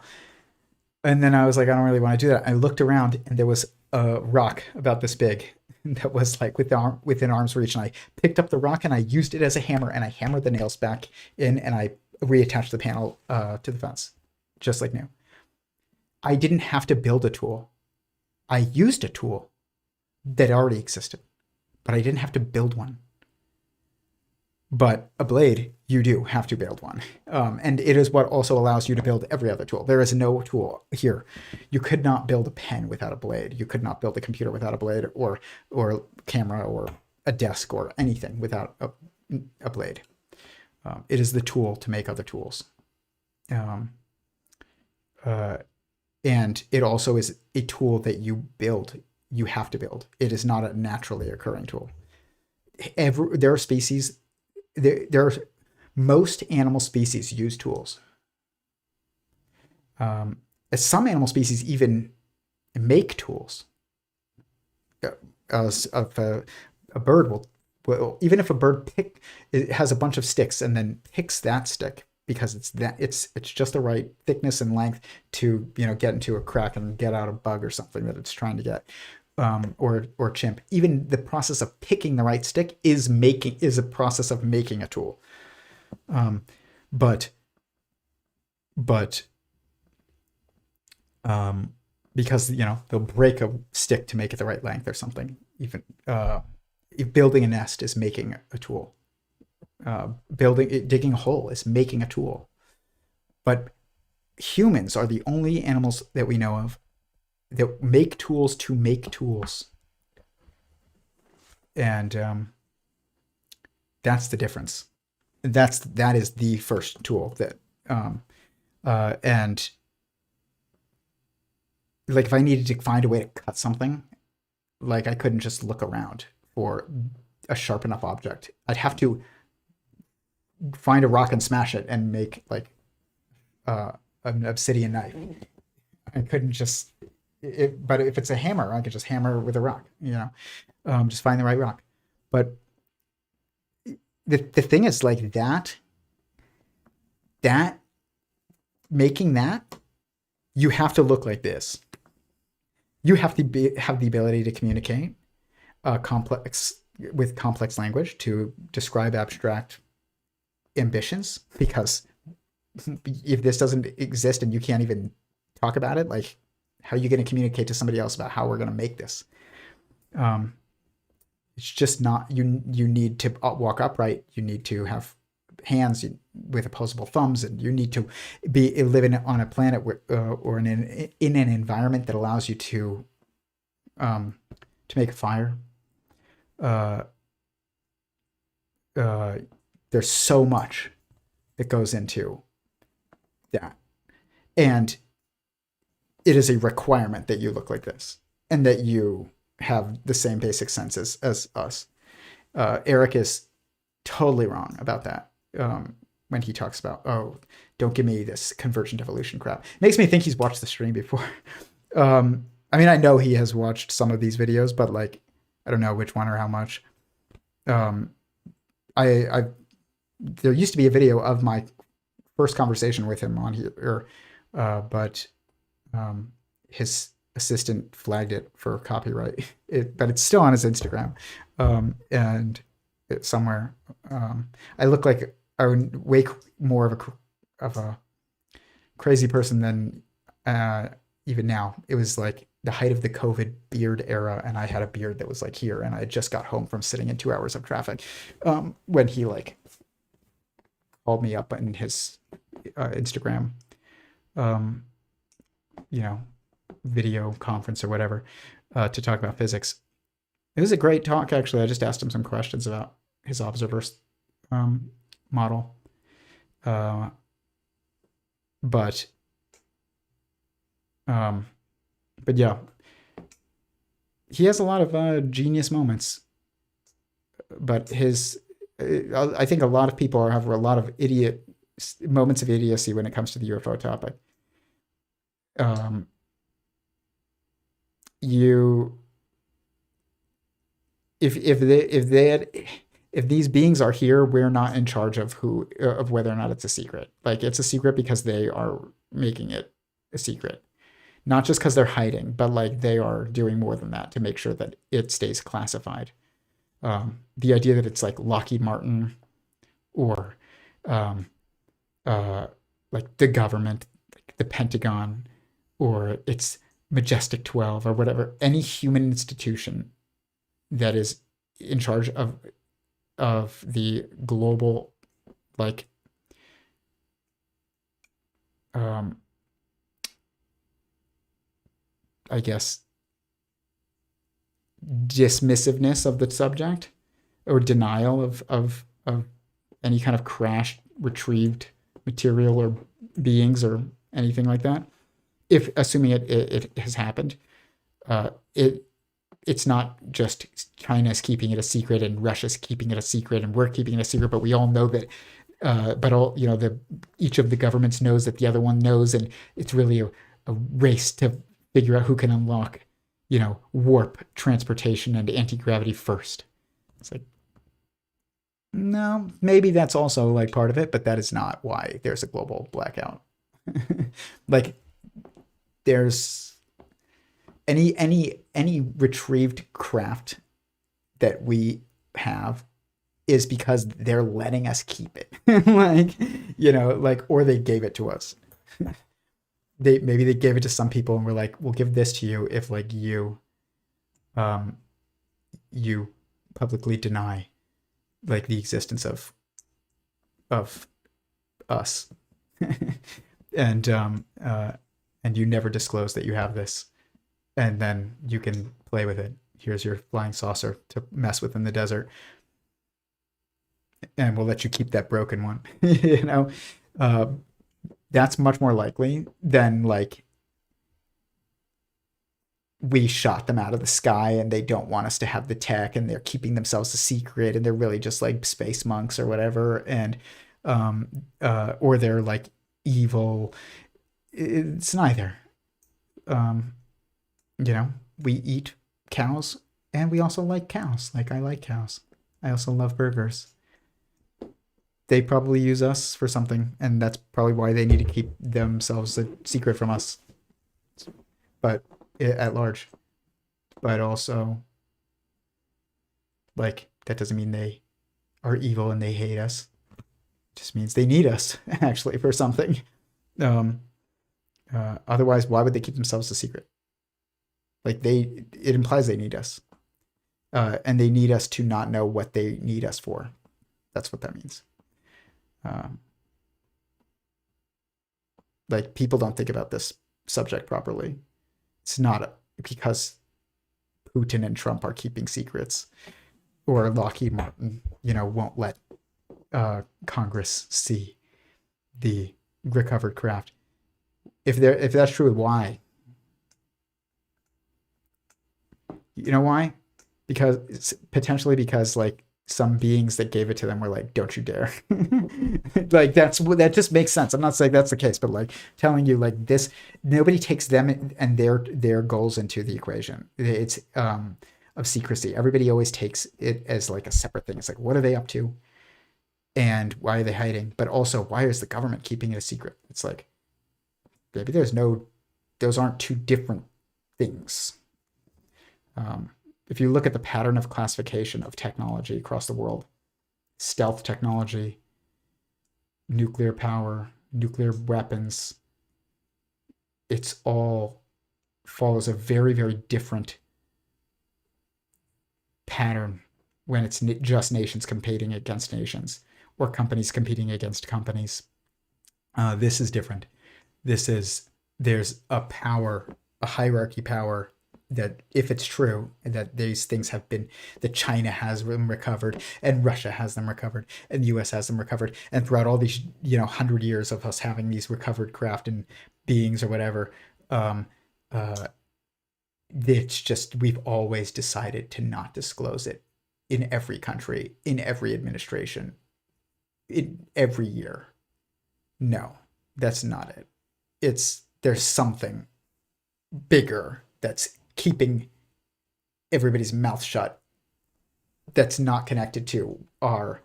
And then I was like, I don't really want to do that. I looked around and there was a rock about this big that was like within arm's reach. And I picked up the rock and I used it as a hammer, and I hammered the nails back in, and I reattached the panel to the fence, just like new. I didn't have to build a tool. I used a tool that already existed, but I didn't have to build one. But a blade, you do have to build one. And it is what also allows you to build every other tool. There is no tool here. You could not build a pen without a blade. You could not build a computer without a blade, or a camera, or a desk, or anything without a blade. It is the tool to make other tools. And it also is a tool that you build. You have to build. It is not a naturally occurring tool. There are species. Most animal species use tools. Some animal species even make tools. A bird will even if a bird it has a bunch of sticks and then picks that stick, because it's just the right thickness and length to get into a crack and get out a bug or something that it's trying to get, or chimp. Even the process of picking the right stick is a process of making a tool. But because they'll break a stick to make it the right length or something. Even building a nest is making a tool. Digging a hole is making a tool. But humans are the only animals that we know of that make tools to make tools. And that's the difference. That is the first tool that and like if I needed to find a way to cut something, like I couldn't just look around for a sharp enough object. I'd have to find a rock and smash it and make like an obsidian knife. I couldn't just but if it's a hammer, I could just hammer with a rock, just find the right rock. But the thing is like that making that, you have to look like this. You have to have the ability to communicate complex language to describe abstract ambitions, because if this doesn't exist and you can't even talk about it, like how are you going to communicate to somebody else about how we're going to make this? It's just not, you need to walk upright. You need to have hands with opposable thumbs, and you need to be living on a planet where, or in an environment that allows you to to make a fire. Uh, uh, there's so much that goes into that. And it is a requirement that you look like this and that you have the same basic senses as us. Eric is totally wrong about that. When he talks about, oh, don't give me this convergent evolution crap. Makes me think he's watched the stream before. I mean, I know he has watched some of these videos, but like, I don't know which one or how much. Um, I there used to be a video of my first conversation with him on here, but his assistant flagged it for copyright. But it's still on his Instagram, and it's somewhere. I look like I'm way more of a crazy person than even now. It was like the height of the COVID beard era, and I had a beard that was like here, and I just got home from sitting in 2 hours of traffic when he like called me up in his Instagram, you know, video conference or whatever, to talk about physics. It was a great talk, actually. I just asked him some questions about his observer's model. But yeah, he has a lot of genius moments. But I think a lot of people have a lot of moments of idiocy when it comes to the UFO topic. If these beings are here, we're not in charge of whether or not it's a secret. Like, it's a secret because they are making it a secret, not just because they're hiding, but like they are doing more than that to make sure that it stays classified. The idea that it's like Lockheed Martin or like the government, like the Pentagon, or it's Majestic 12 or whatever, any human institution that is in charge of the global, like, I guess, dismissiveness of the subject or denial of any kind of crashed, retrieved material or beings or anything like that. If assuming it has happened, it's not just China's keeping it a secret and Russia's keeping it a secret and we're keeping it a secret, but we all know that. But all each of the governments knows that the other one knows, and it's really a race to figure out who can unlock, warp transportation and anti-gravity first. It's like, no, maybe that's also like part of it, but that is not why there's a global blackout. Like, there's any retrieved craft that we have is because they're letting us keep it. Or they gave it to us. Maybe they gave it to some people and we're like, we'll give this to you if like you publicly deny like the existence of us. and you never disclose that you have this, and then you can play with it. Here's your flying saucer to mess with in the desert, and we'll let you keep that broken one. That's much more likely than like we shot them out of the sky and they don't want us to have the tech and they're keeping themselves a secret and they're really just like space monks or whatever, and or they're like evil. It's neither. We eat cows and we also like cows. Like, I like cows. I also love burgers. They probably use us for something, and that's probably why they need to keep themselves a secret from us. But at large. But also, like, that doesn't mean they are evil and they hate us. It just means they need us, actually, for something. Otherwise, why would they keep themselves a secret? Like, it implies they need us. And they need us to not know what they need us for. That's what that means. Like, people don't think about this subject properly. It's not because Putin and Trump are keeping secrets, or Lockheed Martin, won't let Congress see the recovered craft. If that's true, why? You know why? Because it's potentially because like some beings that gave it to them were like, "Don't you dare!" Like that just makes sense. I'm not saying that's the case, but like telling you like this, nobody takes them and their goals into the equation. It's of secrecy. Everybody always takes it as like a separate thing. It's like, what are they up to, and why are they hiding? But also, why is the government keeping it a secret? It's like maybe those aren't two different things. If you look at the pattern of classification of technology across the world, stealth technology, nuclear power, nuclear weapons, it's all follows a very, very different pattern when it's just nations competing against nations or companies competing against companies. This is different. There's a power, a hierarchy power, that if it's true that these things have been, that China has them recovered and Russia has them recovered and the US has them recovered, and throughout all these 100 years of us having these recovered craft and beings or whatever, it's just we've always decided to not disclose it in every country, in every administration, in every year. No, that's not it. There's something bigger that's keeping everybody's mouth shut, that's not connected to our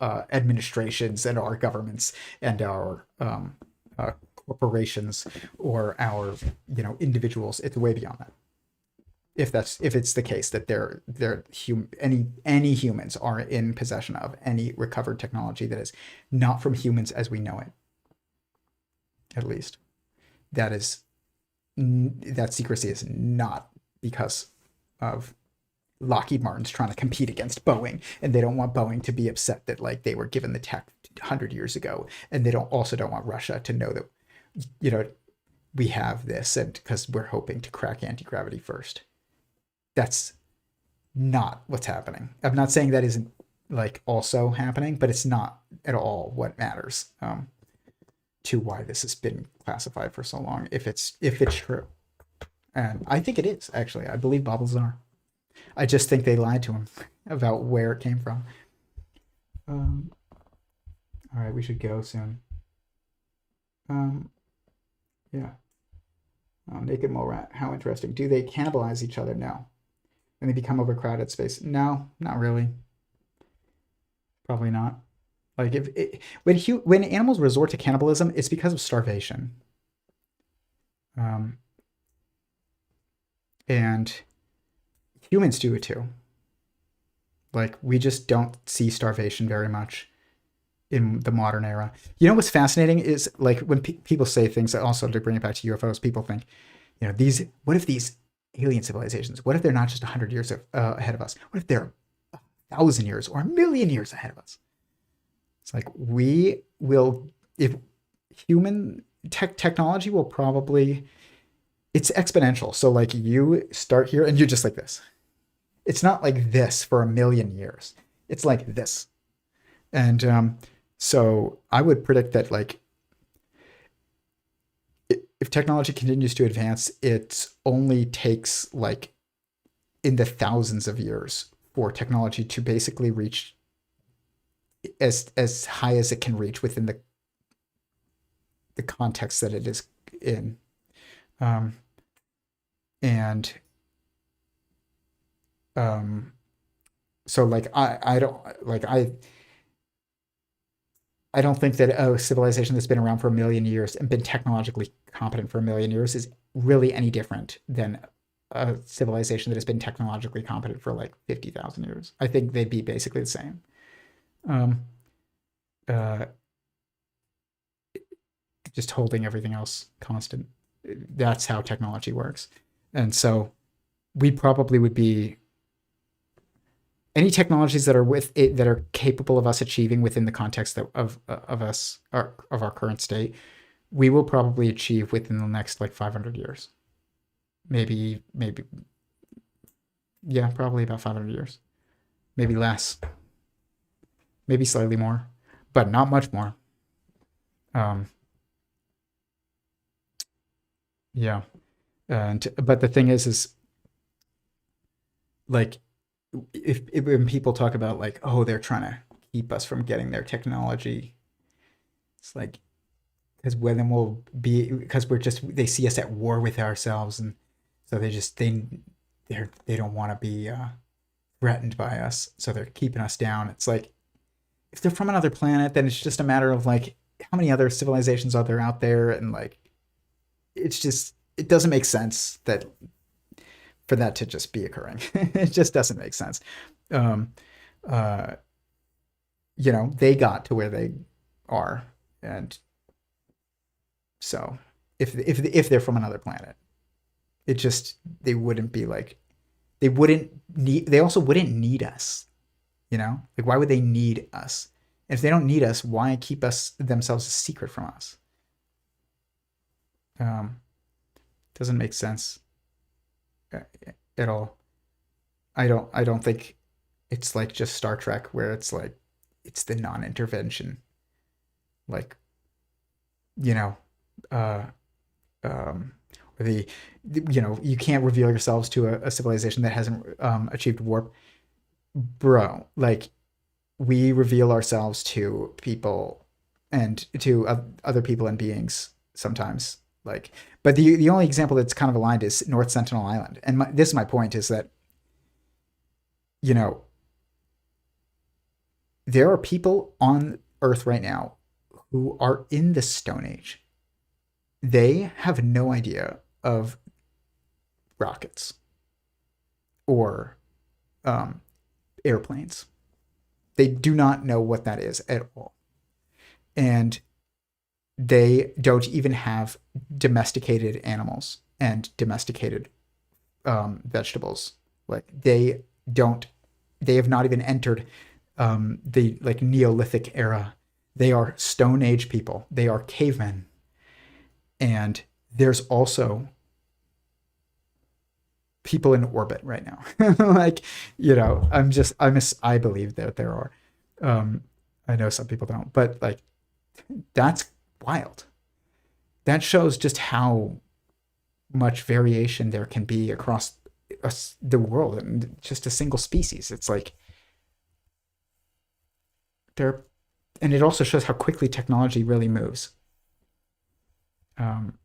administrations and our governments and our corporations or our individuals. It's way beyond that. If it's the case that any humans are in possession of any recovered technology that is not from humans as we know it, at least, that secrecy is not because of Lockheed Martin's trying to compete against Boeing, and they don't want Boeing to be upset that like they were given the tech 100 years ago, and they don't want Russia to know that we have this, and because we're hoping to crack anti-gravity first. That's not what's happening. I'm not saying that isn't like also happening, but it's not at all what matters to why this has been classified for so long, if it's true. And I think it is, actually. I believe Bob Lazar. I just think they lied to him about where it came from. All right, we should go soon. Yeah. Naked Mole Rat, how interesting. Do they cannibalize each other? No. When they become overcrowded space? No, not really. Probably not. Like when animals resort to cannibalism, it's because of starvation. And humans do it too. Like we just don't see starvation very much in the modern era. What's fascinating is like when people say things, also to bring it back to UFOs, people think, what if these alien civilizations, what if they're not just 100 years ahead of us? What if they're 1,000 years or 1,000,000 years ahead of us? It's like we will, if human technology will probably, it's exponential. So like you start here and you're just like this. It's not like this for 1,000,000 years. It's like this. And so I would predict that like if technology continues to advance, it only takes like in the thousands of years for technology to basically reach as high as it can reach within the context that it is in. So like I don't think that a civilization that's been around for 1,000,000 years and been technologically competent for 1,000,000 years is really any different than a civilization that has been technologically competent for like 50,000 years. I think they'd be basically the same. Just holding everything else constant. That's how technology works. And so we probably would be any technologies that are with it that are capable of us achieving within the context of us of our current state, we will probably achieve within the next like 500 years, maybe Yeah, probably about 500 years, maybe less, maybe slightly more, but not much more. Um, yeah, and but the thing is like if when people talk about like, oh, they're trying to keep us from getting their technology, it's like because when we'll be because we're just they see us at war with ourselves, and so they don't want to be threatened by us, so they're keeping us down. It's like if they're from another planet, then it's just a matter of like how many other civilizations are there out there, and like it's just it doesn't make sense that for that to just be occurring. It just doesn't make sense. Um, uh, they got to where they are, and so if they're from another planet, it just they wouldn't be like they wouldn't need. They also wouldn't need us. Like why would they need us? And if they don't need us, why keep us themselves a secret from us? Um, doesn't make sense uh, at all. I don't think it's like just Star Trek where it's like it's the non-intervention, like you know, uh, um, or you can't reveal yourselves to a civilization that hasn't achieved warp, bro. Like we reveal ourselves to people and to other people and beings sometimes. Like, but the only example that's kind of aligned is North Sentinel Island, and this is my point is that you know there are people on Earth right now who are in the Stone Age. They have no idea of rockets or um, airplanes. They do not know what that is at all. And they don't even have domesticated animals and domesticated vegetables. Like don't, they have not even entered the like Neolithic era. They are Stone Age people. They are cavemen. And there's also people in orbit right now. Like, I believe that there are. Um, I know some people don't, but like, that's wild. That shows just how much variation there can be across the world and just a single species. It's like there, and it also shows how quickly technology really moves. Um,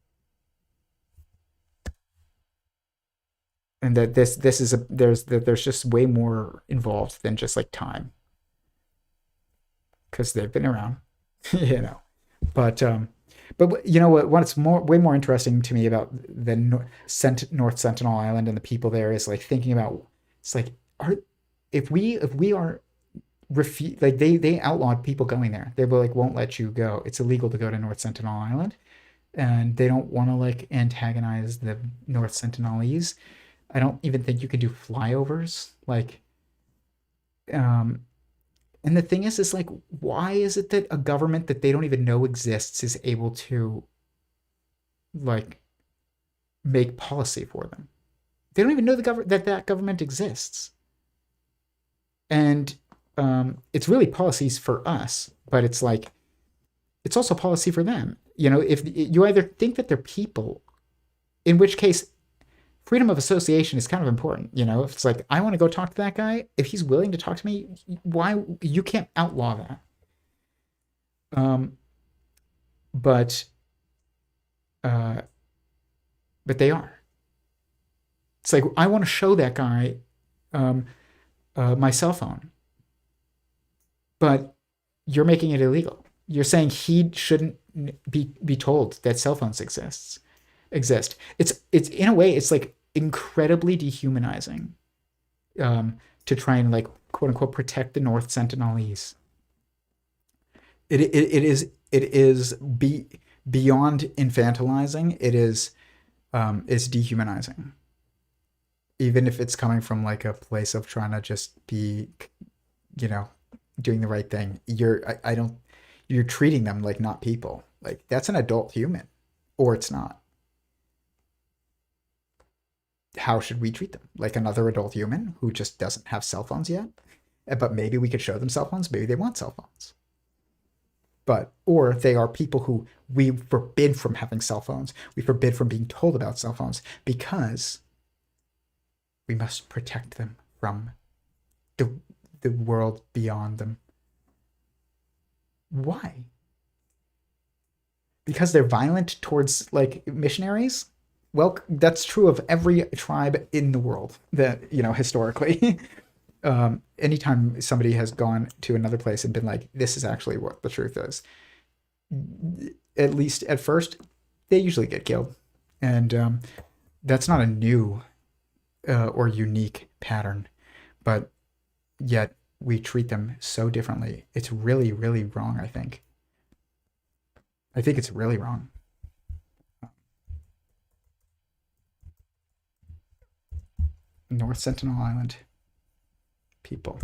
and that this is there's just way more involved than just like time because they've been around, you know. But what's way more interesting to me about the North Sentinel Island and the people there is like thinking about it's like are if we are like they outlawed people going there. They were like won't let you go. It's illegal to go to North Sentinel Island, and they don't want to like antagonize the North Sentinelese. I don't even think you can do flyovers. Like, um, and the thing is like, why is it that a government that they don't even know exists is able to like make policy for them? They don't even know the government that government exists, and it's really policies for us, but it's like it's also policy for them. If you either think that they're people, in which case freedom of association is kind of important. If it's like I want to go talk to that guy, if he's willing to talk to me, why you can't outlaw that? Um, but uh, but they are. It's like I want to show that guy um, my cell phone, but you're making it illegal. You're saying he shouldn't be told that cell phones exist. It's in a way it's like incredibly dehumanizing to try and like quote unquote protect the North Sentinelese. It is beyond infantilizing. It's dehumanizing, even if it's coming from like a place of trying to just be, you know, doing the right thing. I don't you're treating them like not people. Like that's an adult human, or it's not. how should we treat them? Like another adult human who just doesn't have cell phones yet? But maybe we could show them cell phones. Maybe they want cell phones. But, or they are people who we forbid from having cell phones. We forbid from being told about cell phones because we must protect them from the world beyond them. Why? Because they're violent towards like missionaries? Well, that's true of every tribe in the world that, historically. Anytime somebody has gone to another place and been like, this is actually what the truth is, at least at first, they usually get killed. And that's not a new or unique pattern, but yet we treat them so differently. It's really, really wrong, I think. I think it's really wrong. North Sentinel Island people.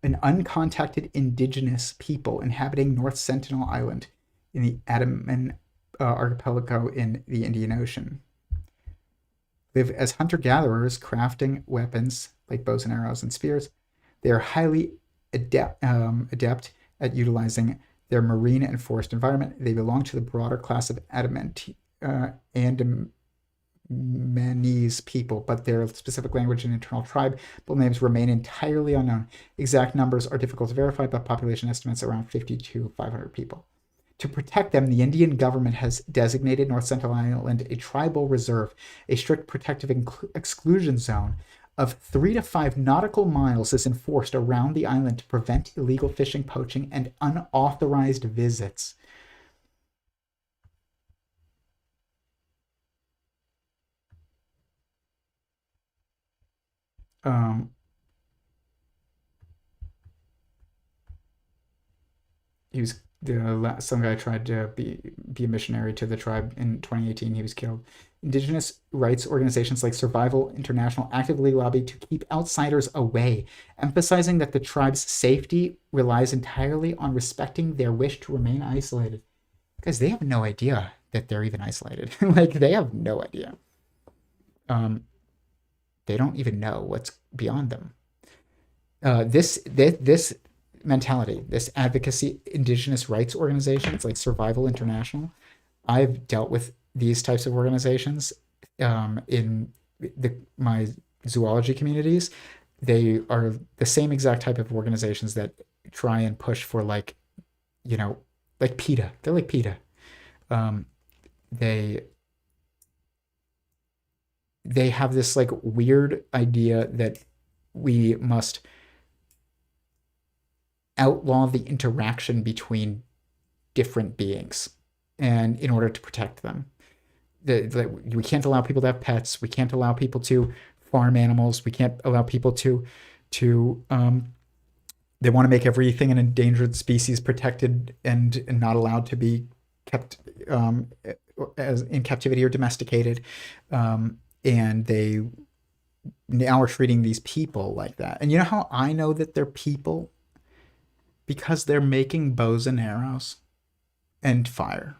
An uncontacted indigenous people inhabiting North Sentinel Island in the Andaman archipelago in the Indian Ocean. Live as hunter-gatherers, crafting weapons like bows and arrows and spears. They are highly adept at utilizing their marine and forest environment. They belong to the broader class of Andamanese people, but their specific language and internal tribal names remain entirely unknown. Exact numbers are difficult to verify, but population estimates around 50 to 500 people. To protect them, the Indian government has designated North Sentinel Island a tribal reserve. A strict protective exclusion zone of 3 to 5 nautical miles is enforced around the island to prevent illegal fishing, poaching, and unauthorized visits. Some guy tried to be a missionary to the tribe in 2018. He was killed. Indigenous rights organizations like Survival International actively lobby to keep outsiders away, emphasizing that the tribe's safety relies entirely on respecting their wish to remain isolated. Because they have no idea that they're even isolated. Like, they have no idea. They don't even know what's beyond them. This mentality, this advocacy, indigenous rights organizations like Survival International, I've dealt with these types of organizations in my zoology communities. They are the same exact type of organizations that try and push for like PETA. They're like PETA. They have this like weird idea that we must outlaw the interaction between different beings, and in order to protect them, we can't allow people to have pets. We can't allow people to farm animals. We can't allow people to they want to make everything an endangered species protected and not allowed to be kept as in captivity or domesticated. And they now are treating these people like that. And you know how I know that they're people? Because they're making bows and arrows and fire.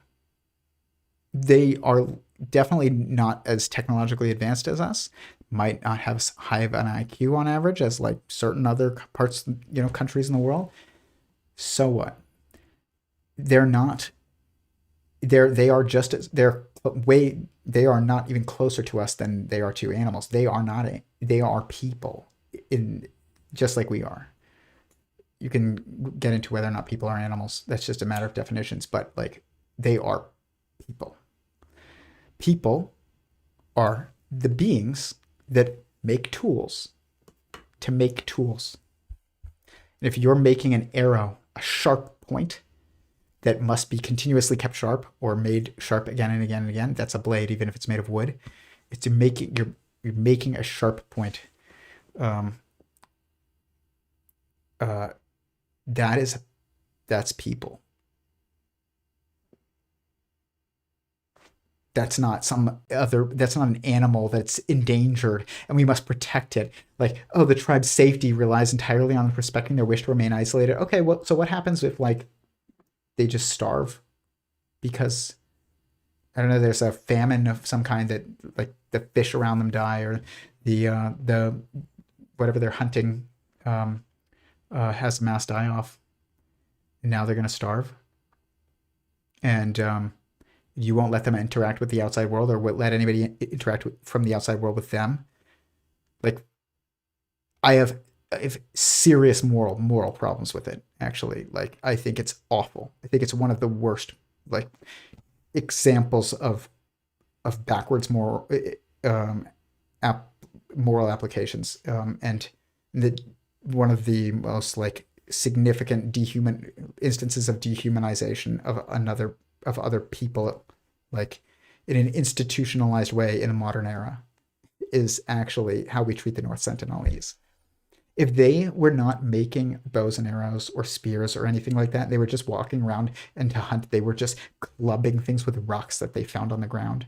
They are definitely not as technologically advanced as us, might not have as high of an IQ on average as like certain other parts, countries in the world. So what? They're not, they are just as, they are not even closer to us than they are to animals. They are people just like we are. You can get into whether or not people are animals. That's just a matter of definitions, but like they are people. People are the beings that make tools to make tools. And if you're making an arrow, a sharp point that must be continuously kept sharp or made sharp again and again and again, that's a blade, even if it's made of wood. It's you're making a sharp point. That's people. That's not that's not an animal that's endangered and we must protect it. Like, oh, the tribe's safety relies entirely on respecting their wish to remain isolated. Okay, well, so what happens if like they just starve because I don't know, there's a famine of some kind that like the fish around them die, or the whatever they're hunting um, has mass die off, and now they're going to starve, and you won't let them interact with the outside world, or let anybody interact from the outside world with them. Like I have serious moral problems with it. Actually, like I think it's awful. I think it's one of the worst like examples of backwards um, app, moral applications, and the one of the most like significant dehuman instances of dehumanization of other people, like in an institutionalized way in a modern era, is actually how we treat the North Sentinelese. If they were not making bows and arrows or spears or anything like that, they were just walking around and to hunt, they were just clubbing things with rocks that they found on the ground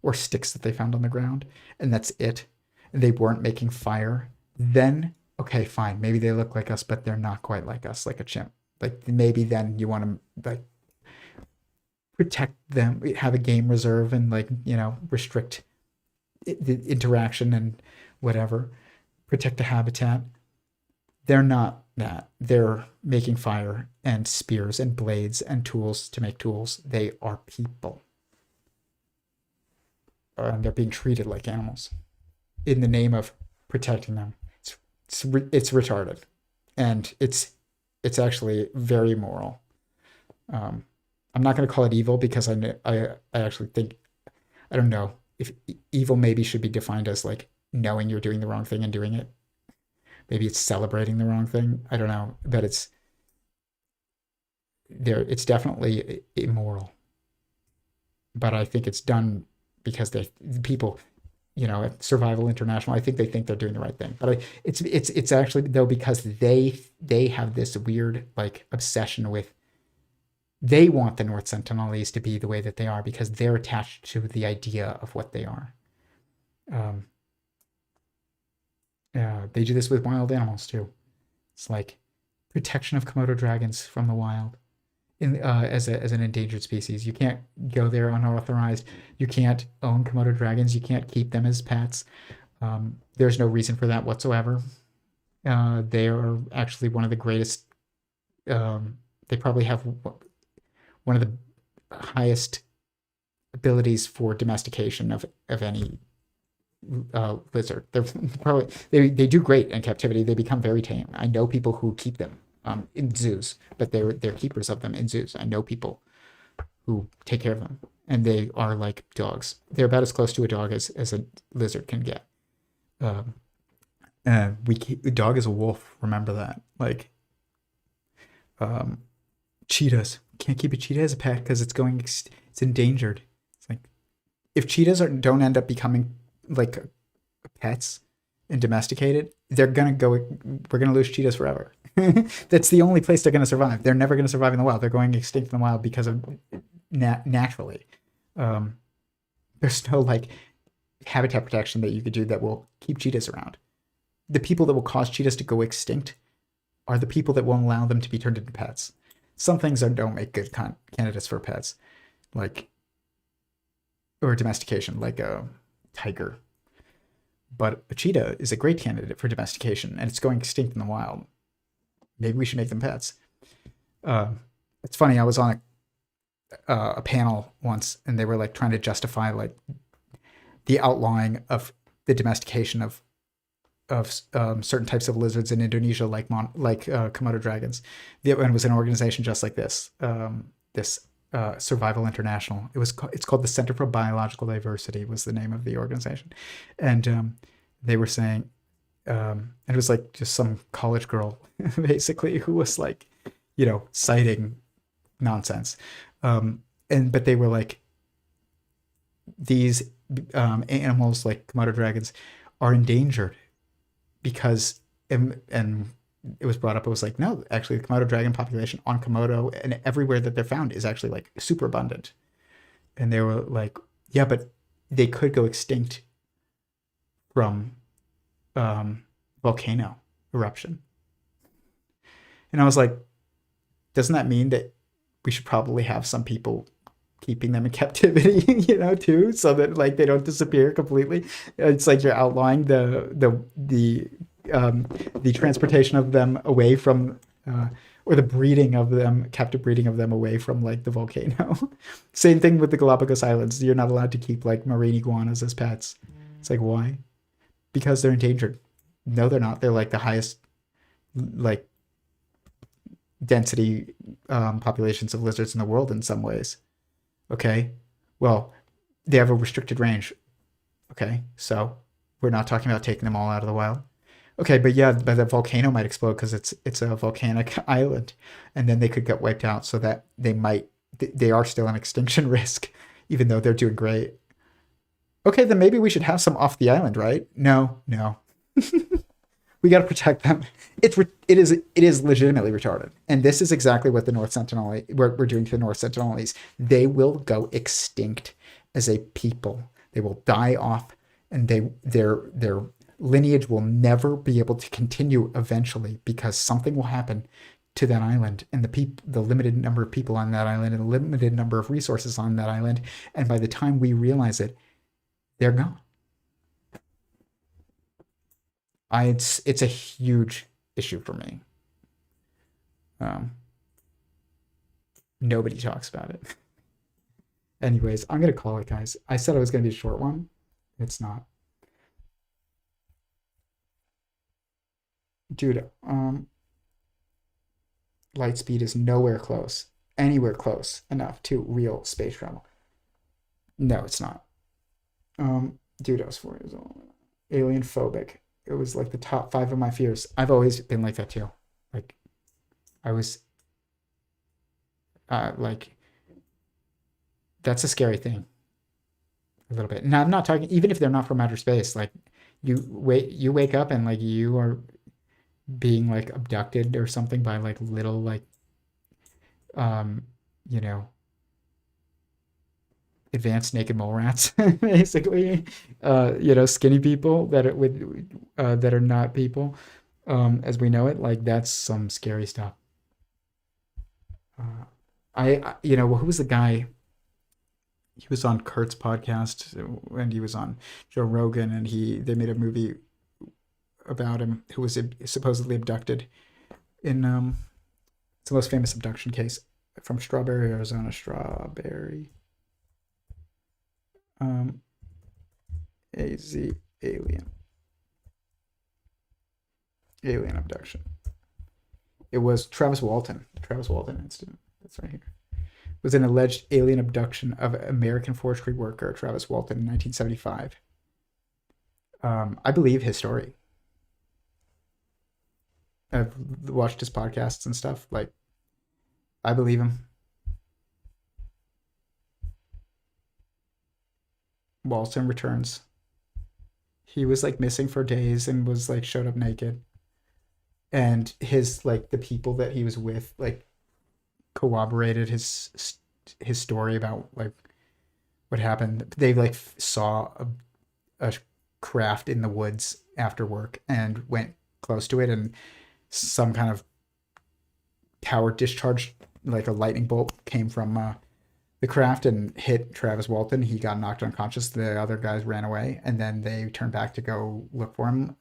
or sticks that they found on the ground, and that's it. And they weren't making fire, then okay, fine. Maybe they look like us, but they're not quite like us, like a chimp. Like maybe then you want to like protect them, have a game reserve, and like restrict the interaction and whatever, protect the habitat. They're not that. They're making fire and spears and blades and tools to make tools. They are people. And they're being treated like animals in the name of protecting them. It's retarded, and it's actually very immoral. I'm not going to call it evil because I actually think, I don't know if evil maybe should be defined as like knowing you're doing the wrong thing and doing it. Maybe it's celebrating the wrong thing. I don't know, but it's there. It's definitely immoral, but I think it's done because people, at Survival International, I think they think they're doing the right thing. But it's actually though because they have this weird like obsession with. They want the North Sentinelese to be the way that they are because they're attached to the idea of what they are. They do this with wild animals too. It's like protection of Komodo dragons from the wild as an endangered species. You can't go there unauthorized. You can't own Komodo dragons. You can't keep them as pets. There's no reason for that whatsoever. They are actually one of the greatest. They probably have one of the highest abilities for domestication of any lizard. They're probably they do great in captivity. They become very tame. I know people who keep them in zoos, but they're keepers of them in zoos. I know people who take care of them, and they are like dogs. They're about as close to a dog as a lizard can get. A dog is a wolf. Remember that. Like cheetahs. Can't keep a cheetah as a pet because it's endangered. It's like if cheetahs don't end up becoming like pets and domesticated, they're gonna go. We're gonna lose cheetahs forever. That's the only place they're gonna survive. They're never gonna survive in the wild. They're going extinct in the wild because of naturally. There's no like habitat protection that you could do that will keep cheetahs around. The people that will cause cheetahs to go extinct are the people that won't allow them to be turned into pets. Some things don't make good candidates for pets, like or domestication, like a tiger. But a cheetah is a great candidate for domestication, and it's going extinct in the wild. Maybe we should make them pets. It's funny. I was on a panel once, and they were like trying to justify like the outlawing of the domestication of certain types of lizards in Indonesia, like Komodo dragons. The other one was an organization just like this, Survival International. It's called the Center for Biological Diversity was the name of the organization, and they were saying, and it was like just some college girl basically who was like, citing nonsense, but they were like these animals like Komodo dragons are endangered because and it was brought up. It was like, no, actually the Komodo dragon population on Komodo and everywhere that they're found is actually like super abundant. And they were like, yeah, but they could go extinct from volcano eruption. And I was like, doesn't that mean that we should probably have some people keeping them in captivity, too, so that like they don't disappear completely. It's like you're outlawing the transportation of them away from, or the breeding of them, captive breeding of them away from like the volcano. Same thing with the Galapagos Islands. You're not allowed to keep like marine iguanas as pets. It's like, why? Because they're endangered. No, they're not. They're like the highest like density populations of lizards in the world in some ways. Okay, well, they have a restricted range. Okay, so we're not talking about taking them all out of the wild. Okay, but yeah, but the volcano might explode because it's a volcanic island, and then they could get wiped out. So that they are still an extinction risk, even though they're doing great. Okay, then maybe we should have some off the island, right? No, no, we got to protect them. It is legitimately retarded, and this is exactly what the North Sentinel we're doing to the North Sentinelese. They will go extinct as a people. They will die off, and their lineage will never be able to continue eventually because something will happen to that island and the limited number of people on that island and the limited number of resources on that island, and by the time we realize it, they're gone. It's a huge issue for me. Nobody talks about it. Anyways, I'm gonna call it, guys. I said it was gonna be a short one. It's not. Dude, light speed is anywhere close enough to real space travel. No, it's not. Dude, I was 4 years old. Alien phobic. It was like the top 5 of my fears. I've always been like that too. Like, I was, like, that's a scary thing. A little bit. Now, I'm not talking, even if they're not from outer space, like, you wake up and like you are being like abducted or something by like little like um you know advanced naked mole rats, basically, skinny people that are not people, as we know it. Like, that's some scary stuff. uh who was the guy? He was on Kurt's podcast, and he was on Joe Rogan, and they made a movie about him, who was supposedly abducted in it's the most famous abduction case from Strawberry, Arizona. Strawberry, AZ, alien abduction. It was Travis Walton incident. That's right here. It was an alleged alien abduction of American forestry worker Travis Walton in 1975. I believe his story. I've watched his podcasts and stuff. Like, I believe him. Walton returns. He was like missing for days and was like showed up naked. And his like the people that he was with like corroborated his story about like what happened. They like saw a craft in the woods after work and went close to it, and some kind of power discharge, like a lightning bolt, came from the craft and hit Travis Walton. He got knocked unconscious. The other guys ran away, and then they turned back to go look for him.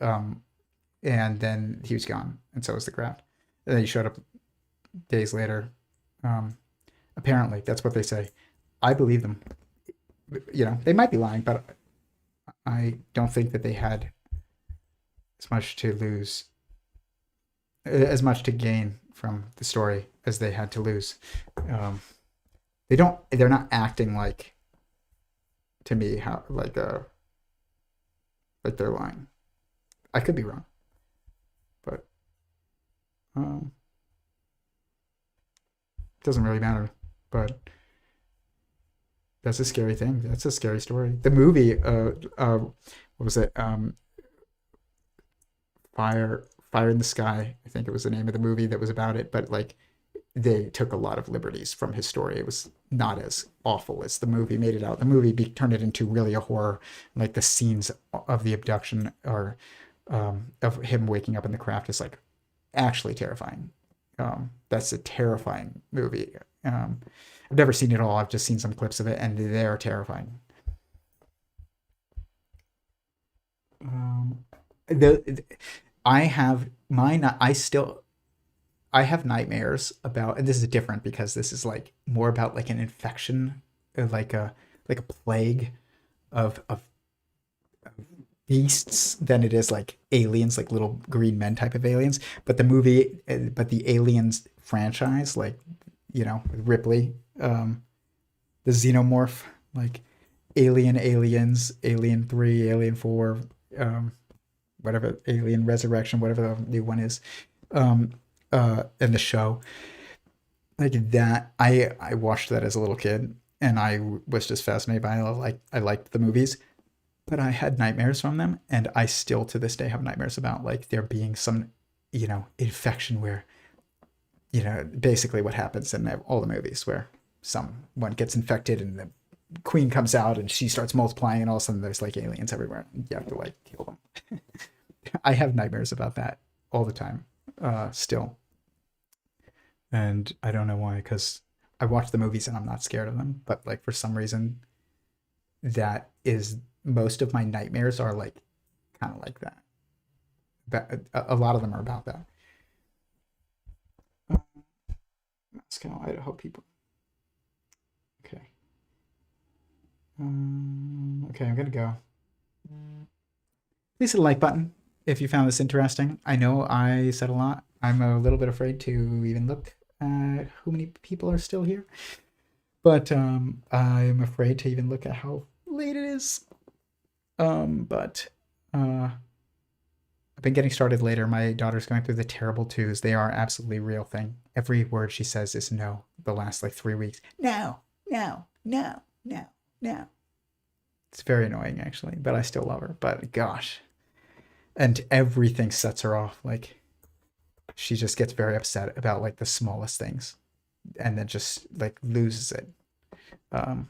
And then he was gone, and so was the craft. And then he showed up days later. Apparently, that's what they say. I believe them. They might be lying, but I don't think that they had as much to lose, as much to gain from the story as they had to lose. They're not acting like, to me, how like they're lying. I could be wrong, but it doesn't really matter. But that's a scary thing. That's a scary story. The movie, what was it? Fire in the Sky, I think it was the name of the movie that was about it. But like, they took a lot of liberties from his story. It was not as awful as the movie made it out. The movie turned it into really a horror. Like, the scenes of the abduction or of him waking up in the craft is like actually terrifying. That's a terrifying movie. Um, I've never seen it all. I've just seen some clips of it, and they're terrifying. Um, the I have mine. I have nightmares about, and this is different because this is like more about like an infection, like a plague of beasts than it is like aliens, like little green men type of aliens. But the Aliens franchise, like with Ripley, the Xenomorph, like Aliens, Alien 3, Alien 4, um, whatever, Alien Resurrection, whatever the new one is, um, in the show, like that. I watched that as a little kid, and I was just fascinated by it. I liked the movies, but I had nightmares from them, and I still to this day have nightmares about like there being some, infection where basically what happens in all the movies where someone gets infected and the queen comes out and she starts multiplying and all of a sudden there's like aliens everywhere and you have to like kill them. I have nightmares about that all the time, still, and I don't know why, because I watch the movies and I'm not scared of them, but like for some reason that is most of my nightmares are like kind of like that. A lot of them are about that. Moscow, Idaho people. Okay. Okay, I'm gonna go. Please hit the like button if you found this interesting. I know I said a lot. I'm a little bit afraid to even look at how many people are still here, but I'm afraid to even look at how late it is. But I've been getting started later. My daughter's going through the terrible twos. They are absolutely a real thing. Every word she says is no. The last like 3 weeks. No, no, no, no, no. It's very annoying actually, but I still love her. But gosh, and everything sets her off. Like she just gets very upset about like the smallest things, and then just like loses it. Um,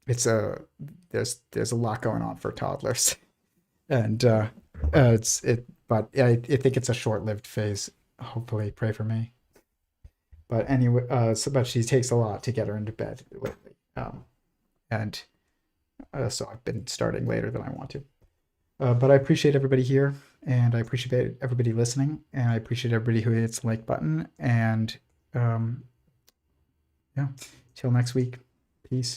it's a there's a lot going on for toddlers, and it's it. But I think it's a short-lived phase. Hopefully, pray for me. But anyway, but she takes a lot to get her into bed lately, and so I've been starting later than I want to. But I appreciate everybody here, and I appreciate everybody listening, and I appreciate everybody who hits the like button. And yeah, till next week, peace.